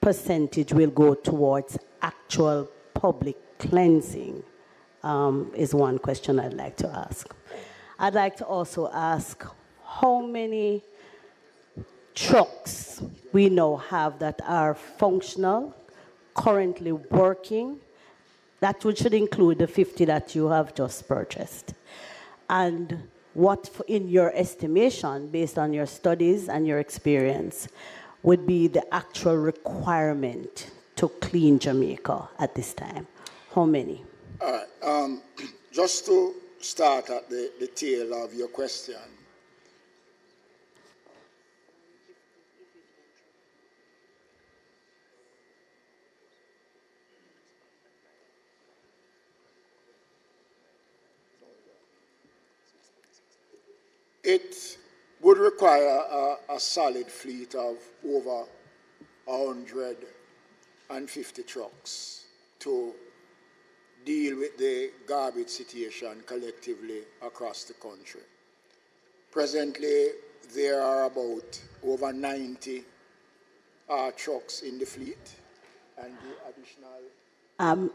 percentage will go towards actual public cleansing is one question I'd like to ask. I'd like to also ask how many trucks we now have that are functional, currently working. That should include the 50 that you have just purchased. And what, in your estimation, based on your studies and your experience, would be the actual requirement to clean Jamaica at this time? How many? All right. Just to start at the tail of your question. It would require a solid fleet of over 150 trucks to deal with the garbage situation collectively across the country. Presently, there are about over 90 trucks in the fleet, and the additional... I'm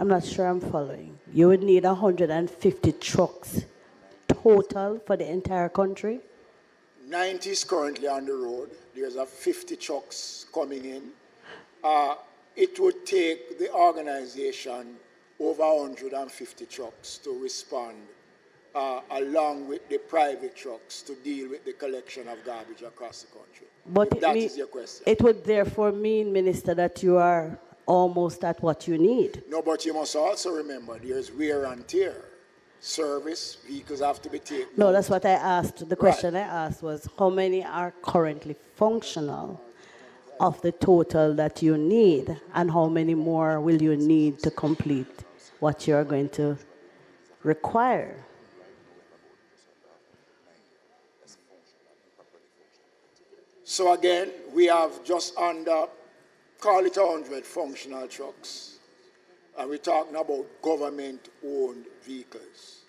not sure I'm following. You would need 150 trucks total for the entire country? 90 is currently on the road. There's 50 trucks coming in. It would take the organization over 150 trucks to respond, along with the private trucks to deal with the collection of garbage across the country. But that is your question. It would therefore mean, Minister, that you are almost at what you need. No, but you must also remember there's wear and tear. Service, vehicles have to be taken. No, that's what I asked. The question I asked was how many are currently functional of the total that you need, and how many more will you need to complete what you're going to require? So again, we have just under, call it 100 functional trucks. And we're talking about government-owned vehicles,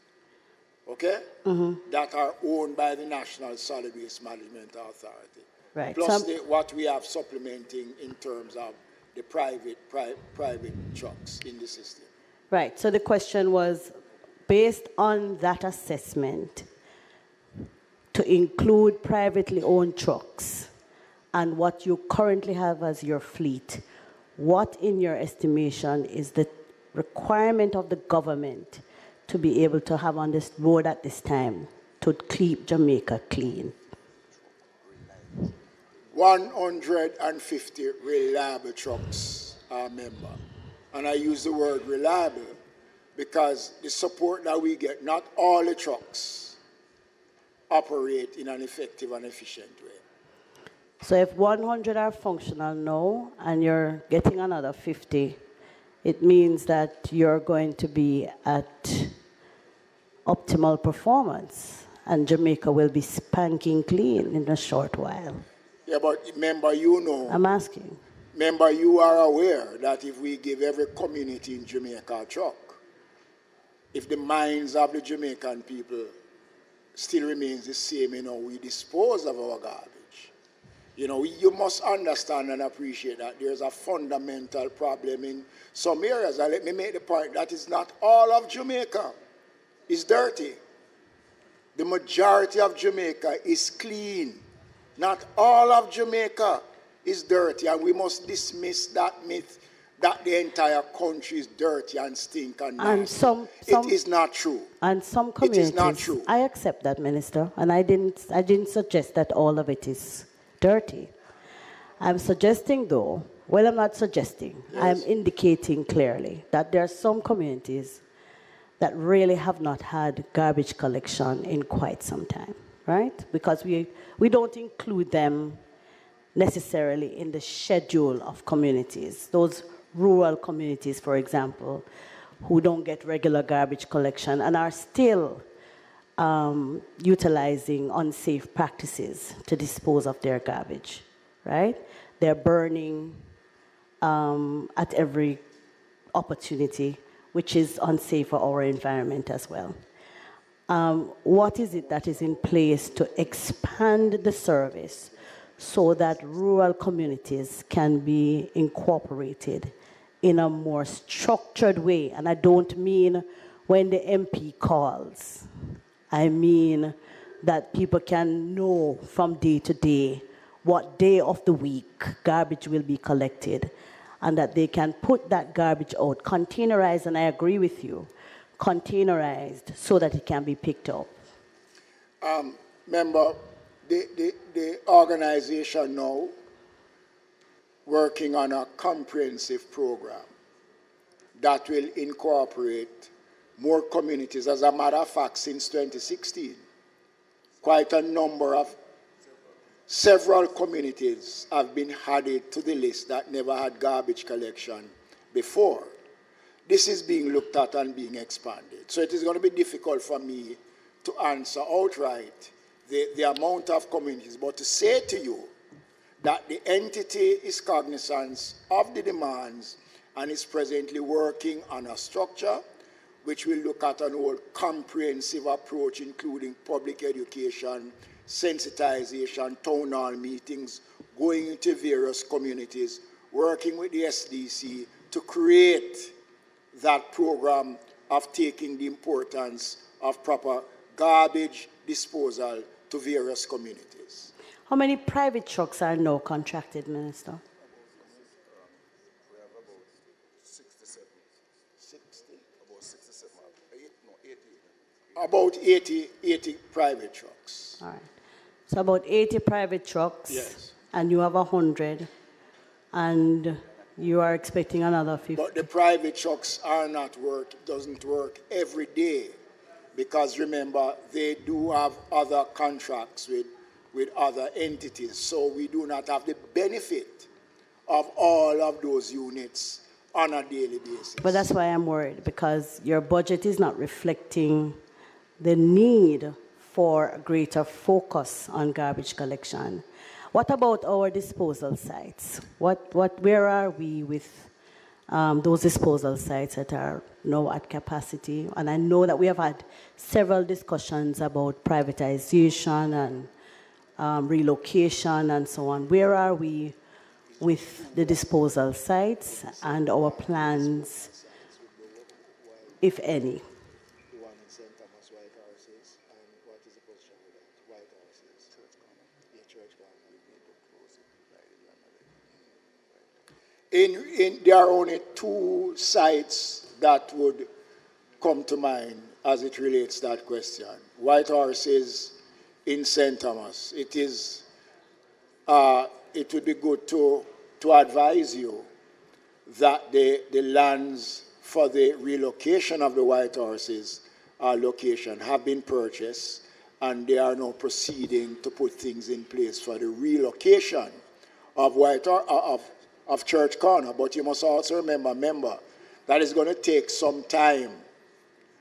okay? That are owned by the National Solid Waste Management Authority. Right. Plus what we have supplementing in terms of the private trucks in the system. Right. So the question was, based on that assessment, to include privately owned trucks and what you currently have as your fleet, what in your estimation is the requirement of the government to be able to have on this road at this time to keep Jamaica clean? 150 reliable trucks are member. And I use the word reliable because the support that we get, not all the trucks operate in an effective and efficient way. So if 100 are functional now and you're getting another 50, it means that you're going to be at optimal performance and Jamaica will be spanking clean in a short while. Yeah, but remember, you know... I'm asking. Remember, you are aware that if we give every community in Jamaica a truck, if the minds of the Jamaican people still remains the same, you know, we dispose of our garbage. You know, you must understand and appreciate that there's a fundamental problem in some areas. And let me make the point that is not all of Jamaica is dirty. The majority of Jamaica is clean. Not all of Jamaica is dirty, and we must dismiss that myth that the entire country is dirty and stink and nasty. It is not true. And some communities, it is not true. I accept that, Minister, and I didn't suggest that all of it is dirty. I'm suggesting, though, well, I'm not suggesting, yes. I'm indicating clearly that there are some communities that really have not had garbage collection in quite some time, right? Because we don't include them necessarily in the schedule of communities. Those rural communities, for example, who don't get regular garbage collection and are still utilizing unsafe practices to dispose of their garbage, right? They're burning at every opportunity, which is unsafe for our environment as well. What is it that is in place to expand the service so that rural communities can be incorporated in a more structured way? And I don't mean when the MP calls. I mean that people can know from day to day what day of the week garbage will be collected, and that they can put that garbage out, containerized, and I agree with you, containerized so that it can be picked up. Member, the organization now working on a comprehensive program that will incorporate more communities. As a matter of fact, since 2016, quite a number of several communities have been added to the list that never had garbage collection before. This is being looked at and being expanded. So it is going to be difficult for me to answer outright the amount of communities, but to say to you that the entity is cognizant of the demands and is presently working on a structure which will look at an whole comprehensive approach, including public education, sensitization, town hall meetings, going into various communities, working with the SDC to create that program of taking the importance of proper garbage disposal to various communities. How many private trucks are now contracted, Minister? We have about 67. 60? About 67. About 80 private trucks. All right. So about 80 private trucks. Yes. And you have 100. And you are expecting another 50. But the private trucks doesn't work every day. Because remember, they do have other contracts with other entities. So we do not have the benefit of all of those units on a daily basis. But that's why I'm worried, because your budget is not reflecting the need for a greater focus on garbage collection. What about our disposal sites? Where are we with those disposal sites that are now at capacity? And I know that we have had several discussions about privatization and relocation and so on. Where are we with the disposal sites and our plans, if any? There are only two sites that would come to mind as it relates to that question. White Horace is in St. Thomas. It would be good to advise you that the lands for the relocation of the White Horses location have been purchased, and they are now proceeding to put things in place for the relocation of Church Corner. But you must also remember, that is going to take some time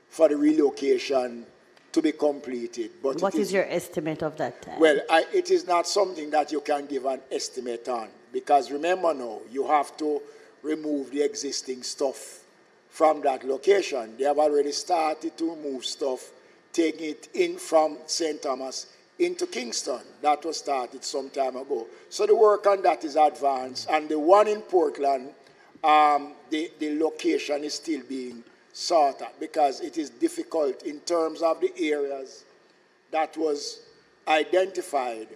for the relocation to be completed. But what is your estimate of that time? Well, it is not something that you can give an estimate on, because remember now, you have to remove the existing stuff from that location. They have already started to remove stuff, taking it in from St. Thomas into Kingston. That was started some time ago. So the work on that is advanced, and the one in Portland, the location is still being sought out because it is difficult in terms of the areas that was identified.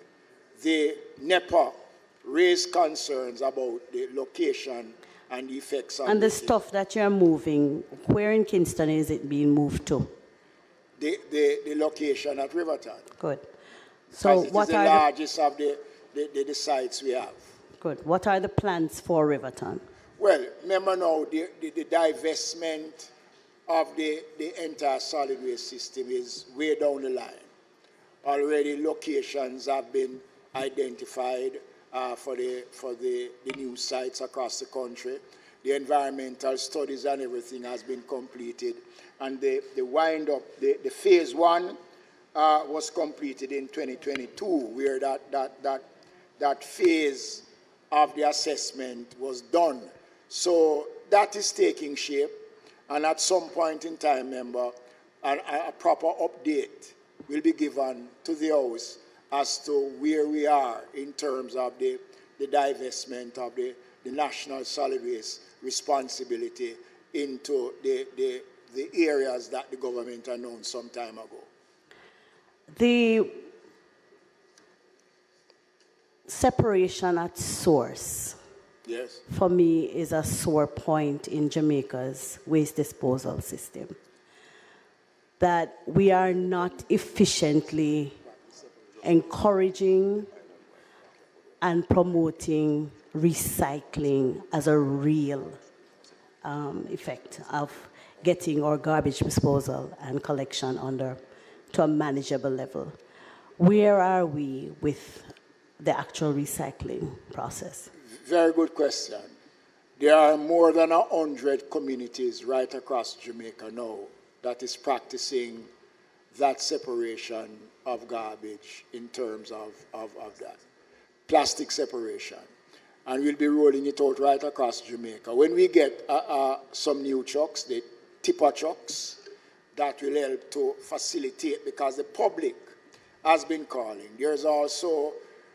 The NEPA raised concerns about the location and the effects on And the stuff that you're moving, where in Kingston is it being moved to? the location at Riverton. Good. So It what is the are largest of the sites we have. good? What are the plans for Riverton? Well, remember now, the divestment of the entire solid waste system is way down the line. Already locations have been identified for the new sites across the country. The environmental studies and everything has been completed. And the wind up, the phase one was completed in 2022, where that phase of the assessment was done. So that is taking shape, and at some point in time, member, a proper update will be given to the House as to where we are in terms of the divestment of the national solid waste responsibility into the areas that the government announced some time ago. The separation at source, yes, for me, is a sore point in Jamaica's waste disposal system. That we are not efficiently encouraging and promoting recycling as a real effect of getting our garbage disposal and collection to a manageable level. Where are we with the actual recycling process? Very good question. There are more than 100 communities right across Jamaica now that is practicing that separation of garbage in terms of that. Plastic separation. And we'll be rolling it out right across Jamaica. When we get some new trucks, the tipper trucks, that will help to facilitate, because the public has been calling. There's also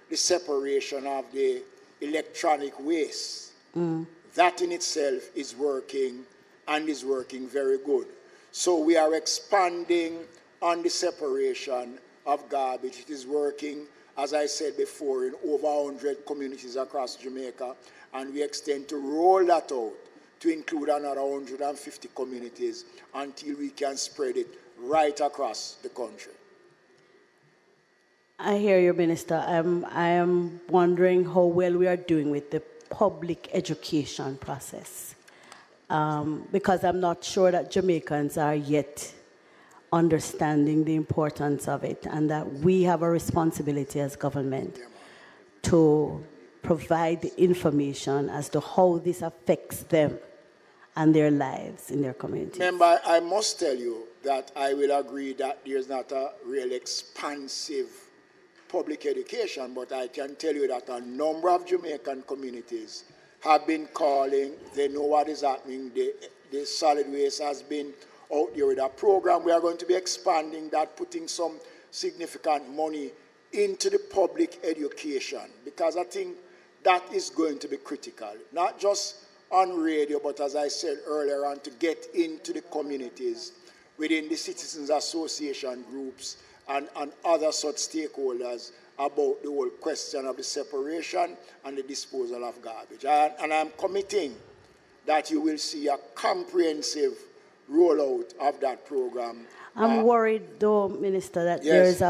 the separation of the electronic waste. That in itself is working, and is working very good. So we are expanding on the separation of garbage. It is working, as I said before, in over 100 communities across Jamaica, and we extend to roll that out to include another 150 communities until we can spread it right across the country. I hear you, Minister. I am wondering how well we are doing with the public education process, because I'm not sure that Jamaicans are yet understanding the importance of it, and that we have a responsibility as government to provide the information as to how this affects them and their lives in their community. Member, I must tell you that I will agree that there's not a real expansive public education, but I can tell you that a number of Jamaican communities have been calling. They know what is happening. The solid waste has been out there with a program. We are going to be expanding that, putting some significant money into the public education, because I think that is going to be critical, not just on radio, but as I said earlier on, to get into the communities within the citizens association groups and other such stakeholders about the whole question of the separation and the disposal of garbage. And I'm committing that you will see a comprehensive rollout of that program. I'm worried, though, Minister, that yes,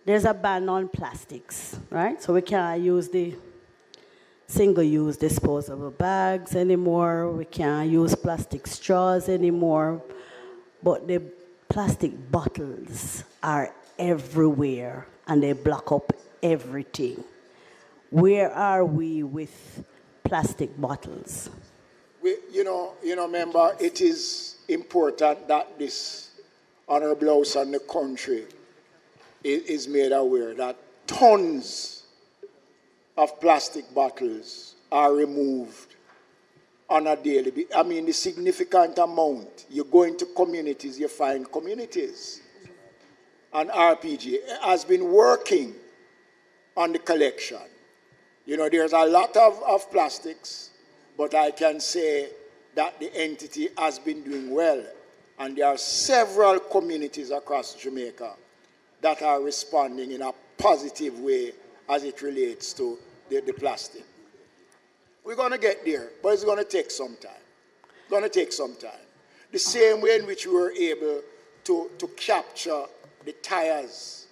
there's a ban on plastics, right? So we can't use the single-use disposable bags anymore. We can't use plastic straws anymore. But the plastic bottles are everywhere, and they block up everything. Where are we with plastic bottles? You know, member, it is important that this Honorable House and the country is made aware that tons of plastic bottles are removed on a daily basis. I mean, the significant amount. You go into communities, you find communities. and RPG has been working on the collection. You know, there's a lot of plastics, but I can say that the entity has been doing well. And there are several communities across Jamaica that are responding in a positive way as it relates to the plastic. We're going to get there, but it's going to take some time. It's going to take some time. The same way in which we were able to capture the tires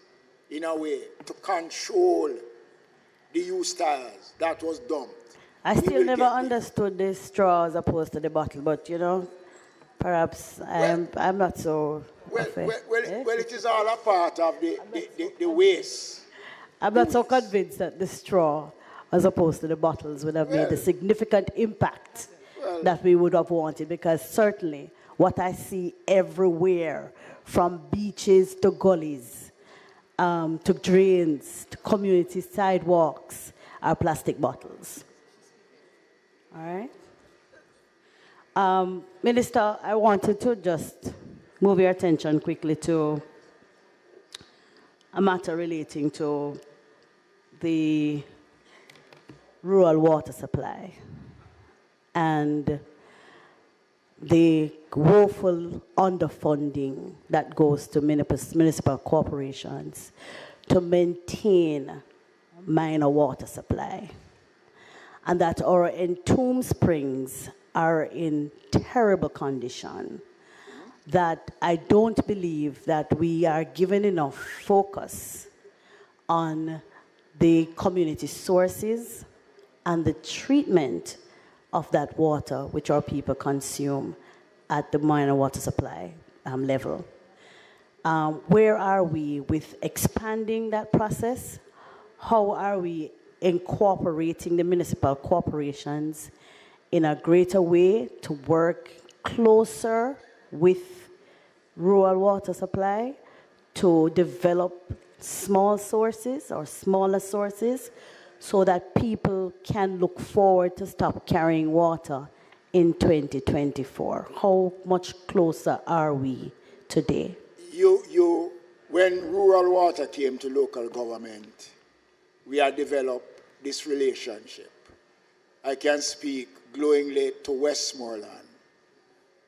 in a way, to control the used tires that was dumped. I still never understood the straw as opposed to the bottle, but you know, perhaps I'm not so... Well, it is all a part of the waste. I'm not so convinced that the straw as opposed to the bottles would have made a significant impact that we would have wanted, because certainly what I see everywhere, from beaches to gullies, to drains, to community sidewalks, are plastic bottles. All right? Minister, I wanted to just move your attention quickly to a matter relating to the rural water supply and the woeful underfunding that goes to municipal corporations to maintain minor water supply, and that our entombed springs are in terrible condition, that I don't believe that we are given enough focus on the community sources and the treatment of that water which our people consume at the minor water supply level. Where are we with expanding that process? How are we incorporating the municipal corporations in a greater way to work closer with rural water supply to develop small sources or smaller sources so that people can look forward to stop carrying water in 2024? How much closer are we today? When rural water came to local government, we had developed this relationship. I can speak glowingly to Westmoreland,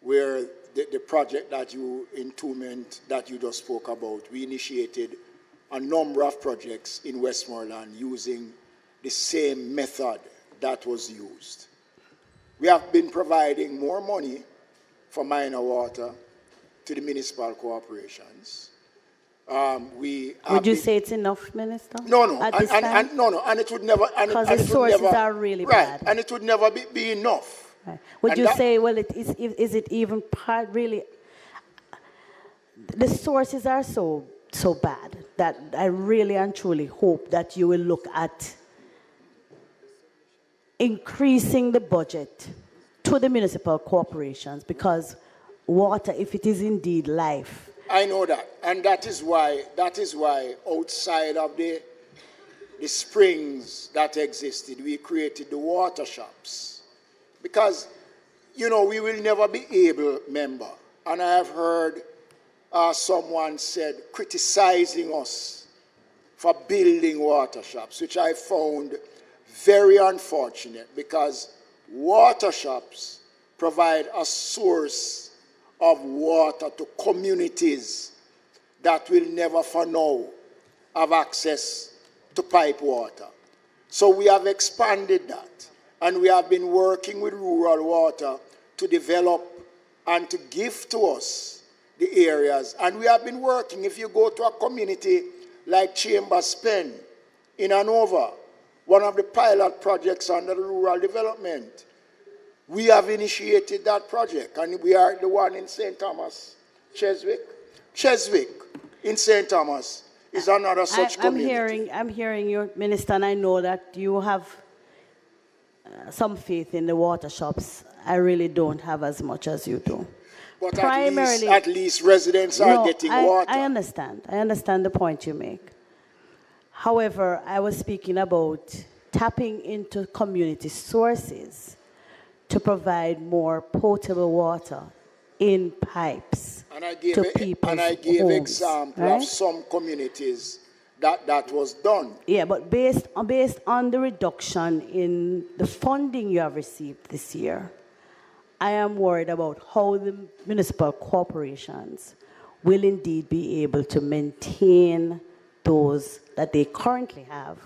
where the project that entombment that you just spoke about, we initiated a number of projects in Westmoreland using the same method that was used. We have been providing more money for minor water to the municipal corporations. Would you say it's enough, Minister? No, and it would never... Because the sources are really bad. And it would never be enough. Right. Would you say, well, is it even part really... The sources are so bad that I really and truly hope that you will look at increasing the budget to the municipal corporations, because water, if it is indeed life... I know that, and that is why outside of the springs that existed, we created the water shops. Because, you know, we will never be able, member, and I have heard someone said criticizing us for building water shops, which I found very unfortunate, because water shops provide a source of water to communities that will never for now have access to pipe water. So we have expanded that, and we have been working with rural water to develop and to give to us the areas. And we have been working, if you go to a community like Chambers Pen in Hanover, one of the pilot projects under the rural development, we have initiated that project, and we are the one in St. Thomas, Cheswick. Cheswick in St. Thomas is another such community. I'm hearing you, Minister, and I know that you have some faith in the water shops. I really don't have as much as you do. But primarily, at least residents are getting water. I understand. I understand the point you make. However, I was speaking about tapping into community sources to provide more potable water in pipes. And to people's And I gave homes, example right? of some communities that was done. Yeah, but based on the reduction in the funding you have received this year, I am worried about how the municipal corporations will indeed be able to maintain those that they currently have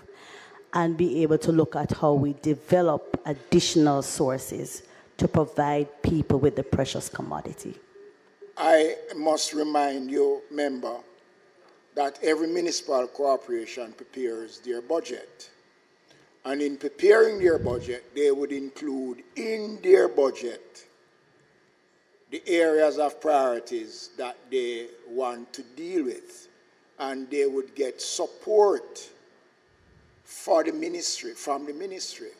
and be able to look at how we develop additional sources to provide people with the precious commodity. I must remind you, member, that every municipal corporation prepares their budget. And in preparing their budget, they would include in their budget the areas of priorities that they want to deal with. And they would get support for the ministry, from the ministry.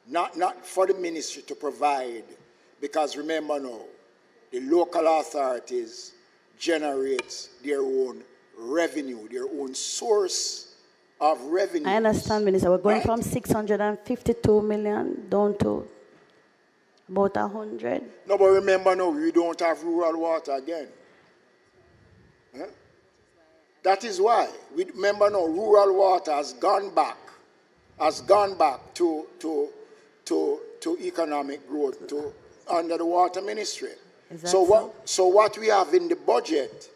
Not for the ministry to provide, because remember now, the local authorities generate their own revenue, their own source of revenue. I understand, Minister. We're going from 652 million down to about 100. No, but remember now, we don't have rural water again. Huh? That is why. Remember now, rural water has gone back to economic growth under the water ministry. So what we have in the budget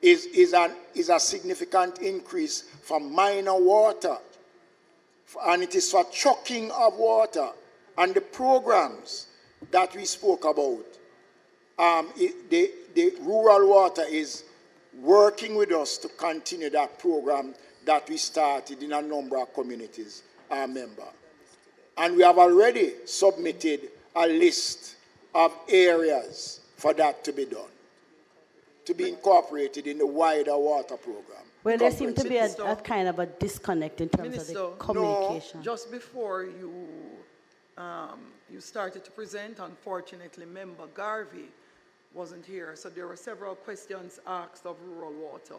is a significant increase for minor water, and it is for trucking of water. And the programs that we spoke about, the rural water is working with us to continue that program that we started in a number of communities, our member. And we have already submitted a list of areas for that to be done, to be incorporated in the wider water program. Well, there seems to be a kind of a disconnect in terms of the communication. No, just before you started to present, unfortunately, Member Garvey wasn't here, so there were several questions asked of rural water,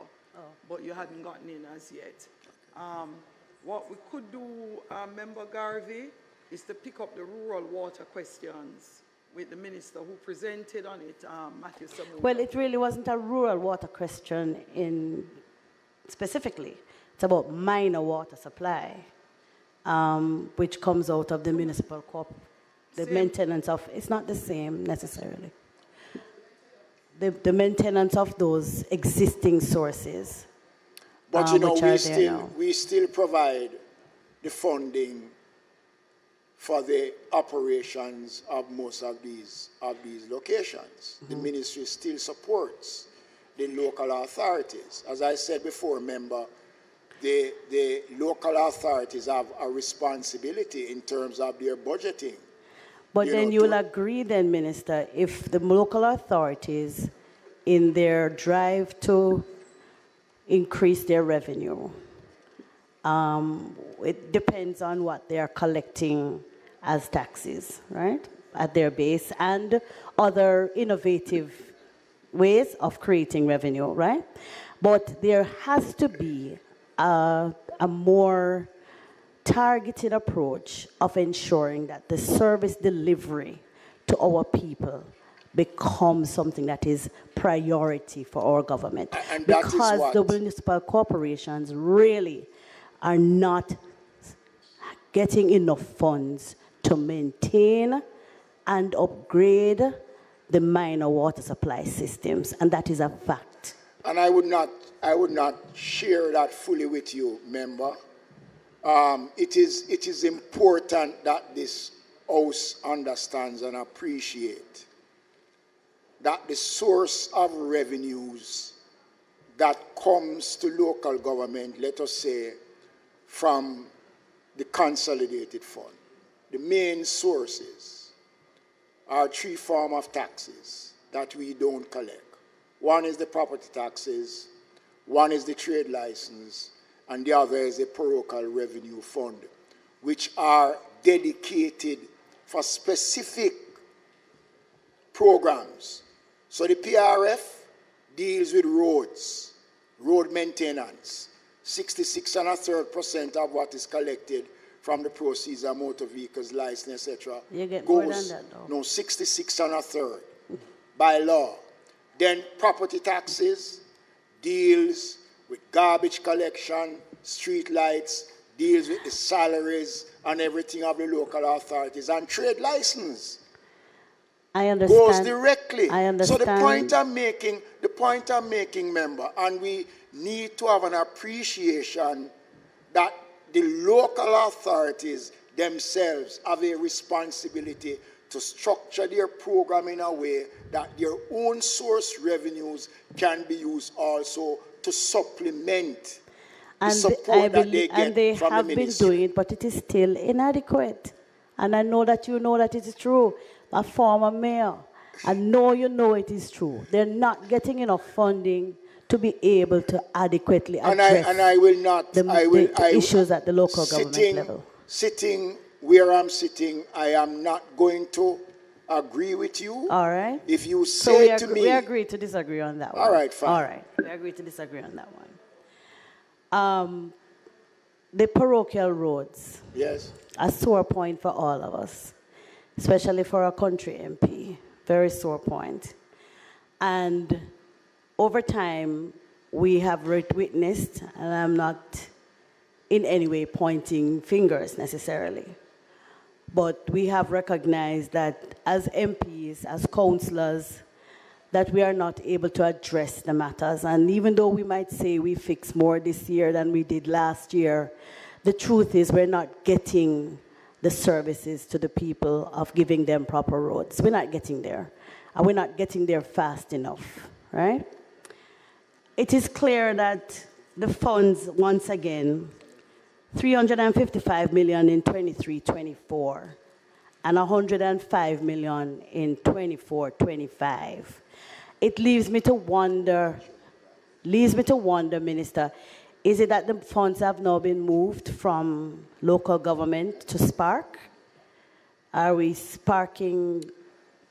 but you hadn't gotten in as yet. What we could do, Member Garvey, is to pick up the rural water questions with the minister who presented on it, Matthew Samuda. Well, it really wasn't a rural water question specifically. It's about minor water supply, which comes out of the municipal the maintenance of, it's not the same necessarily. The maintenance of those existing sources. But you know, we still provide the funding for the operations of most of these locations. The ministry still supports the local authorities. As I said before, member, the local authorities have a responsibility in terms of their budgeting. But then you will agree then, Minister, if the local authorities, in their drive to increase their revenue, it depends on what they are collecting as taxes, right, at their base, and other innovative ways of creating revenue, right? But there has to be a more targeted approach of ensuring that the service delivery to our people becomes something that is priority for our government. And because the municipal corporations really are not getting enough funds to maintain and upgrade the minor water supply systems, and that is a fact. And I would not share that fully with you, member. It is important that this House understands and appreciates that the source of revenues that comes to local government, let us say, from the consolidated fund, the main sources are three forms of taxes that we don't collect. One is the property taxes, one is the trade license, and the other is the parochial revenue fund, which are dedicated for specific programs. So the PRF deals with roads, road maintenance. 66.33% of what is collected from the proceeds of motor vehicles, license, etc. You get more than that, though. No, 66.33% by law. Then property taxes deals with garbage collection, street lights, deals with the salaries and everything of the local authorities, and trade license I understand. goes directly. I understand. So the point I'm making, member, and we need to have an appreciation that the local authorities themselves have a responsibility to structure their program in a way that their own source revenues can be used also to supplement the support that they get from the have been ministry. doing it, but it is still inadequate. And I know that you know that it is true. A former mayor, I know you know it is true. They're not getting enough funding to be able to adequately address the issues at the local government level. Sitting where I'm sitting, I am not going to agree with you. All right. If you say to me... we agree to disagree on that one. All right, fine. All right. We agree to disagree on that one. The parochial roads. Yes. A sore point for all of us, especially for our country MP. Very sore point. And over time, we have witnessed, and I'm not in any way pointing fingers necessarily, but we have recognized that as MPs, as councillors, that we are not able to address the matters. And even though we might say we fixed more this year than we did last year, the truth is we're not getting the services to the people of giving them proper roads. We're not getting there. And we're not getting there fast enough, right? It is clear that the funds, once again, 355 million in 23-24 and 105 million in 24-25. It leaves me to wonder, Minister, is it that the funds have now been moved from local government to Spark? Are we sparking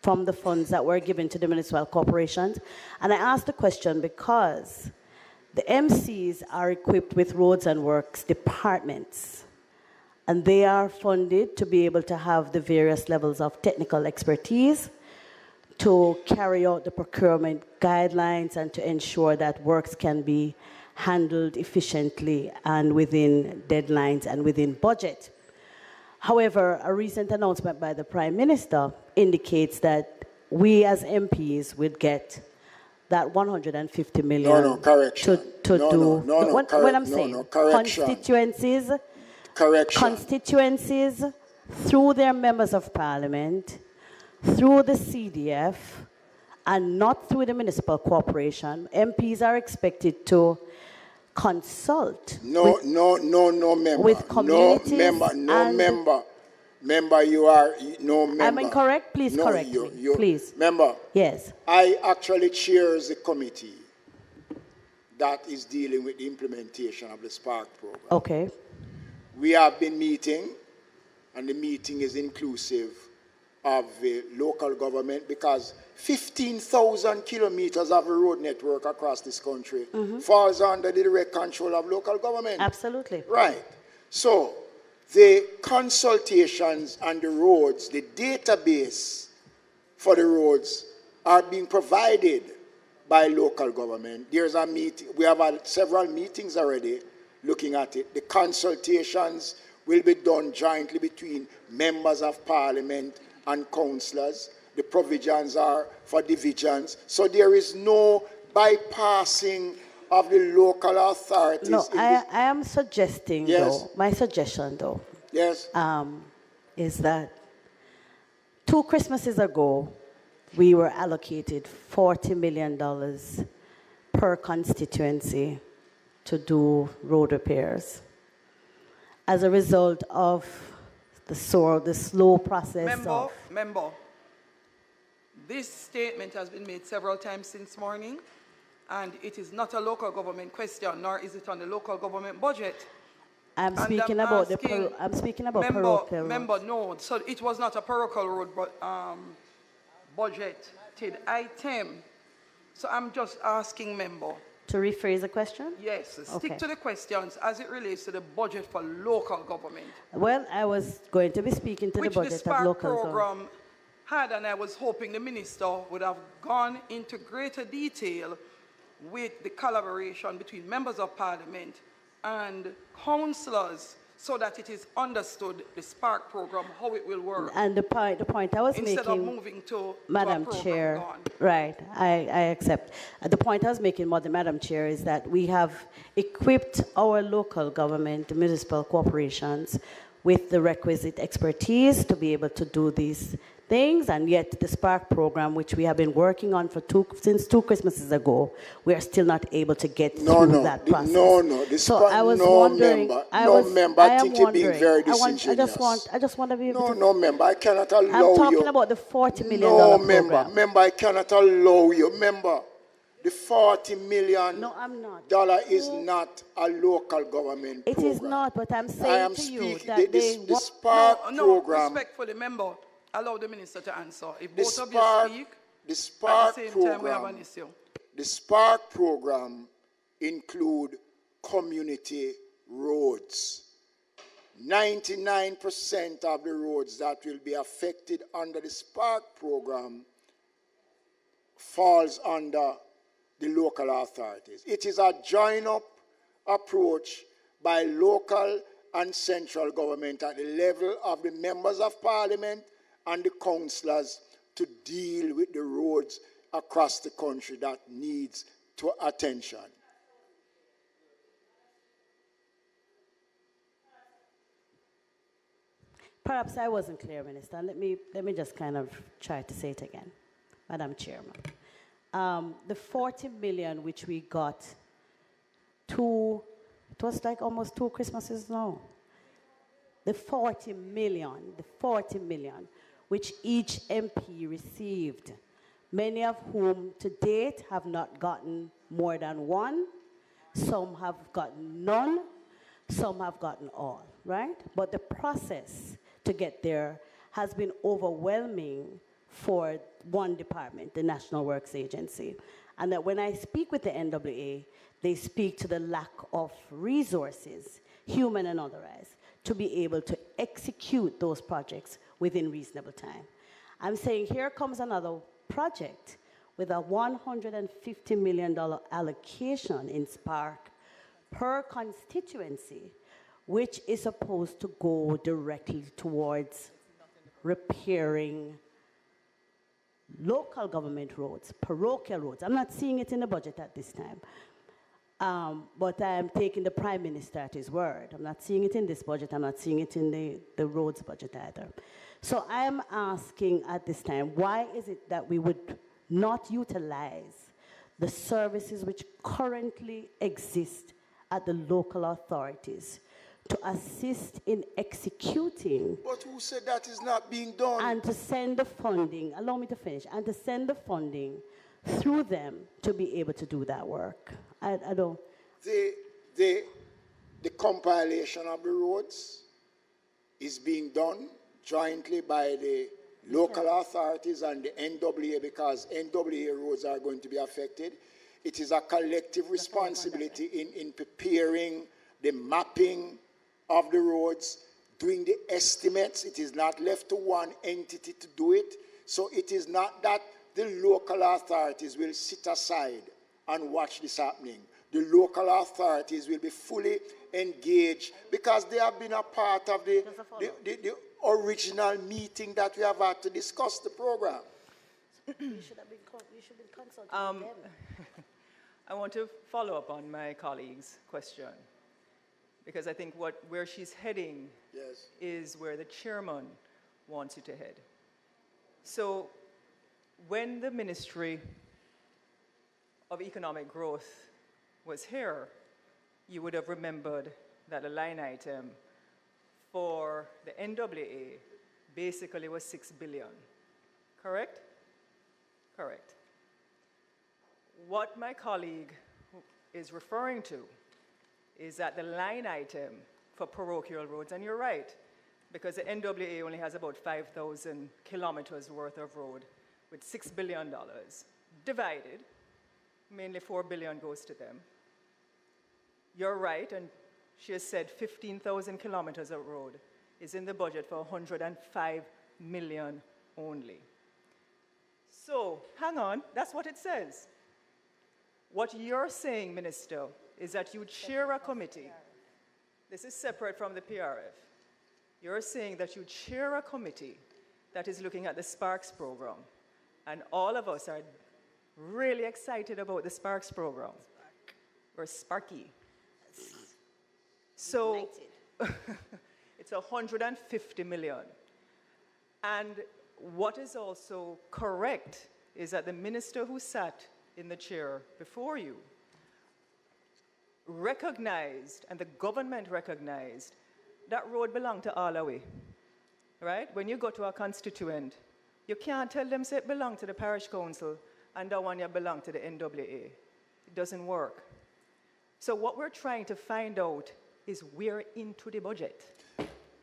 from the funds that were given to the municipal corporations? And I ask the question because the MCs are equipped with roads and works departments, and they are funded to be able to have the various levels of technical expertise to carry out the procurement guidelines and to ensure that works can be handled efficiently and within deadlines and within budget. However, a recent announcement by the Prime Minister indicates that we as MPs would get that 150 million correction. What I'm saying, constituencies through their members of parliament, through the CDF, and not through the municipal corporation, MPs are expected to consult with communities. Member, you are no member. Am I correct? Please correct me. Please. Member. Yes. I actually chair the committee that is dealing with the implementation of the Spark program. Okay. We have been meeting, and the meeting is inclusive of the local government because 15,000 kilometers of a road network across this country falls under the direct control of local government. Absolutely. Right. So the consultations on the roads, the database for the roads are being provided by local government. There's a meeting, we have had several meetings already looking at it. The consultations will be done jointly between members of parliament and councillors. The provisions are for divisions. So there is no bypassing of the local authorities. No, I am suggesting, though, my suggestion, though, yes, is that 2 Christmases ago, we were allocated $40 million per constituency to do road repairs. As a result of the slow process Member, this statement has been made several times since morning, and it is not a local government question, nor is it on the local government budget. I'm speaking about parochial Member, no. So it was not a parochial road budgeted item. So I'm just asking member. To rephrase the question? Yes, stick Okay. to the questions as it relates to the budget for local government. Well, I was going to be speaking to the budget of local government. Which the Spark program had, and I was hoping the minister would have gone into greater detail with the collaboration between members of parliament and councillors so that it is understood, the Spark program, how it will work. And the point I was Instead making, of moving to Madam a program Chair, gone. right, I accept. The point I was making, Madam Chair, is that we have equipped our local government, the municipal corporations, with the requisite expertise to be able to do these things, and yet the Spark program, which we have been working on since 2 Christmases ago, we are still not able to get through that process. The So Spark, I was no wondering, member, I I am think you're being wondering, very I disingenuous. just want to be able to. No, member, I cannot allow you. I'm talking about the $40 million No, program. member, I cannot allow you. Member, the $40 million is not a local government program. It is not, but I'm saying to you that the Spark program. Respectfully, member, allow the minister to answer. If both of you speak, at the same time we have an issue. The Spark program include community roads. 99% of the roads that will be affected under the Spark program falls under the local authorities. It is a join-up approach by local and central government at the level of the members of parliament and the councillors to deal with the roads across the country that needs attention. Perhaps I wasn't clear, Minister. Let me just kind of try to say it again, Madam Chairman. The 40 million which we got it was like almost 2 Christmases now. The 40 million, which each MP received, many of whom to date have not gotten more than one, some have gotten none, some have gotten all, right? But the process to get there has been overwhelming for one department, the National Works Agency. And that when I speak with the NWA, they speak to the lack of resources, human and otherwise, to be able to execute those projects within reasonable time. I'm saying here comes another project with a $150 million allocation in Spark per constituency, which is supposed to go directly towards repairing local government roads, parochial roads. I'm not seeing it in the budget at this time. But I am taking the Prime Minister at his word. I'm not seeing it in this budget. I'm not seeing it in the roads budget either. So I am asking at this time, why is it that we would not utilize the services which currently exist at the local authorities to assist in executing? But who said that is not being done? And to send the funding, allow me to finish, and to send the funding through them to be able to do that work. I don't. The compilation of the roads is being done jointly by the local authorities and the NWA, because NWA roads are going to be affected. It is a collective responsibility in preparing the mapping of the roads, doing the estimates. It is not left to one entity to do it. So it is not that the local authorities will sit aside and watch this happening. The local authorities will be fully engaged because they have been a part of the original meeting that we have had to discuss the program. You should have been consulting them. I want to follow up on my colleague's question, because I think where she's heading is where the chairman wants you to head. So when the Ministry of Economic Growth was here, you would have remembered that a line item for the NWA basically was $6 billion, correct? Correct. What my colleague is referring to is that the line item for parochial roads, and you're right, because the NWA only has about 5,000 kilometers worth of road with $6 billion divided, mainly $4 billion goes to them. You're right, and she has said 15,000 kilometers of road is in the budget for $105 million only. hang on, that's what it says. What you're saying, Minister, is that you chair a committee. This is separate from the PRF. You're saying that you chair a committee that is looking at the Sparks program. And all of us are really excited about the Sparks program. We're sparky. So it's 150 million. And what is also correct is that the minister who sat in the chair before you recognized, and the government recognized, that road belonged to Allaway, right? When you go to a constituent, you can't tell them say it belonged to the parish council and that one you belong to the NWA. It doesn't work. So what we're trying to find out is where into the budget.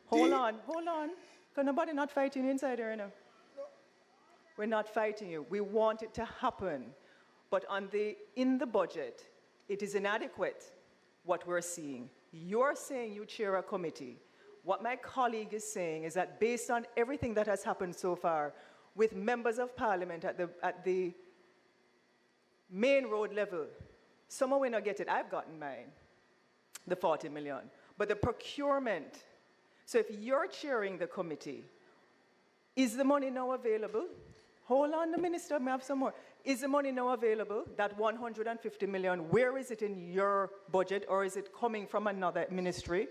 Hold on. Because nobody not fighting you inside here, you know. We're not fighting you. We want it to happen. But in the budget, it is inadequate what we're seeing. You're saying you chair a committee. What my colleague is saying is that based on everything that has happened so far, with members of parliament at the main road level, some will not get it. I've gotten mine, the 40 million. But the procurement, so if you're chairing the committee, is the money now available? Hold on, the minister may have some more. Is the money now available, that 150 million? Where is it in your budget, or is it coming from another ministry?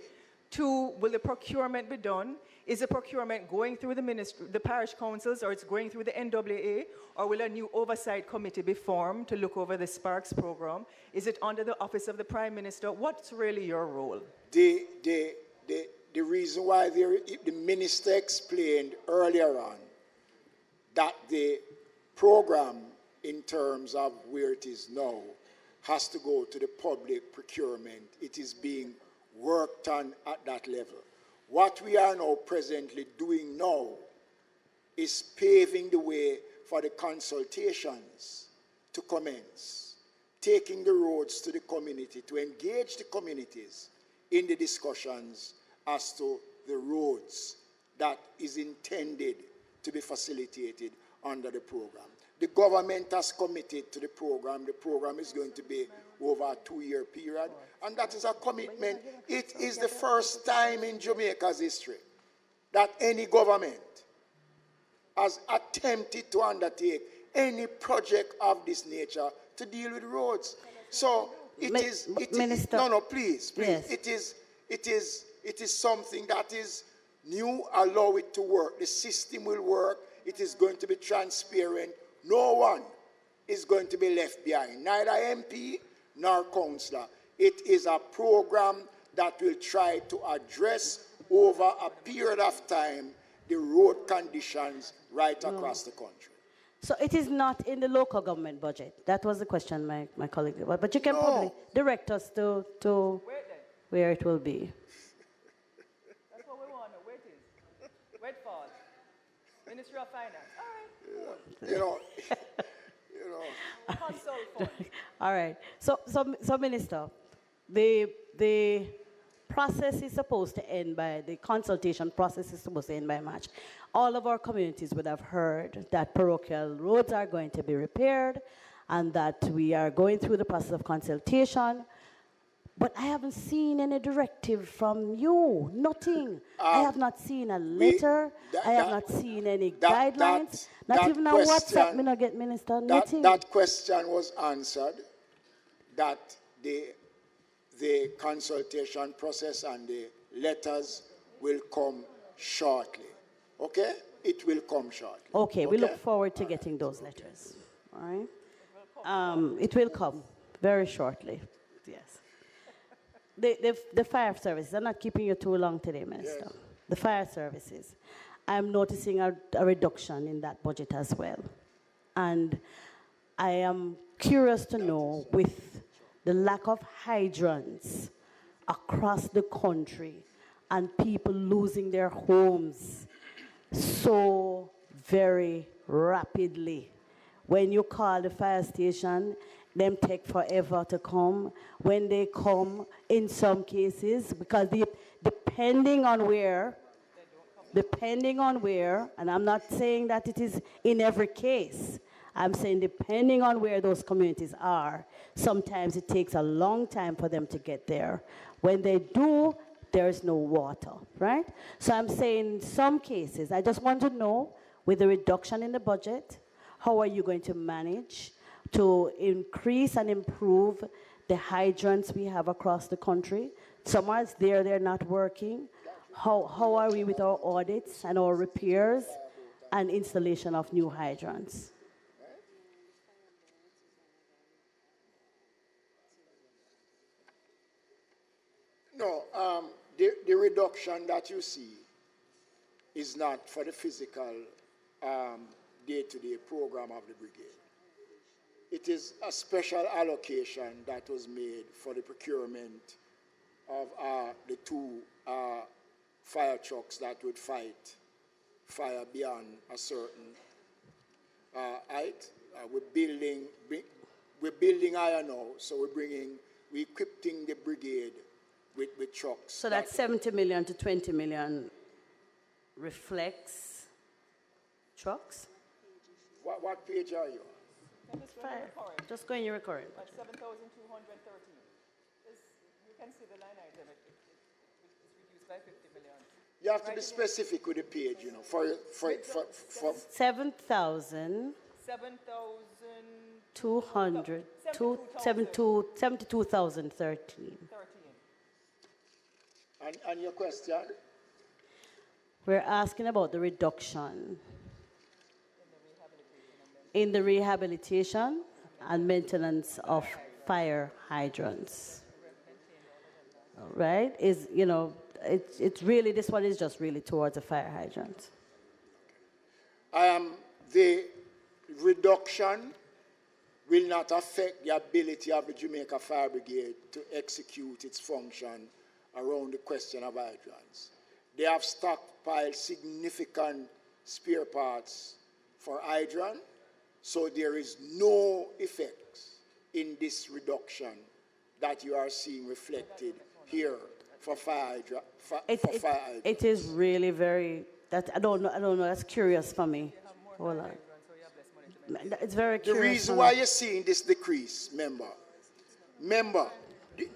2, will the procurement be done? Is the procurement going through the ministry, the parish councils, or it's going through the NWA, or will a new oversight committee be formed to look over the Sparks program? Is it under the office of the Prime Minister? What's really your role? The reason why the minister explained earlier on that the program, in terms of where it is now, has to go to the public procurement. It is being worked on at that level. What we are now presently doing now is paving the way for the consultations to commence, taking the roads to the community, to engage the communities in the discussions as to the roads that is intended to be facilitated under the program. The government has committed to the program. The program is going to be over a 2-year period, and that is a commitment. It is the first time in Jamaica's history that any government has attempted to undertake any project of this nature to deal with roads. So Minister. No, please. Yes. It is something that is new. Allow it to work. The system will work. It is going to be transparent. No one is going to be left behind, neither MP nor councillor. It is a program that will try to address over a period of time the road conditions right across the country. So it is not in the local government budget. That was the question my colleague did. But you can probably direct us to where it will be. That's what we want to know. Where it is. Where it falls. Ministry of Finance. All right. Console fund. All right. So Minister, the process is supposed to end by, the consultation process is supposed to end by March. All of our communities would have heard that parochial roads are going to be repaired and that we are going through the process of consultation. But I haven't seen any directive from you, nothing. I have not seen a letter. I have not seen any guidelines. Not even a WhatsApp, me not get minister, nothing. That question was answered, that the consultation process and the letters will come shortly. Okay? It will come shortly. Okay, we look forward to getting those letters. All right? It will come very shortly. Yes. The fire services, I'm not keeping you too long today, Minister. Yes. The fire services, I'm noticing a reduction in that budget as well. And I am curious to know, with the lack of hydrants across the country and people losing their homes so very rapidly, when you call the fire station, them take forever to come. When they come, in some cases, because depending on where, and I'm not saying that it is in every case, I'm saying depending on where those communities are, sometimes it takes a long time for them to get there. When they do, there's no water, right? So I'm saying in some cases, I just want to know, with the reduction in the budget, how are you going to manage to increase and improve the hydrants we have across the country? Some are there, they're not working. How are we with our audits and our repairs and installation of new hydrants? No, the reduction that you see is not for the physical day-to-day program of the brigade. It is a special allocation that was made for the procurement of the two fire trucks that would fight fire beyond a certain height. We're building higher now, so we're equipping the brigade with trucks. So that 70 million to 20 million reflects trucks? What page are you on? Fire. Just go in your recurrent. At 7,213. You can see the line item. It's reduced by 50 million. You have to be specific with the page, you know, for 7,000. 200, 72,013. And your question? We're asking about the reduction in the rehabilitation and maintenance of fire hydrants. Right? Is, you know, it's really, this one is just really towards the fire hydrants. The reduction will not affect the ability of the Jamaica Fire Brigade to execute its function around the question of hydrants. They have stockpiled significant spare parts for hydrant, so there is no effects in this reduction that you are seeing reflected here for fire hydrant. It is really very, that I don't know, that's curious for me. Hold on. It's very curious. The reason why you're seeing this decrease, remember,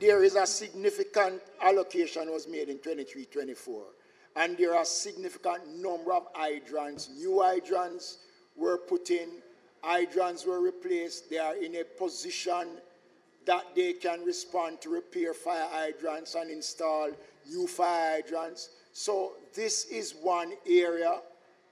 there is a significant allocation was made in 23-24, and there are a significant number of hydrants. New hydrants were put in, hydrants were replaced. They are in a position that they can respond to repair fire hydrants and install new fire hydrants. So this is one area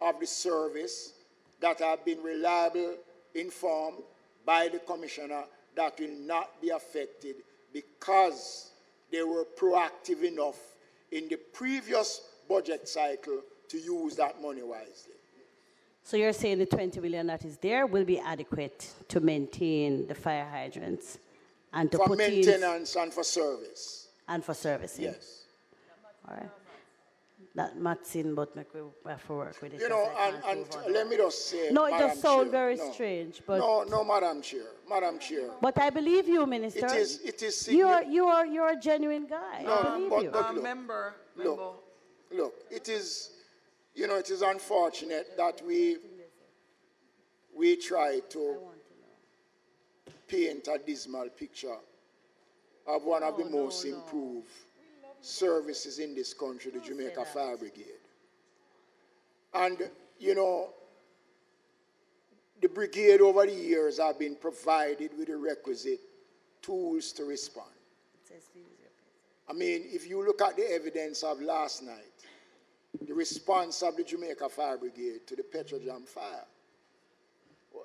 of the service that have been reliably informed by the commissioner that will not be affected because they were proactive enough in the previous budget cycle to use that money wisely. So you're saying the 20 million that is there will be adequate to maintain the fire hydrants and to for put maintenance and for service. And for servicing. Yes. All right. That much in, but we have to work with it. You know, and let me just say, no, it Madam does sound Chair, very no. strange, but no, Madam Chair, But I believe you, Minister. It is. You're a genuine guy. No, I believe but you. Look, look, it is, you know, it is unfortunate that we try to paint a dismal picture of one of the most improved services in this country, the Jamaica Fire Brigade. And, you know, the brigade over the years have been provided with the requisite tools to respond. I mean, if you look at the evidence of last night, the response of the Jamaica Fire Brigade to the Petrojam fire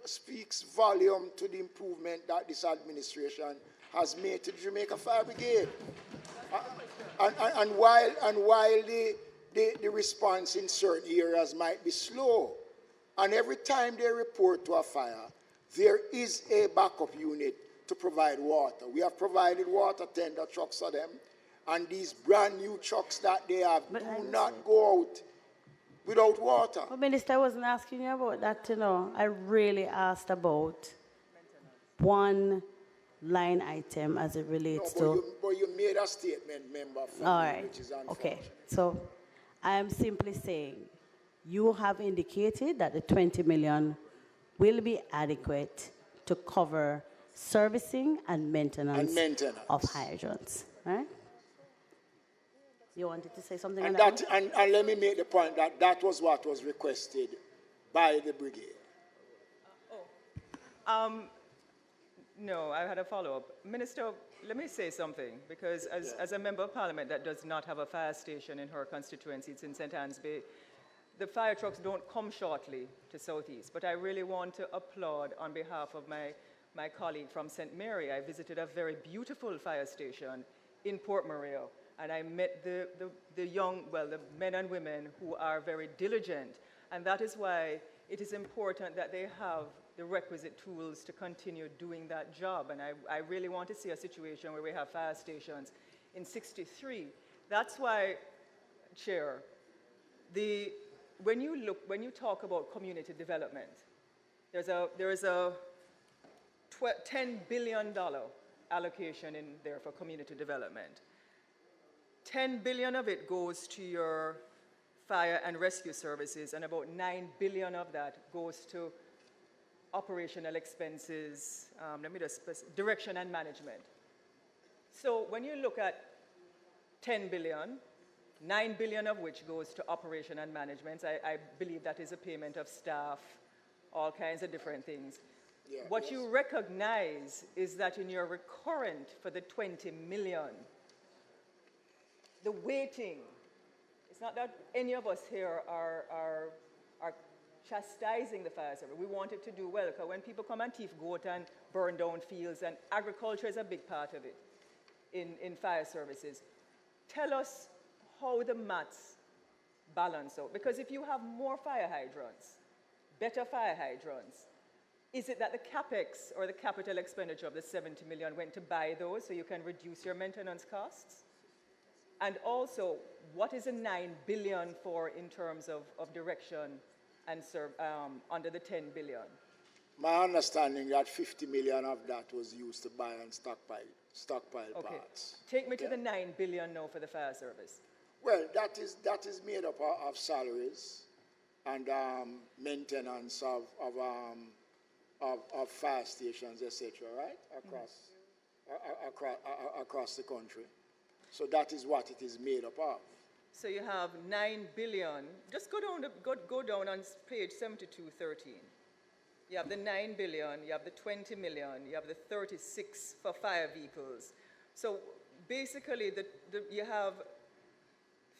speaks volume to the improvement that this administration has made to the Jamaica Fire Brigade. And while the response in certain areas might be slow, and every time they report to a fire, there is a backup unit to provide water. We have provided water tender trucks for them, and these brand new trucks that they have do not go out without water. Well, Minister, I wasn't asking you about that, you know. I really asked about one line item as it relates to... But you made a statement, member, all right. which is unfortunate. Okay, so I am simply saying you have indicated that the 20 million will be adequate to cover servicing and maintenance, of hydrants, right? You wanted to say something on that? And let me make the point that that was what was requested by the brigade. No, I had a follow-up. Minister, let me say something, because as a member of parliament that does not have a fire station in her constituency, it's in St. Anne's Bay, the fire trucks don't come shortly to Southeast, but I really want to applaud on behalf of my colleague from St. Mary. I visited a very beautiful fire station in Port Maria, and I met the men and women who are very diligent, and that is why it is important that they have the requisite tools to continue doing that job. And I really want to see a situation where we have fire stations in 63. That's why, Chair, when you talk about community development, there is a $10 billion allocation in there for community development. 10 billion of it goes to your fire and rescue services, and about 9 billion of that goes to operational expenses, direction and management. So when you look at 10 billion, 9 billion of which goes to operation and management, I believe that is a payment of staff, all kinds of different things. Yeah, what you recognize is that in your recurrent for the 20 million, the weighting, it's not that any of us here are chastising the fire service. We want it to do well, because when people come and thief goat and burn down fields, and agriculture is a big part of it in fire services. Tell us how the maths balance out. Because if you have more fire hydrants, better fire hydrants, is it that the capex or the capital expenditure of the 70 million went to buy those so you can reduce your maintenance costs? And also, what is a 9 billion for in terms of direction and under the 10 billion? My understanding that 50 million of that was used to buy and stockpile parts. Take me to the 9 billion now for the fire service. Well, that is made up of salaries and maintenance of fire stations, etc., right? Across the country. So that is what it is made up of. So you have 9 billion. Just go down on page 7213. You have the 9 billion, you have the 20 million, you have the 36 for fire vehicles. So basically, you have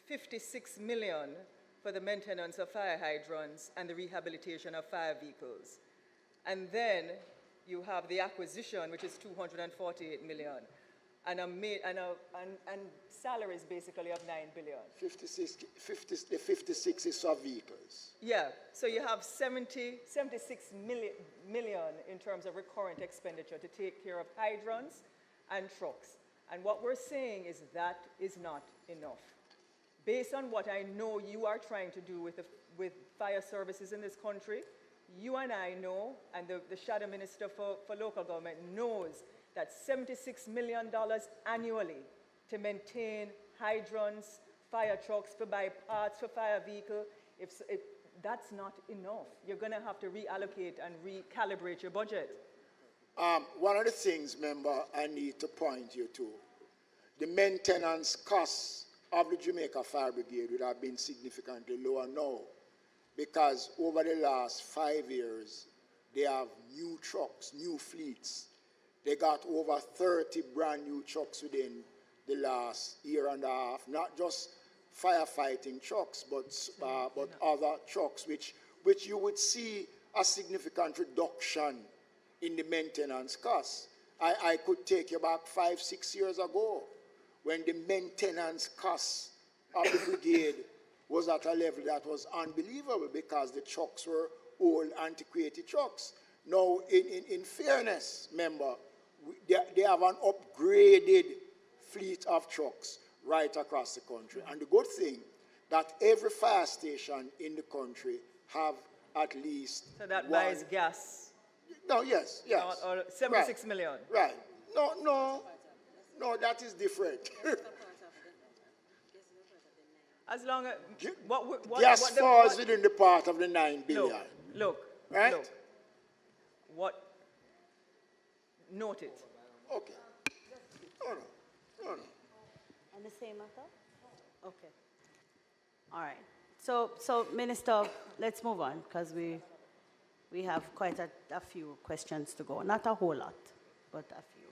56 million for the maintenance of fire hydrants and the rehabilitation of fire vehicles. And then you have the acquisition, which is 248 million. And salaries basically of 9 billion. 56 is for vehicles. Yeah, so you have 76 million in terms of recurrent expenditure to take care of hydrants and trucks. And what we're saying is that is not enough. Based on what I know you are trying to do with fire services in this country, you and I know, and the Shadow Minister for Local Government knows, that $76 million annually to maintain hydrants, fire trucks, to buy parts for fire vehicle, if that's not enough. You're going to have to reallocate and recalibrate your budget. One of the things, member, I need to point you to, the maintenance costs of the Jamaica Fire Brigade would have been significantly lower now, because over the last 5 years, they have new trucks, new fleets. They got over 30 brand new trucks within the last year and a half, not just firefighting trucks, but other trucks, which you would see a significant reduction in the maintenance costs. I could take you back 5-6 years ago, when the maintenance costs of the brigade was at a level that was unbelievable, because the trucks were old, antiquated trucks. Now, in fairness, member, they have an upgraded fleet of trucks right across the country. And the good thing, that every fire station in the country have at least So that buys gas? No, yes. Or 76 million? Right. No, that is different. As long as... Gas falls within the part of the 9 billion. Look, right? Look. what, noted. Okay. No. On the same matter? Okay. All right. So Minister, let's move on because we have quite a few questions to go. Not a whole lot, but a few.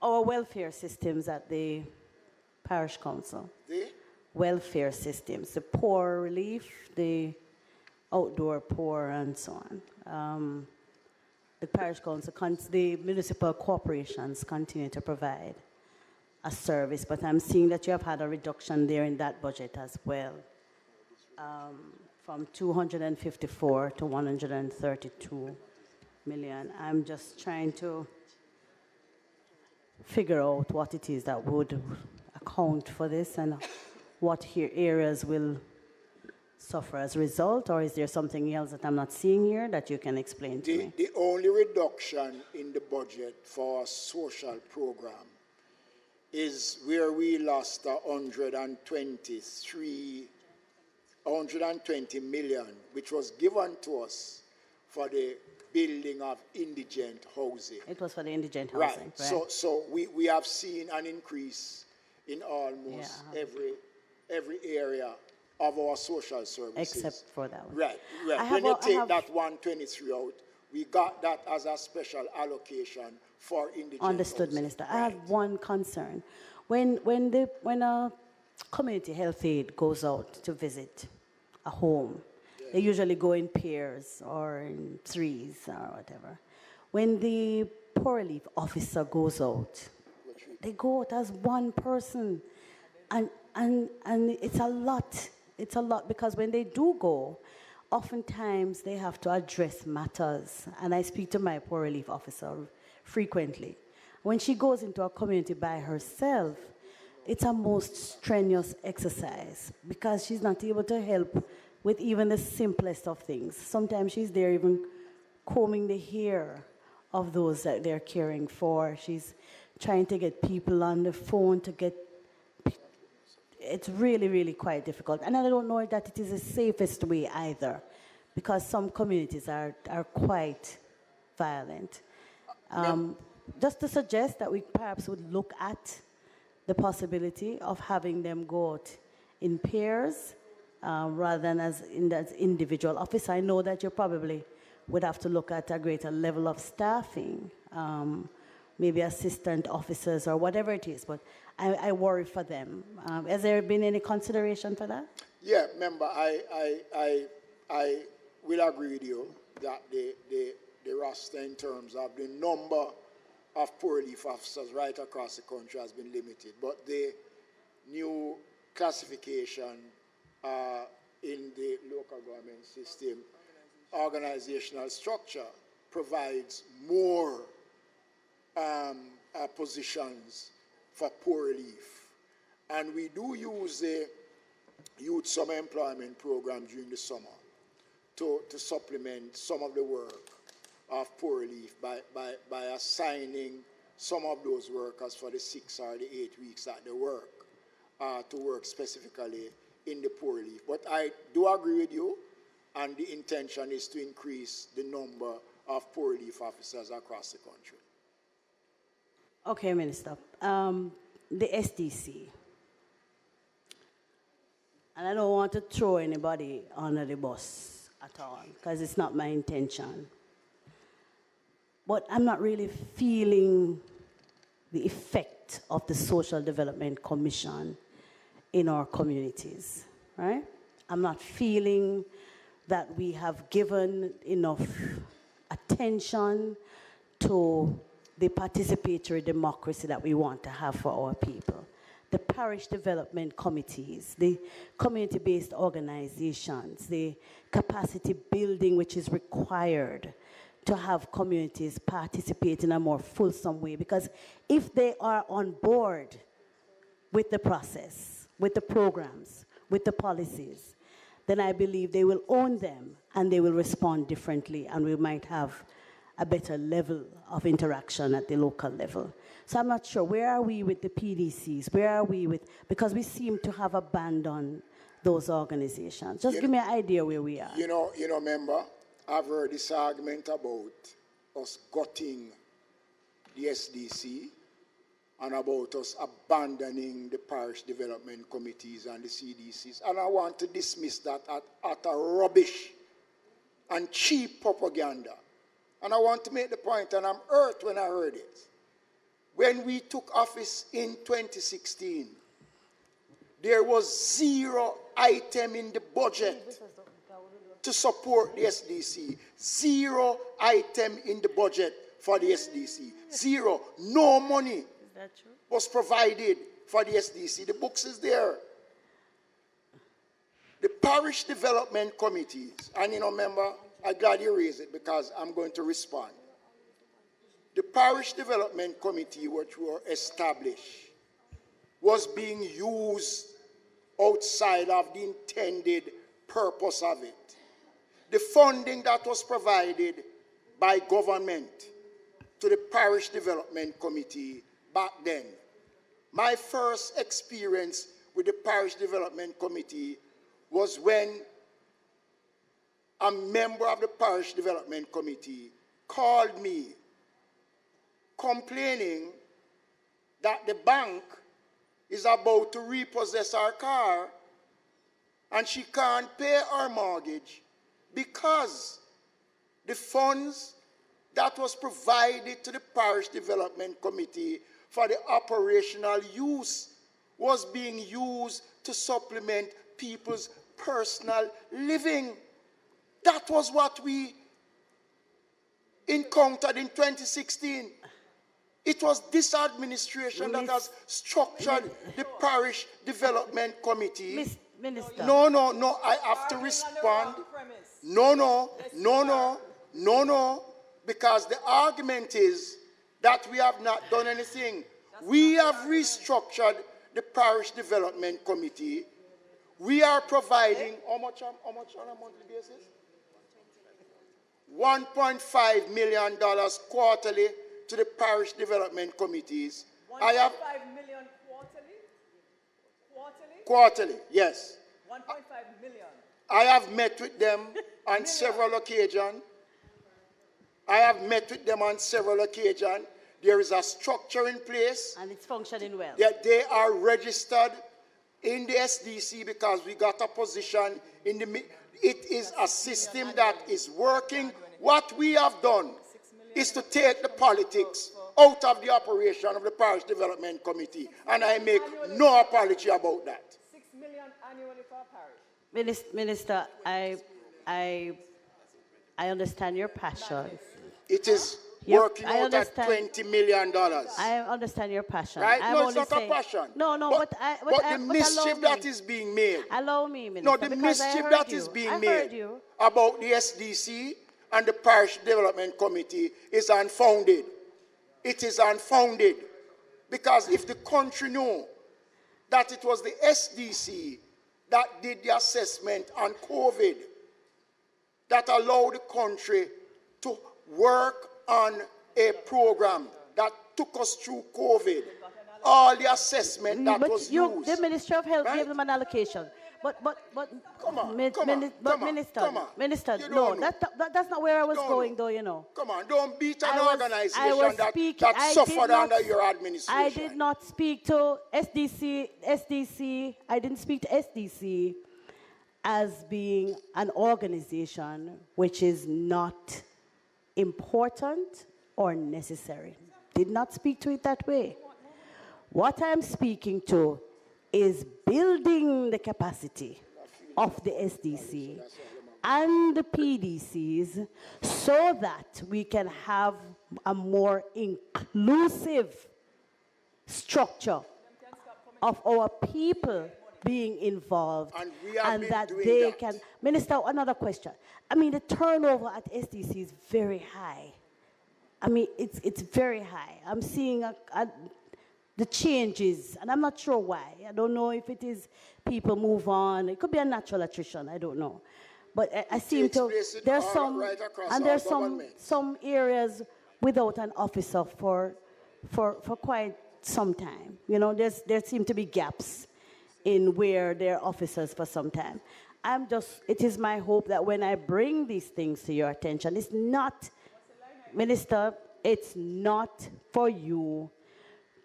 Our welfare systems at the parish council. The welfare systems, the poor relief, the outdoor poor, and so on. The parish council, the municipal corporations continue to provide a service, but I'm seeing that you have had a reduction there in that budget as well, from 254 to 132 million. I'm just trying to figure out what it is that would account for this and what here areas will suffer as a result, or is there something else that I'm not seeing here that you can explain to me? The only reduction in the budget for a social program is where we lost 120 million, which was given to us for the building of indigent housing. It was for the indigent housing, right? So we have seen an increase in almost every area of our social services. Except for that one. Right. When you take that 123 out, we got that as a special allocation for indigent Understood, housing. Minister. Right. I have one concern. When a community health aide goes out to visit a home, they usually go in pairs or in threes or whatever. When the poor relief officer goes out, they go out as one person. And it's a lot. It's a lot because when they do go, oftentimes they have to address matters. And I speak to my poor relief officer frequently. When she goes into a community by herself, it's a most strenuous exercise because she's not able to help with even the simplest of things. Sometimes she's there even combing the hair of those that they're caring for. She's trying to get people on the phone to get... It's really, really quite difficult. And I don't know that it is the safest way either because some communities are quite violent. Just to suggest that we perhaps would look at the possibility of having them go out in pairs rather than as individual office. I know that you probably would have to look at a greater level of staffing, maybe assistant officers or whatever it is, but I worry for them. Has there been any consideration for that? Yeah, member, I will agree with you that the roster in terms of the number of poor relief officers right across the country has been limited, but the new classification in the local government system organizational structure provides more positions for poor relief. And we do use the youth summer employment program during the summer to supplement some of the work of poor relief by assigning some of those workers for the 6 or the 8 weeks that they work to work specifically in the poor relief. But I do agree with you, and the intention is to increase the number of poor relief officers across the country. Okay, Minister. The SDC. And I don't want to throw anybody under the bus at all, because it's not my intention. But I'm not really feeling the effect of the Social Development Commission in our communities, right? I'm not feeling that we have given enough attention to the participatory democracy that we want to have for our people. The parish development committees, the community-based organizations, the capacity building which is required to have communities participate in a more fulsome way. Because if they are on board with the process, with the programs, with the policies, then I believe they will own them and they will respond differently, and we might have a better level of interaction at the local level. So I'm not sure, where are we with the PDCs? Where are we with, because we seem to have abandoned those organizations. Just give me an idea where we are. You know, member, I've heard this argument about us gutting the SDC and about us abandoning the parish development committees and the CDCs. And I want to dismiss that at a rubbish and cheap propaganda. And I want to make the point, and I'm hurt when I heard it. When we took office in 2016, there was 0 item in the budget to support the SDC. 0 item in the budget for the SDC. 0. No money was provided for the SDC. The books is there. The parish development committees, and remember, I'm glad you raised it because I'm going to respond. The parish development committee, which were established, was being used outside of the intended purpose of it. The funding that was provided by government to the parish development committee back then, my first experience with the parish development committee was when a member of the parish development committee called me complaining that the bank is about to repossess our car and she can't pay our mortgage because the funds that was provided to the parish development committee for the operational use was being used to supplement people's personal living. That was what we encountered in 2016. It was this administration that has structured the parish development committee. Minister. No, I have to respond. No, because the argument is that we have not done anything. We have restructured the parish development committee. We are providing, how much on a monthly basis? $1.5 million quarterly to the parish development committees. $1.5 million quarterly? Quarterly, yes. 1.5 million. I have met with them on several occasions. There is a structure in place. And it's functioning well. They are registered in the SDC because we got a position in the... It is a system that is working. What we have done is to take the politics out of the operation of the Parish Development Committee. And I make no apology about that. 6 million annually for a parish. Minister, I understand your passion. It is working out at $20 million. I understand your passion. Right? No, it's not a passion. No, but the mischief that is being made. Allow me, Minister. No, the mischief that is being made about the SDC and the Parish Development Committee is unfounded. It is unfounded. Because if the country knew that it was the SDC that did the assessment on COVID, that allowed the country to work on a program that took us through COVID, all the assessment that was used. The Ministry of Health gave them an allocation. But Minister, no, that's not where I was going, though, you know. Come on, don't beat an organization that suffered under your administration. I did not speak to SDC. I didn't speak to SDC as being an organization which is not important or necessary. Did not speak to it that way. What I'm speaking to is building the capacity of the SDC and the PDCs so that we can have a more inclusive structure of our people being involved and that they can... Minister, another question. I mean, the turnover at SDC is very high. I mean, it's very high. I'm seeing the changes, and I'm not sure why. I don't know if it is people move on. It could be a natural attrition. I don't know. But I seem to... There's some... And there's some areas without an officer for quite some time. You know, there seem to be gaps in where they're officers for some time. it is my hope that when I bring these things to your attention, it's not, Minister, it's not for you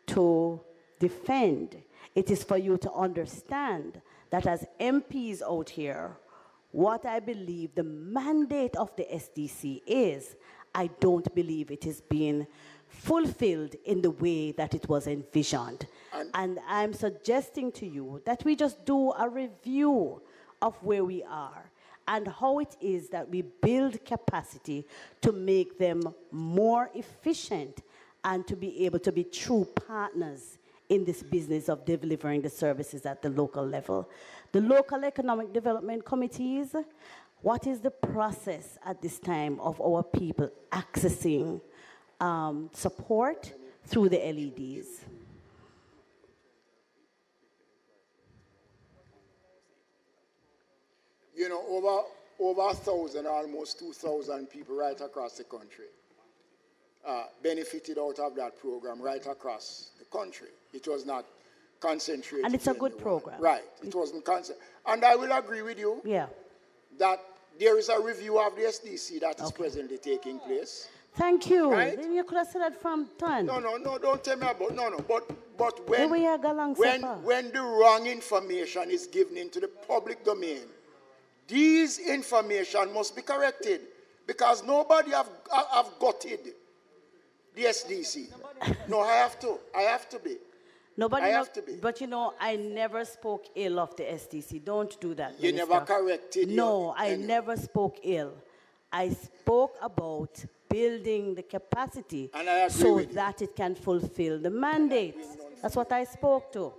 to defend. It is for you to understand that as MPs out here, what I believe the mandate of the SDC is, I don't believe it is being fulfilled in the way that it was envisioned. And I'm suggesting to you that we just do a review of where we are and how it is that we build capacity to make them more efficient and to be able to be true partners in this business of delivering the services at the local level. The local economic development committees, what is the process at this time of our people accessing support through the LEDs? You know, over 1,000, almost 2,000 people right across the country benefited out of that program right across the country. It was not concentrated. And it's a good program. Right. It wasn't concentrated. And I will agree with you that there is a review of the SDC that is presently taking place. Thank you. Right? Then you could have said that from time. No, don't tell me about, but when the wrong information is given into the public domain, these information must be corrected because nobody have gutted the SDC. No, I have to be. Nobody I have to be. But you know, I never spoke ill of the SDC. Don't do that, You Minister. never corrected No, I never spoke ill. I spoke about building the capacity so that it can fulfill the mandate. That's what I spoke to,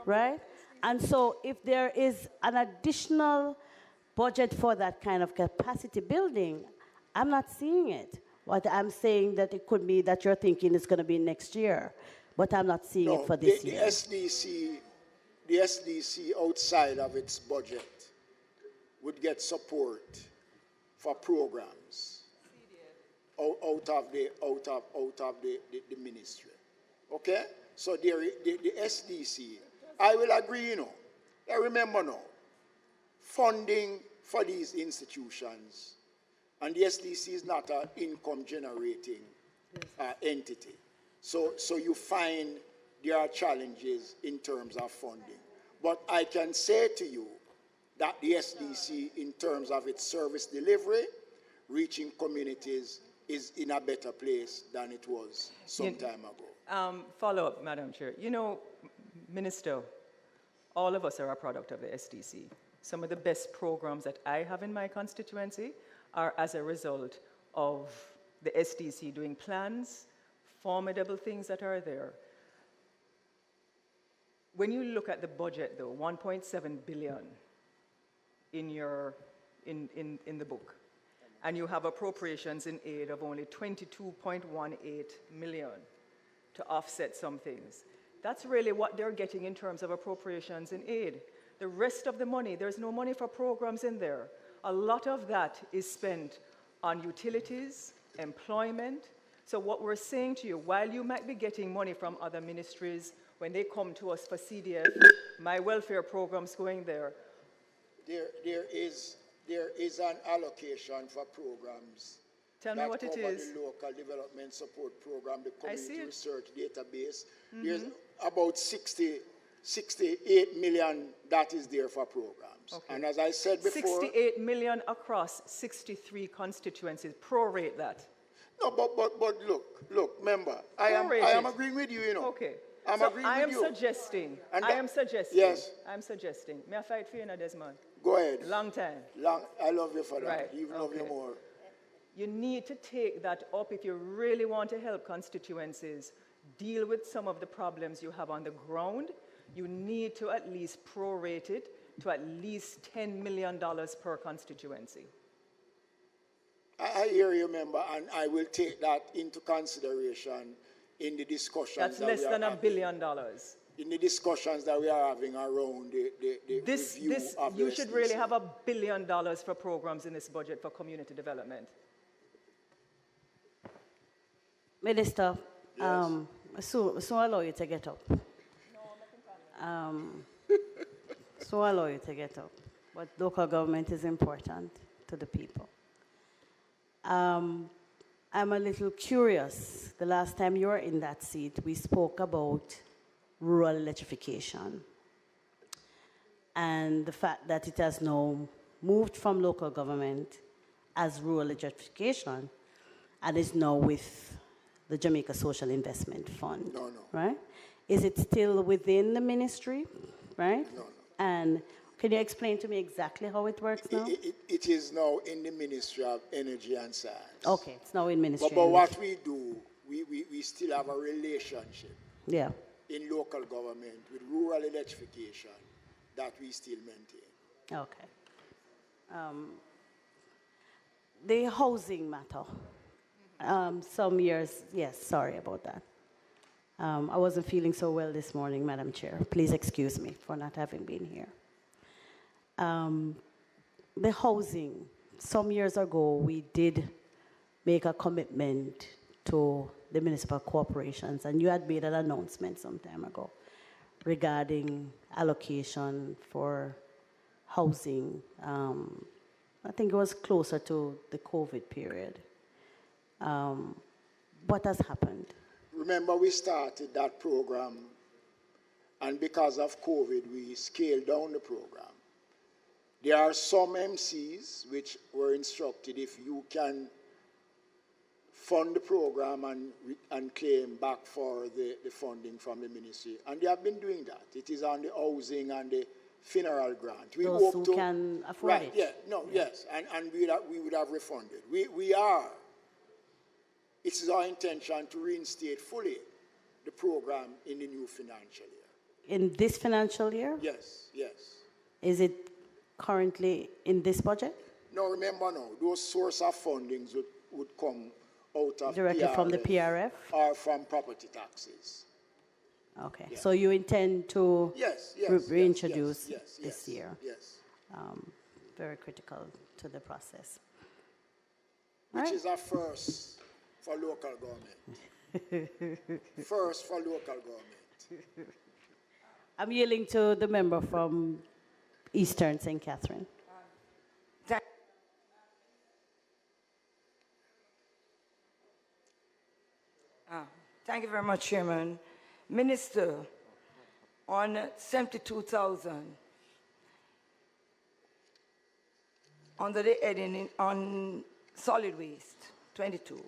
right? And so if there is an additional budget for that kind of capacity building, I'm not seeing it. What I'm saying that it could be that you're thinking it's going to be next year, but I'm not seeing it for this year. The SDC outside of its budget would get support for programs out of the ministry. Okay? So the SDC, I will agree, you know. I remember now, funding for these institutions, and the SDC is not an income-generating entity. So you find there are challenges in terms of funding. But I can say to you that the SDC, in terms of its service delivery, reaching communities, is in a better place than it was some time ago. Follow up, Madam Chair. You know, Minister, all of us are a product of the SDC. Some of the best programs that I have in my constituency are as a result of the SDC doing plans, formidable things that are there. When you look at the budget, though, 1.7 billion in the book, and you have appropriations in aid of only 22.18 million to offset some things, that's really what they're getting in terms of appropriations in aid. The rest of the money, there's no money for programs in there. A lot of that is spent on utilities, employment. So what we're saying to you, while you might be getting money from other ministries, when they come to us for CDF, my welfare program's going there. There is an allocation for programs. Tell me what it is. The local development support program, the I see community it. research database. There's about 68 million that is there for programs. Okay. And as I said before... 68 million across 63 constituencies. Prorate that. No, but look, remember, I am agreeing with you, you know. Okay. I'm agreeing with you. I am suggesting. Yes. I'm suggesting. May I fight for you now, Desmond? Go ahead. Long time. I love you for that. Right. Even love you more. You need to take that up if you really want to help constituencies deal with some of the problems you have on the ground. You need to at least prorate it to at least $10 million per constituency. I hear you, member, and I will take that into consideration in the discussions. That's less than $1 billion. In the discussions that we are having around the review of You the should SDC. really have $1 billion for programs in this budget for community development. Minister, so allow you to get up. So allow you to get up. but local government is important to the people. I'm a little curious. The last time you were in that seat, we spoke about rural electrification and the fact that it has now moved from local government as rural electrification and is now with the Jamaica Social Investment Fund. No. Right? Is it still within the ministry, right? No. And can you explain to me exactly how it works now? It is now in the Ministry of Energy and Science. Okay, it's now in Ministry. But what we do, we still have a relationship in local government with rural electrification that we still maintain. Okay. The housing matter. Some years, yes, sorry about that. I wasn't feeling so well this morning, Madam Chair. Please excuse me for not having been here. The housing, some years ago, we did make a commitment to the municipal corporations, and you had made an announcement some time ago regarding allocation for housing. I think it was closer to the COVID period. What has happened? Remember, we started that program, and because of COVID, we scaled down the program. There are some MCs which were instructed if you can fund the program and claim back for the funding from the ministry. And they have been doing that. It is on the housing and the funeral grant. We Those who can afford it. Yes, and we would have refunded. It is our intention to reinstate fully the program in the new financial year. In this financial year? Yes. Is it currently in this budget? No, remember now, those source of fundings would come out of directly PRF from the PRF? Or from property taxes. Okay, so you intend to reintroduce this year? Yes. Very critical to the process. Which is a first for local government. First for local government. I'm yielding to the member from Eastern St. Catherine. Thank you very much, Chairman. Minister, on 72,000, under the heading on solid waste, 22,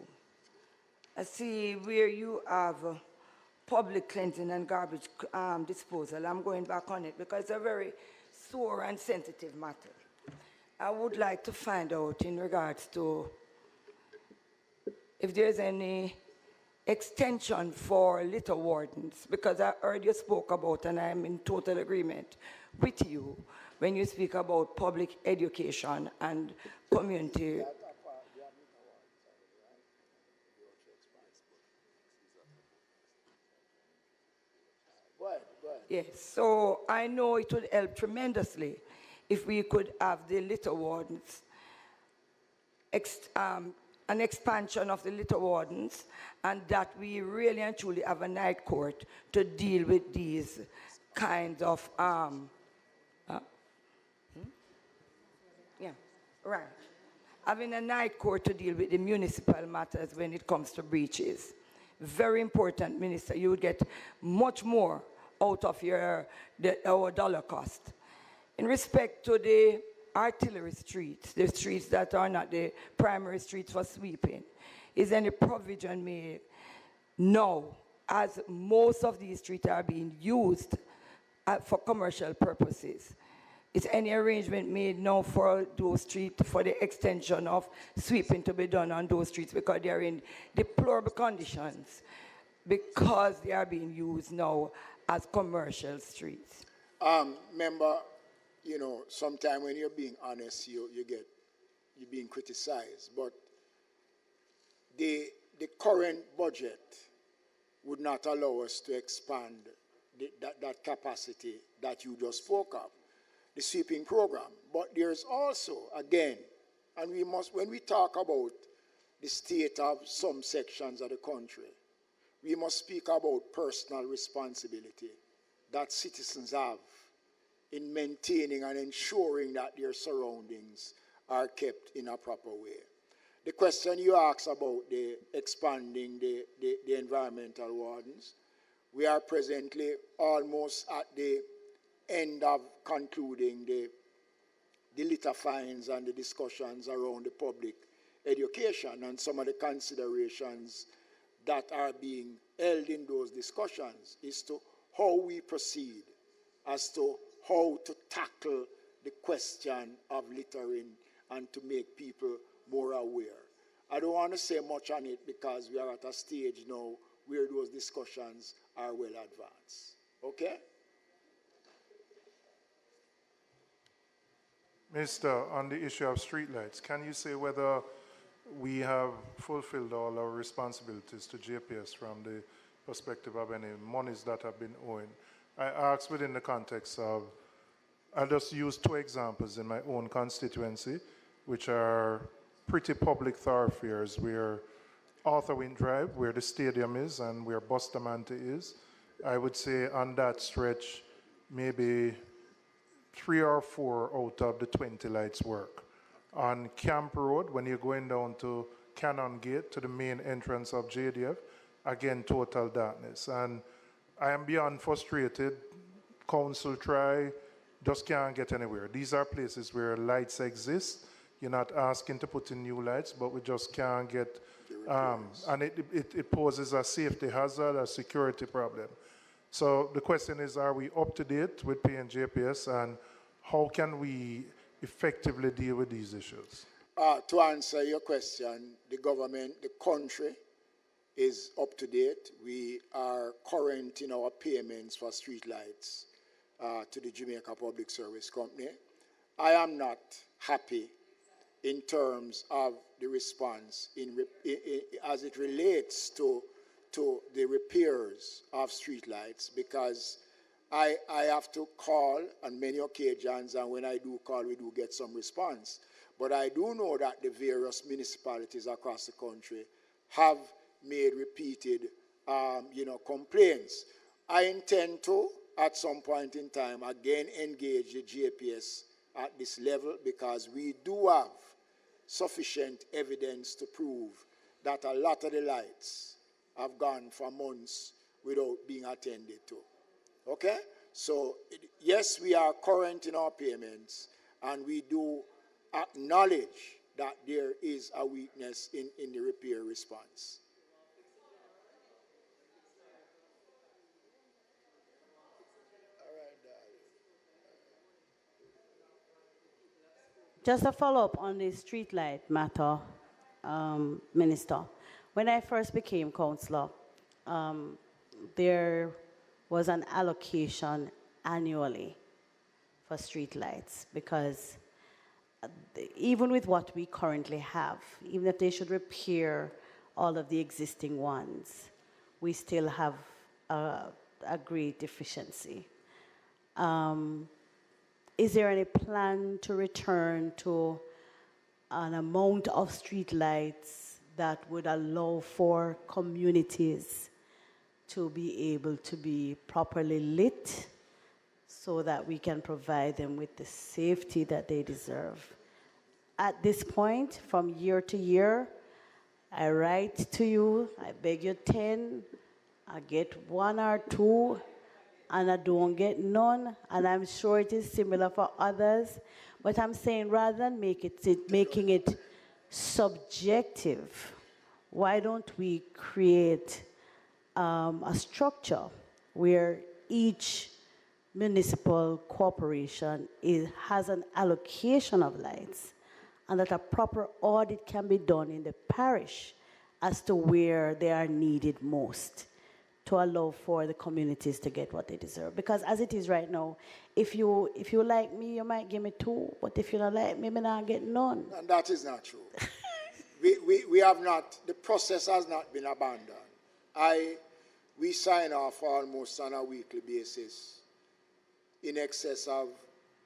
I see where you have public cleansing and garbage disposal. I'm going back on it because it's a very sore and sensitive matter. I would like to find out in regards to if there's any extension for litter wardens, because I heard you spoke about, and I'm in total agreement with you, when you speak about public education and community. Yes, so I know it would help tremendously if we could have the litter wardens, an expansion of the litter wardens, and that we really and truly have a night court to deal with these kinds of, having a night court to deal with the municipal matters when it comes to breaches. Very important, Minister. You would get much more out of our dollar cost. In respect to the artillery streets, the streets that are not the primary streets for sweeping, is any provision made? No, as most of these streets are being used for commercial purposes. Is any arrangement made now for those streets, for the extension of sweeping to be done on those streets, because they are in deplorable conditions, because they are being used now as commercial streets? Member, you know, sometimes when you're being honest, you're being criticized. But the current budget would not allow us to expand that capacity that you just spoke of, the sweeping program. But there's also, again, and we must, when we talk about the state of some sections of the country, we must speak about personal responsibility that citizens have in maintaining and ensuring that their surroundings are kept in a proper way. The question you asked about the expanding the environmental wardens, we are presently almost at the end of concluding the litter fines and the discussions around the public education, and some of the considerations that are being held in those discussions is to how we proceed as to how to tackle the question of littering and to make people more aware. I don't want to say much on it because we are at a stage now where those discussions are well advanced. Okay? Mr., on the issue of streetlights, can you say whether we have fulfilled all our responsibilities to JPS from the perspective of any monies that have been owing? I ask within the context of, I'll just use two examples in my own constituency, which are pretty public thoroughfares where Arthurwind Drive, where the stadium is, and where Bustamante is. I would say on that stretch, maybe 3 or 4 out of the 20 lights work. On Camp Road, when you're going down to Cannon Gate, to the main entrance of JDF, again, total darkness. And I am beyond frustrated. Council try, just can't get anywhere. These are places where lights exist. You're not asking to put in new lights, but we just can't get, and it poses a safety hazard, a security problem. So the question is, are we up to date with paying JPS, and how can we effectively deal with these issues? To answer your question, the government, the country is up to date. We are current in our payments for streetlights to the Jamaica Public Service Company. I am not happy in terms of the response as it relates to the repairs of streetlights, because I have to call on many occasions, and when I do call, we do get some response. But I do know that the various municipalities across the country have made repeated complaints. I intend to, at some point in time, again engage the JPS at this level, because we do have sufficient evidence to prove that a lot of the lights have gone for months without being attended to. Okay? So, yes, we are current in our payments, and we do acknowledge that there is a weakness in the repair response. Just a follow-up on the streetlight matter, Minister. When I first became councillor, there was an allocation annually for streetlights, because even with what we currently have, even if they should repair all of the existing ones, we still have a great deficiency. Is there any plan to return to an amount of streetlights that would allow for communities to be able to be properly lit so that we can provide them with the safety that they deserve? At this point, from year to year, I write to you, I beg you 10, I get 1 or 2, and I don't get none, and I'm sure it is similar for others. But I'm saying, rather than making it subjective, why don't we create a structure where each municipal corporation has an allocation of lights, and that a proper audit can be done in the parish as to where they are needed most, to allow for the communities to get what they deserve. Because as it is right now, if you like me, you might give me 2, but if you don't like me, I not get none. And that is not true. we have not, the process has not been abandoned. We sign off almost on a weekly basis in excess of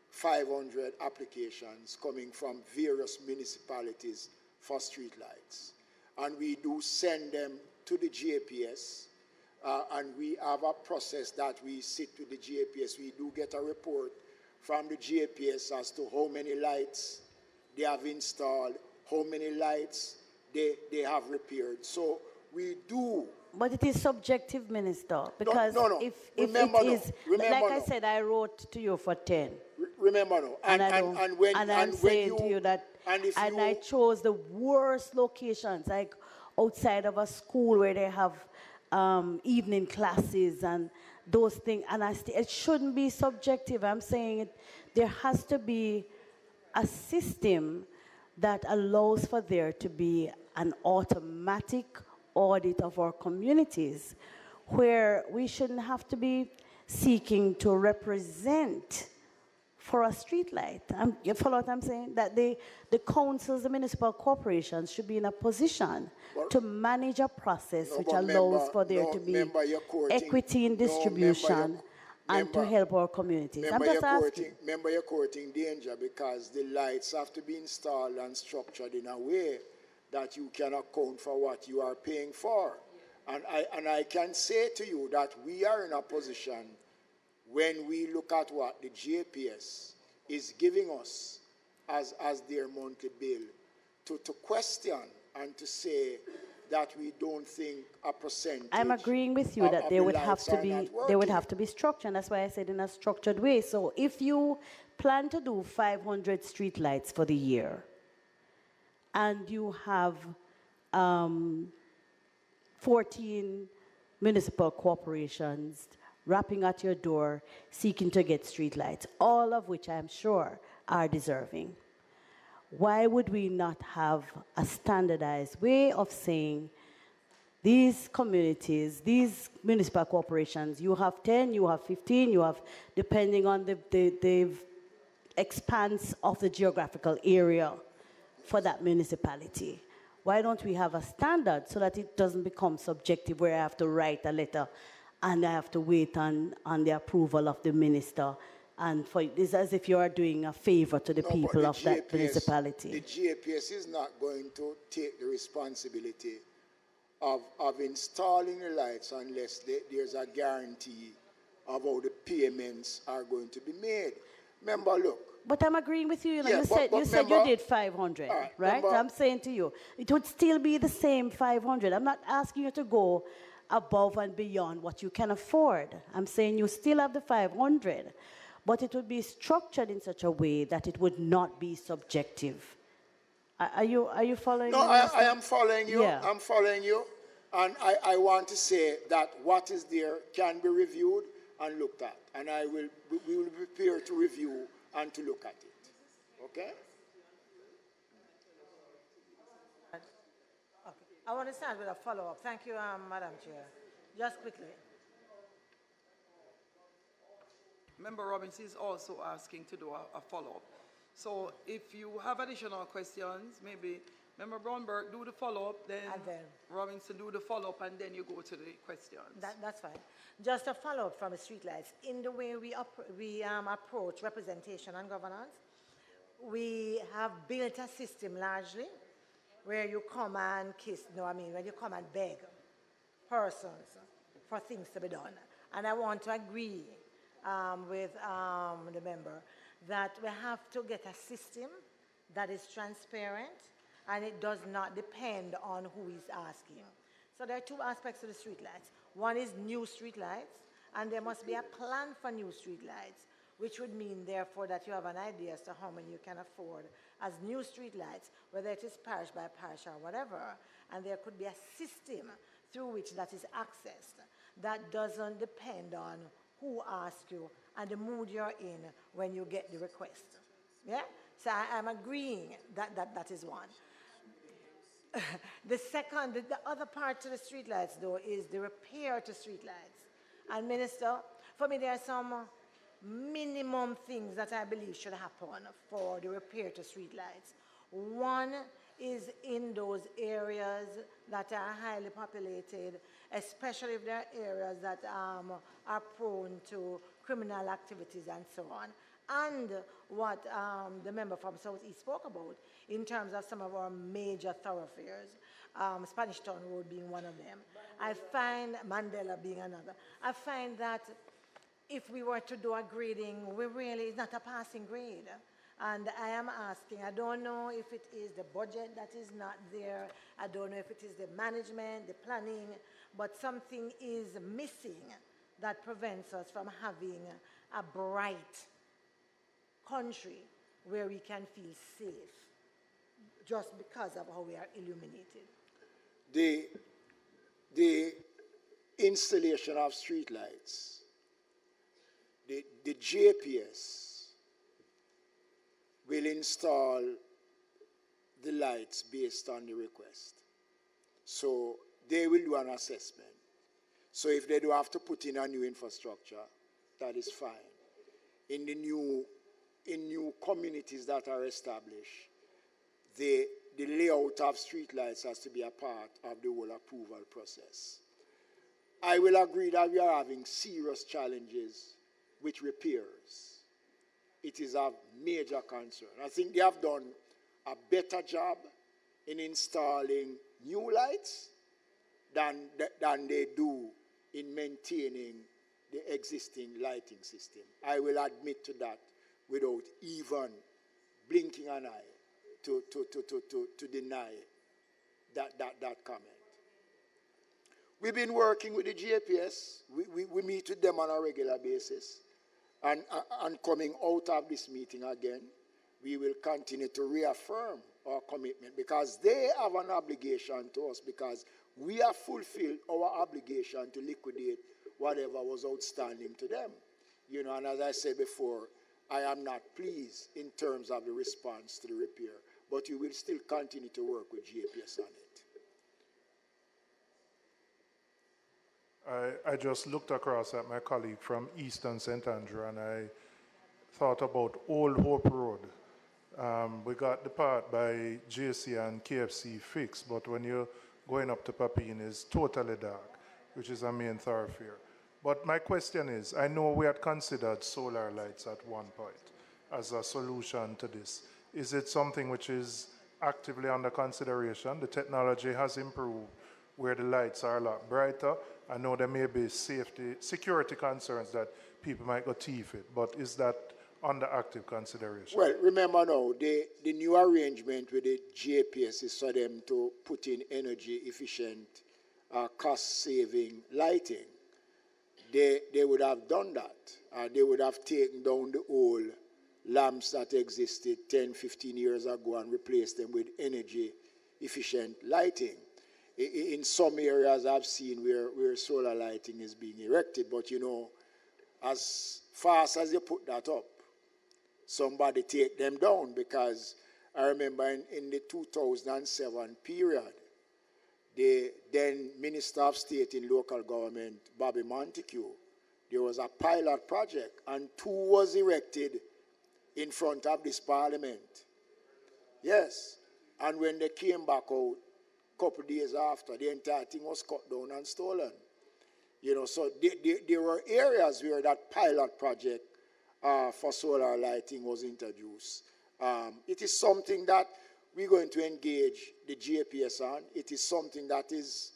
500 applications coming from various municipalities for streetlights. And we do send them to the JPS, and we have a process that we sit with the JPS. We do get a report from the JPS as to how many lights they have installed, how many lights they have repaired. So we do. But it is subjective, Minister, because no. if Remember it is, Remember like I said, I wrote to you for 10. Remember no. And when I'm saying you, to you that, and I chose the worst locations, like outside of a school where they have evening classes and those things, and it shouldn't be subjective. I'm saying there has to be a system that allows for there to be an automatic audit of our communities, where we shouldn't have to be seeking to represent for a street light. You follow what I'm saying? That the councils, the municipal corporations should be in a position to manage a process which allows for there to be equity in distribution and to help our communities. I'm just asking. Remember, you're courting danger because the lights have to be installed and structured in a way that you can account for what you are paying for. And I can say to you that we are in a position when we look at what the JPS is giving us as their monthly bill to question and to say that we don't think a percentage. I'm agreeing with you that they would have to be structured. And that's why I said in a structured way. So if you plan to do 500 street lights for the year, and you have 14 municipal corporations rapping at your door seeking to get street lights, all of which I'm sure are deserving, why would we not have a standardized way of saying these communities, these municipal corporations, you have 10, you have 15, you have, depending on the expanse of the geographical area for that municipality. Why don't we have a standard so that it doesn't become subjective where I have to write a letter and I have to wait on the approval of the minister, and for it's as if you are doing a favor to the people of that municipality. The JPS is not going to take the responsibility of installing the lights unless there's a guarantee of how the payments are going to be made. Remember, look. But I'm agreeing with you. Yeah, you said you did 500, right? I'm saying to you, it would still be the same 500. I'm not asking you to go above and beyond what you can afford. I'm saying you still have the 500, but it would be structured in such a way that it would not be subjective. Are you following me? No, I am following you. Yeah. I'm following you. And I want to say that what is there can be reviewed and looked at. And we will be prepared to review and to look at it. Okay? I want to start with a follow-up. Thank you, Madam Chair. Just quickly. Member Robbins is also asking to do a follow-up. So if you have additional questions, maybe Member Brownberg do the follow-up, then Robinson do the follow-up, and then you go to the questions. That's fine. Just a follow-up from the streetlights. In the way we approach representation and governance, we have built a system largely where you come and when you come and beg persons for things to be done. And I want to agree with the member that we have to get a system that is transparent and it does not depend on who is asking. So there are two aspects to the streetlights. One is new streetlights, and there must be a plan for new streetlights, which would mean, therefore, that you have an idea as to how many you can afford as new streetlights, whether it is parish by parish or whatever, and there could be a system through which that is accessed that doesn't depend on who asks you and the mood you're in when you get the request. Yeah? So I'm agreeing that is one. The other part to the streetlights, though, is the repair to streetlights. And Minister, for me, there are some minimum things that I believe should happen for the repair to streetlights. One is in those areas that are highly populated, especially if there are areas that are prone to criminal activities and so on. And what the member from Southeast spoke about in terms of some of our major thoroughfares, Spanish Town Road being one of them. I find Mandela being another. I find that if we were to do a grading, it's not a passing grade. And I am asking, I don't know if it is the budget that is not there, I don't know if it is the management, the planning, but something is missing that prevents us from having a bright country where we can feel safe just because of how we are illuminated. The installation of streetlights, the JPS will install the lights based on the request. So they will do an assessment. So if they do have to put in a new infrastructure, that is fine. In new communities that are established, the layout of streetlights has to be a part of the whole approval process. I will agree that we are having serious challenges with repairs. It is a major concern. I think they have done a better job in installing new lights than they do in maintaining the existing lighting system. I will admit to that without even blinking an eye to deny that comment. We've been working with the JPS. We meet with them on a regular basis. And coming out of this meeting again, we will continue to reaffirm our commitment because they have an obligation to us because we have fulfilled our obligation to liquidate whatever was outstanding to them. You know, and as I said before, I am not pleased in terms of the response to the repair, but we will still continue to work with JPS on it. I just looked across at my colleague from Eastern St. Andrew and I thought about Old Hope Road. We got the part by JC and KFC fixed, but when you're going up to Papine, it's totally dark, which is a main thoroughfare. But my question is, I know we had considered solar lights at one point as a solution to this. Is it something which is actively under consideration? The technology has improved where the lights are a lot brighter. I know there may be security concerns that people might go thief it, but is that under active consideration? Well, remember now, the new arrangement with the JPS is for them to put in energy efficient, cost-saving lighting. They would have done that. They would have taken down the old lamps that existed 10, 15 years ago and replaced them with energy efficient lighting. In some areas I've seen where solar lighting is being erected, but you know, as fast as you put that up, somebody take them down, because I remember in the 2007 period, the then Minister of State in local government, Bobby Montague, there was a pilot project and 2 was erected in front of this parliament. Yes, and when they came back out, couple of days after, the entire thing was cut down and stolen. You know, so there were areas where that pilot project for solar lighting was introduced. It is something that we're going to engage the JPS on. It is something that is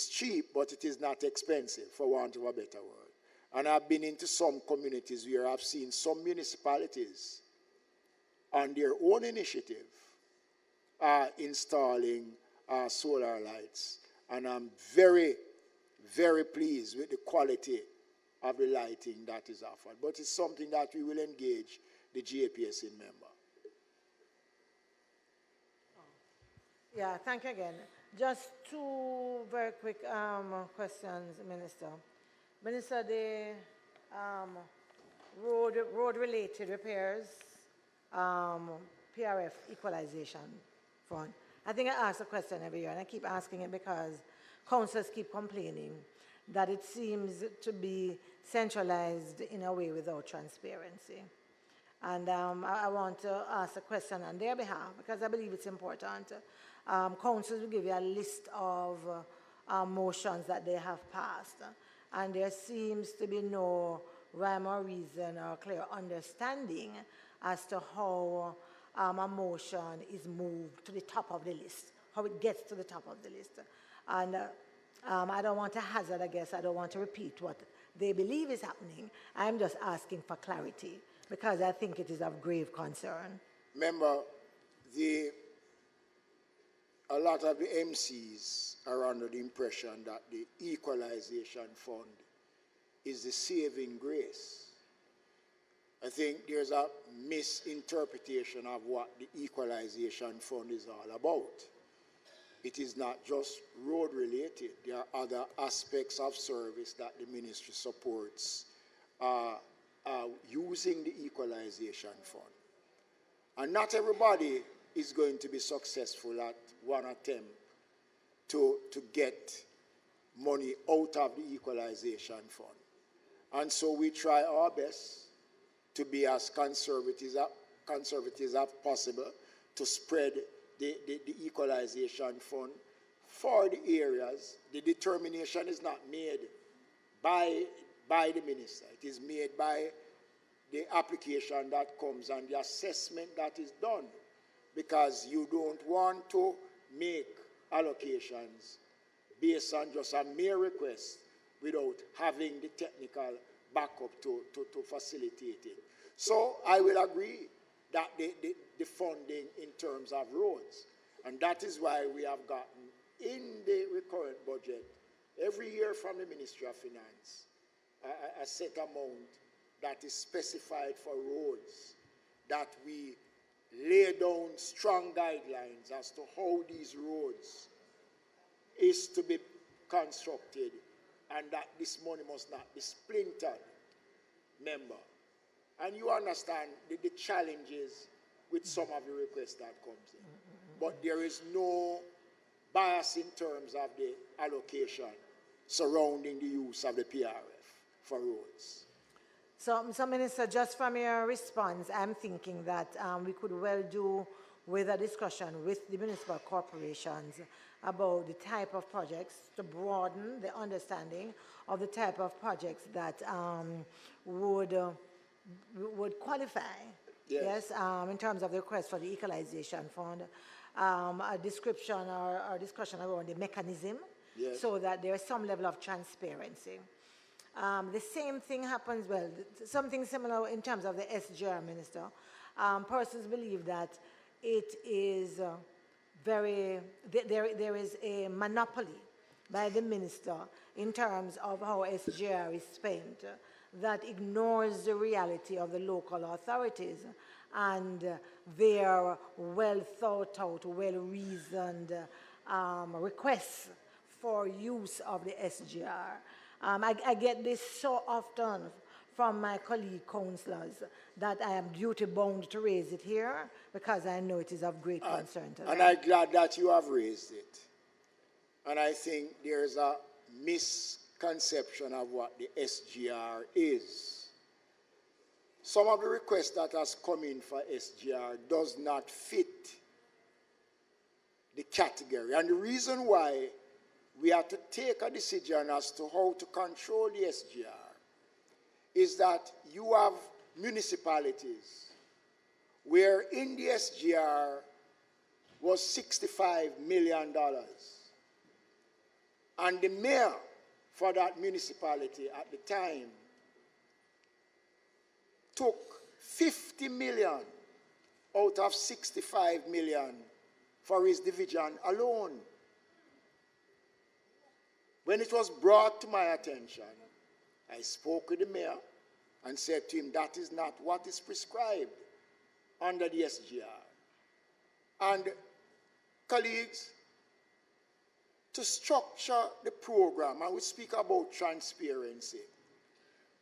cheap, but it is not expensive, for want of a better word. And I've been into some communities where I've seen some municipalities on their own initiative installing solar lights, and I'm very, very pleased with the quality of the lighting that is offered. But it's something that we will engage the JPS in member. Yeah, thank you again. Just 2 very quick questions, Minister. Minister, the road-related repairs, PRF equalization fund. I think I ask a question every year, and I keep asking it because councillors keep complaining that it seems to be centralized in a way without transparency. And I want to ask a question on their behalf because I believe it's important. Councillors will give you a list of motions that they have passed, and there seems to be no rhyme or reason or clear understanding as to how a motion is moved to the top of the list, how it gets to the top of the list. And I don't want to hazard a guess, I don't want to repeat what they believe is happening. I'm just asking for clarity because I think it is of grave concern. Remember, a lot of the MCs are under the impression that the equalization fund is the saving grace. I think there's a misinterpretation of what the equalization fund is all about. It is not just road related. There are other aspects of service that the ministry supports using the equalization fund. And not everybody is going to be successful at one attempt to get money out of the equalization fund. And so we try our best to be as conservative as possible to spread the equalization fund for the areas. The determination is not made by the minister. It is made by the application that comes and the assessment that is done, because you don't want to make allocations based on just a mere request without having the technical backup to facilitate it. So I will agree that the funding in terms of roads, and that is why we have gotten in the recurrent budget every year from the Ministry of Finance a set amount that is specified for roads, that we lay down strong guidelines as to how these roads is to be constructed, and that this money must not be splintered, member. And you understand the challenges with some of the requests that comes in. But there is no bias in terms of the allocation surrounding the use of the PRF for roads. So, Minister, just from your response, I'm thinking that we could well do with a discussion with the municipal corporations about the type of projects to broaden the understanding of the type of projects that would qualify, yes, in terms of the request for the equalization fund, a description or discussion around the mechanism, so that there is some level of transparency. The same thing happens, well, something similar in terms of the SGR, Minister. Persons believe that it is there is a monopoly by the minister in terms of how SGR is spent that ignores the reality of the local authorities and their well thought out, well reasoned requests for use of the SGR. I get this so often from my colleague councillors that I am duty bound to raise it here because I know it is of great concern to them. And I'm glad that you have raised it. And I think there's a misconception of what the SGR is. Some of the requests that has come in for SGR does not fit the category. And the reason why we have to take a decision as to how to control the SGR is that you have municipalities where in the SGR was $65 million. And the mayor for that municipality at the time took 50 million out of 65 million for his division alone. When it was brought to my attention, I spoke with the mayor and said to him, that is not what is prescribed under the SGR. And colleagues, to structure the program, and we speak about transparency,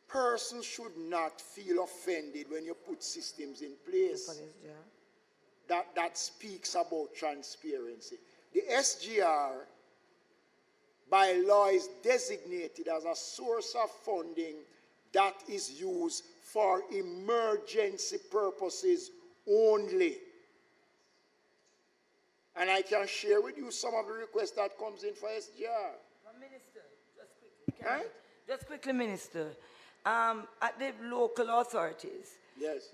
persons should not feel offended when you put systems in place that speaks about transparency. The SGR, by law, is designated as a source of funding that is used for emergency purposes only. And I can share with you some of the requests that comes in for SGR. Minister, just quickly. Just quickly, Minister. At the local authorities, yes,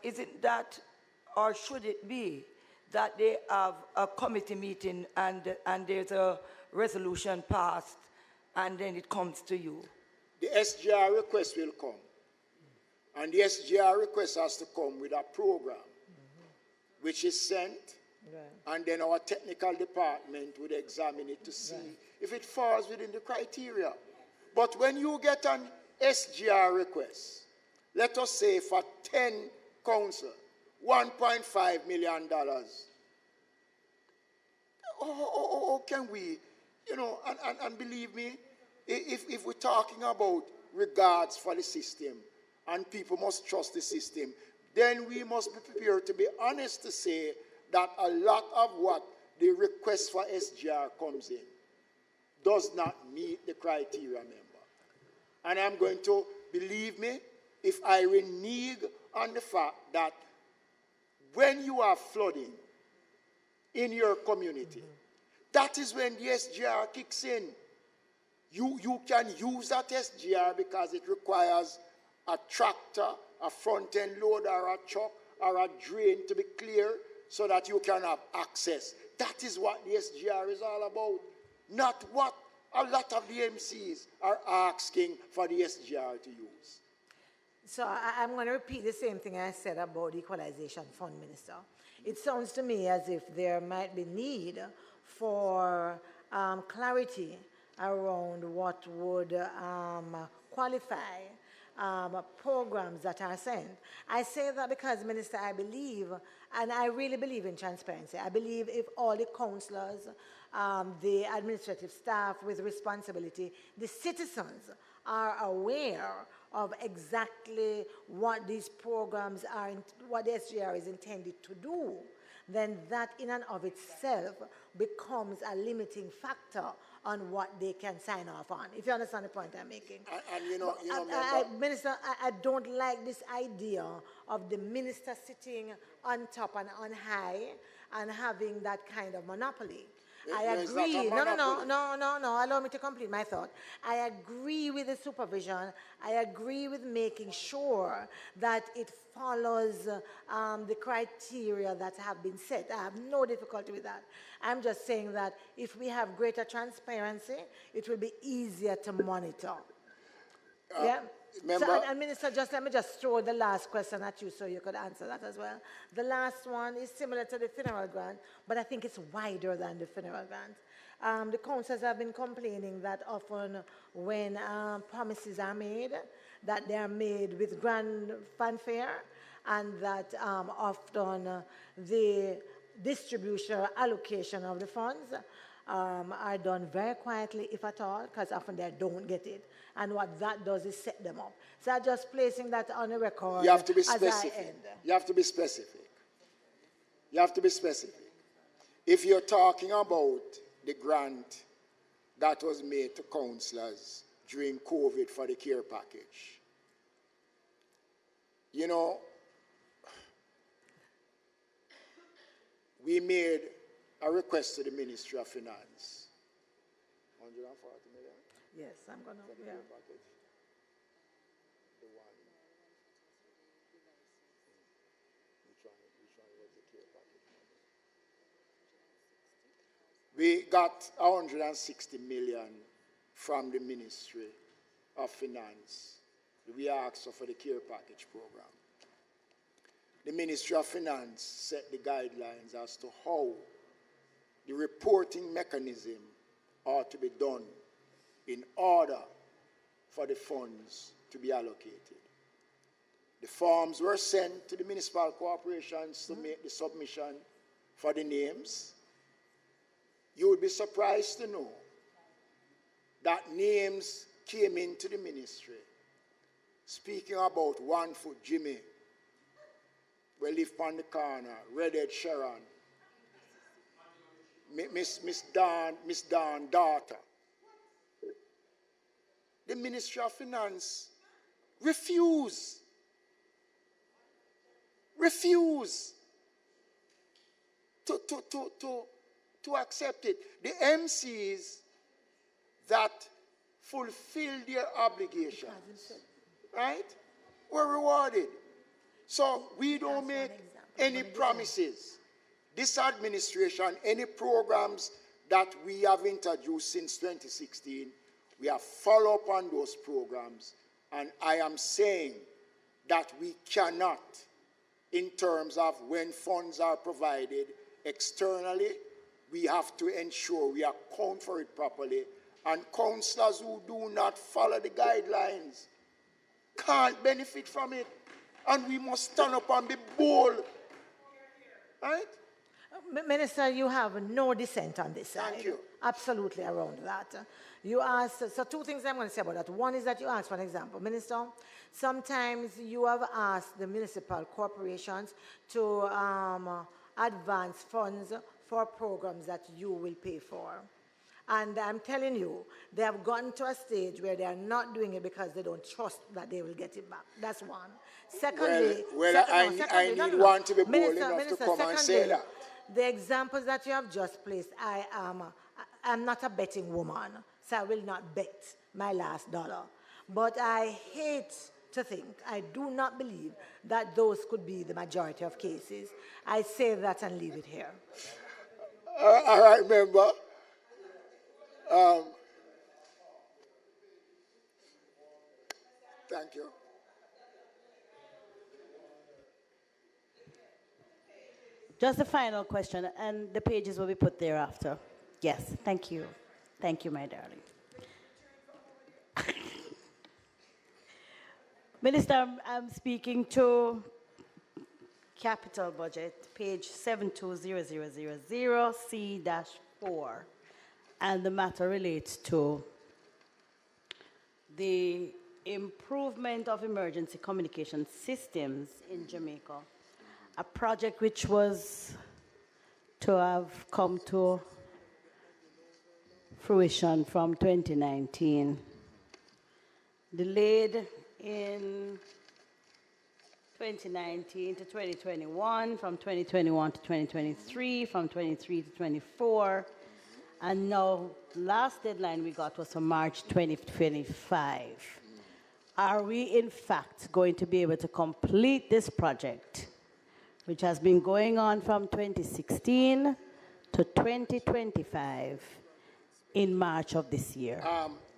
is it that, or should it be that they have a committee meeting and there's a resolution passed and then it comes to you? the SGR request will come. And the SGR request has to come with a program, which is sent, and then our technical department would examine it to see if it falls within the criteria. But when you get an SGR request, let us say for 10 council, $1.5 million, how can we, you know, and believe me, if we're talking about regards for the system, and people must trust the system, then we must be prepared to be honest to say that a lot of what the request for SGR comes in does not meet the criteria, member. And I'm going to, believe me, if I renege on the fact that when you are flooding in your community, that is when the SGR kicks in. You can use that SGR because it requires a tractor, a front-end loader, or a truck, or a drain to be clear so that you can have access. That is what the SGR is all about, not what a lot of the MCs are asking for the SGR to use. So I'm going to repeat the same thing I said about the Equalization Fund, Minister. It sounds to me as if there might be need for clarity around what would qualify programs that are sent. I say that because, Minister, I believe, and I really believe in transparency. I believe if all the councillors, the administrative staff with responsibility, the citizens are aware of exactly what these programs are, what the SGR is intended to do, then that in and of itself becomes a limiting factor on what they can sign off on, if you understand the point I'm making. Minister, I don't like this idea of the minister sitting on top and on high and having that kind of monopoly. I agree. No, allow me to complete my thought. I agree with the supervision. I agree with making sure that it follows the criteria that have been set. I have no difficulty with that. I'm just saying that if we have greater transparency, it will be easier to monitor. Yeah? So, and Minister, let me just throw the last question at you so you could answer that as well. The last one is similar to the funeral grant, but I think it's wider than the funeral grant. The councillors have been complaining that often when promises are made, that they are made with grand fanfare, and that often the distribution or allocation of the funds are done very quietly, if at all, because often they don't get it. And what that does is set them up. So I'm just placing that on the record. You have to be specific. You have to be specific. You have to be specific. If you're talking about the grant that was made to councillors during COVID for the care package, you know, we made a request to the Ministry of Finance. 140 million? Yes, I'm going to, yeah. The one. Which one was the care package? We got 160 million from the Ministry of Finance. We asked for the care package program. The Ministry of Finance set the guidelines as to how the reporting mechanism ought to be done in order for the funds to be allocated. The forms were sent to the municipal corporations to make the submission for the names. You would be surprised to know that names came into the ministry speaking about 1 Foot Jimmy, we live on the corner, Redhead Sharon, Miss Dawn daughter. The Ministry of Finance refused to accept it. The MCs that fulfilled their obligations, right, were rewarded. So we don't make any promises. This administration, any programs that we have introduced since 2016, We have follow up on those programs, and I am saying that we cannot, in terms of when funds are provided externally, we have to ensure we account for it properly, and councillors who do not follow the guidelines can't benefit from it, and we must stand up and be bold, right? Minister, you have no dissent on this side. Thank you. Absolutely around that. You asked, so two things I'm going to say about that. One is that you asked for an example. Minister, sometimes you have asked the municipal corporations to advance funds for programs that you will pay for. And I'm telling you, they have gotten to a stage where they are not doing it because they don't trust that they will get it back. That's one. Secondly, I need one to be bold enough to come and say that. The examples that you have just placed, I'm not a betting woman, so I will not bet my last dollar. But I hate to think, I do not believe that those could be the majority of cases. I say that and leave it here. All right, member. Thank you. Just the final question, and the pages will be put thereafter. Yes, thank you. Thank you, my darling. Minister, I'm speaking to capital budget, page 720000C-4, and the matter relates to the improvement of emergency communication systems in Jamaica, a project which was to have come to fruition from 2019, delayed in 2019 to 2021, from 2021 to 2023, from 23 to 24, and now last deadline we got was for March 2025. Are we in fact going to be able to complete this project, which has been going on from 2016 to 2025 in March of this year?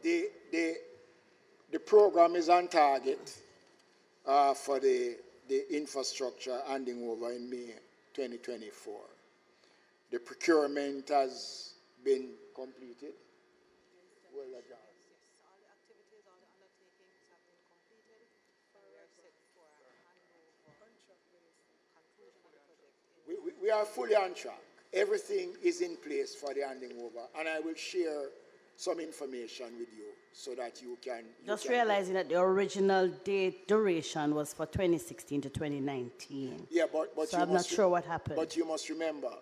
The program is on target for the infrastructure handing over in May 2024. The procurement has been completed. Well, we are fully on track. Everything is in place for the handing over, and I will share some information with you so that you can... Just realizing that the original date duration was for 2016 to 2019. Yeah, but so I'm not sure what happened. But you must remember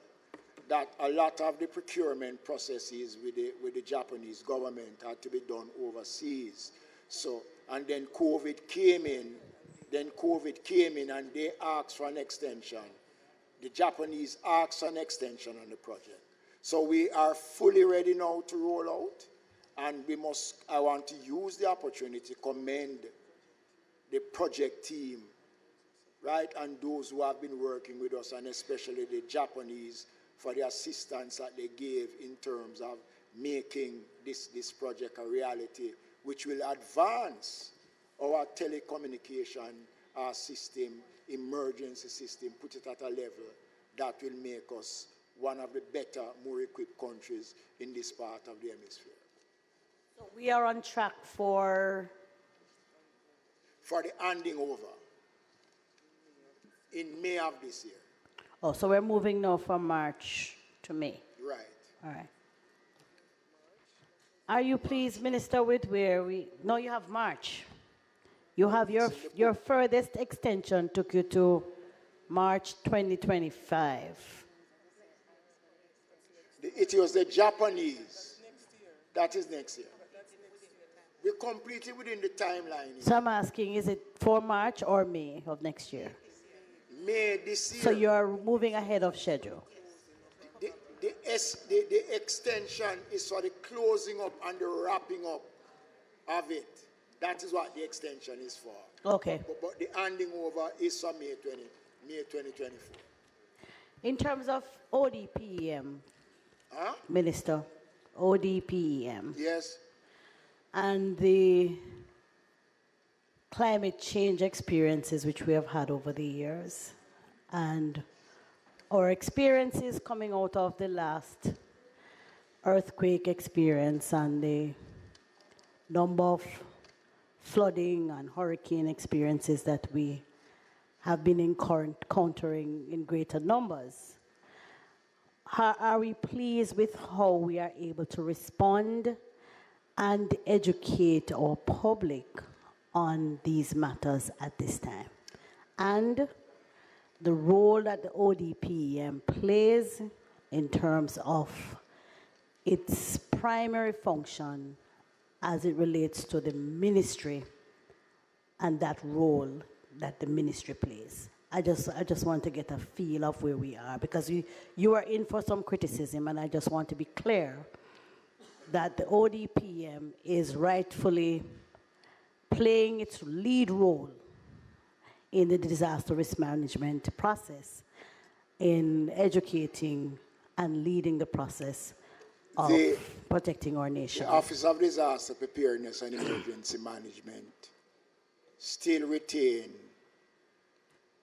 that a lot of the procurement processes with the Japanese government had to be done overseas. So, and then COVID came in, and they asked for an extension. The Japanese asked for an extension on the project. So we are fully ready now to roll out, and I want to use the opportunity to commend the project team, right, and those who have been working with us, and especially the Japanese for the assistance that they gave in terms of making this project a reality, which will advance our telecommunication system, emergency system, put it at a level that will make us one of the better, more equipped countries in this part of the hemisphere. So we are on track for the handing over in May of this year. Oh, so we're moving now from March to May. Right. All right. Are you pleased, Minister, with where we... No, you have March. You have your furthest extension took you to March 2025. It was the Japanese. That is next year. We completed within the timeline. So I'm asking, is it for March or May of next year? May this year. So you're moving ahead of schedule? The extension is for the closing up and the wrapping up of it. That is what the extension is for. Okay. But the handing over is for May 2024. In terms of ODPEM, Minister, ODPEM. Yes. and the climate change experiences which we have had over the years, and our experiences coming out of the last earthquake experience and the number of flooding and hurricane experiences that we have been encountering in greater numbers. Are we pleased with how we are able to respond and educate our public on these matters at this time? And the role that the ODPEM plays in terms of its primary function as it relates to the ministry and that role that the ministry plays. I just want to get a feel of where we are, because you are in for some criticism, and I just want to be clear that the ODPM is rightfully playing its lead role in the disaster risk management process, in educating and leading the process of protecting our nation. The Office of Disaster Preparedness and Emergency Management still retain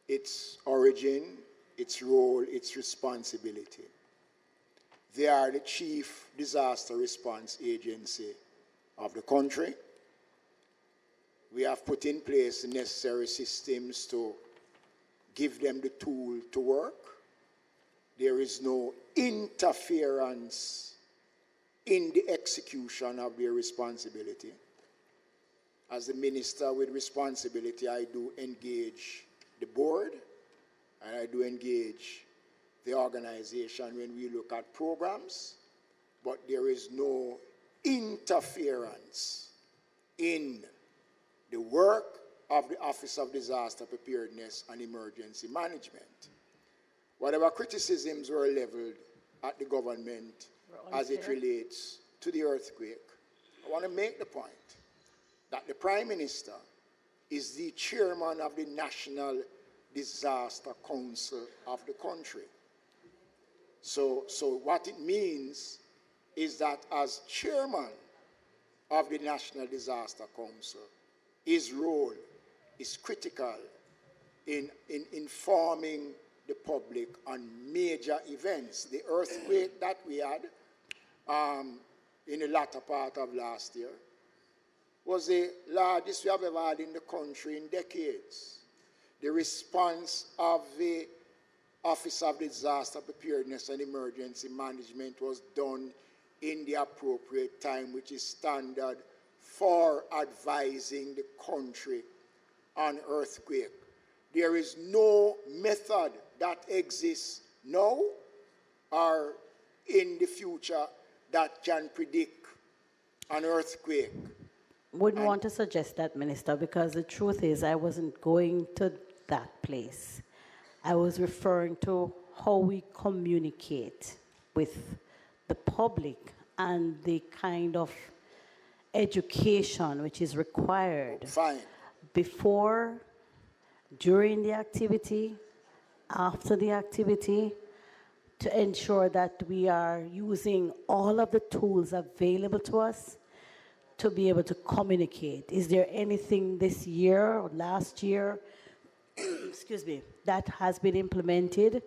its origin, its role, its responsibility. They are the chief disaster response agency of the country. We have put in place the necessary systems to give them the tool to work. There is no interference in the execution of their responsibility. As the minister with responsibility, I do engage the board, and I do engage the organization when we look at programs, but there is no interference in the work of the Office of Disaster Preparedness and Emergency Management. Whatever criticisms were leveled at the government as it relates to the earthquake, I want to make the point that the Prime Minister is the chairman of the National Disaster Council of the country. So what it means is that as chairman of the National Disaster Council, his role is critical in informing the public on major events. The earthquake that we had in the latter part of last year was the largest we have ever had in the country in decades. The response of the Office of Disaster Preparedness and Emergency Management was done in the appropriate time, which is standard for advising the country on earthquake. There is no method that exists now or in the future that can predict an earthquake. Wouldn't want to suggest that, Minister, because the truth is I wasn't going to that place. I was referring to how we communicate with the public and the kind of education which is required before, during the activity, after the activity, to ensure that we are using all of the tools available to us to be able to communicate. Is there anything this year or last year, excuse me, that has been implemented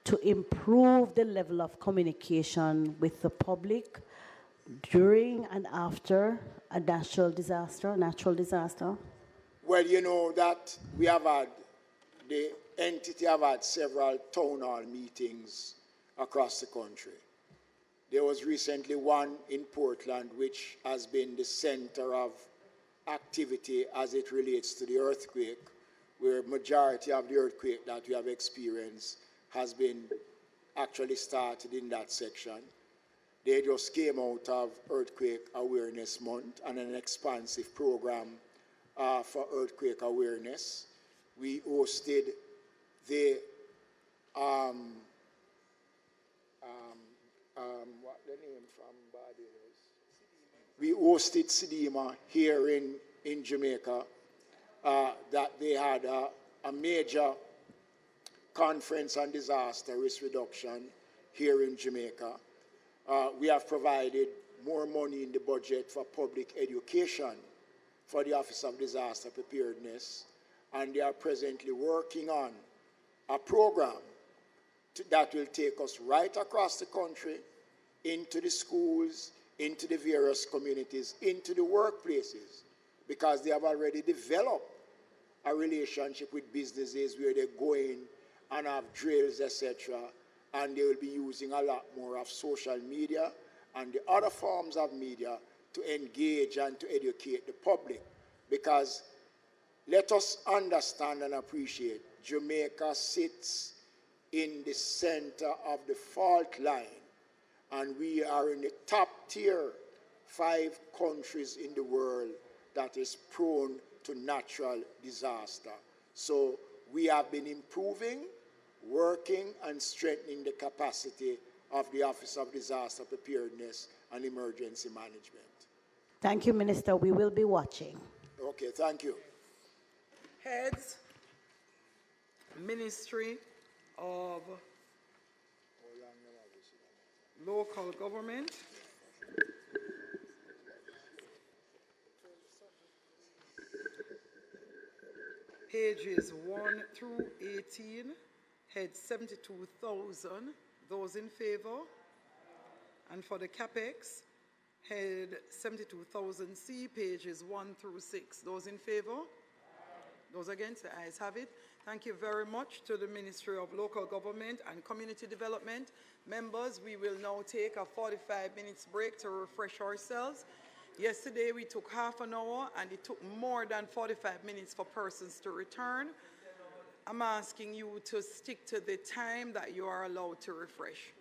to improve the level of communication with the public during and after a natural disaster? Well, you know that we have had, the entity have had several town hall meetings across the country. There was recently one in Portland, which has been the center of activity as it relates to the earthquake, where majority of the earthquake that we have experienced has been actually started in that section. They just came out of Earthquake Awareness Month and an expansive program for earthquake awareness. We hosted the what the name from Barbados? We hosted Sidima here in Jamaica. That they had a major conference on disaster risk reduction here in Jamaica. We have provided more money in the budget for public education for the Office of Disaster Preparedness, and they are presently working on a program that will take us right across the country, into the schools, into the various communities, into the workplaces, because they have already developed a relationship with businesses where they go in and have drills, etc., and they will be using a lot more of social media and the other forms of media to engage and to educate the public. Because let us understand and appreciate, Jamaica sits in the center of the fault line, and we are in the top tier 5 countries in the world that is prone to natural disaster. So we have been improving, working, and strengthening the capacity of the Office of Disaster Preparedness and Emergency Management. Thank you, Minister. We will be watching. Okay, thank you. Heads, Ministry of Local Government. Pages 1 through 18, head 72,000. Those in favor? And for the CAPEX, head 72,000C, pages 1 through 6. Those in favor? Those against? The ayes have it. Thank you very much to the Ministry of Local Government and Community Development. Members, we will now take a 45 minutes break to refresh ourselves. Yesterday we took half an hour and it took more than 45 minutes for persons to return. I'm asking you to stick to the time that you are allowed to refresh.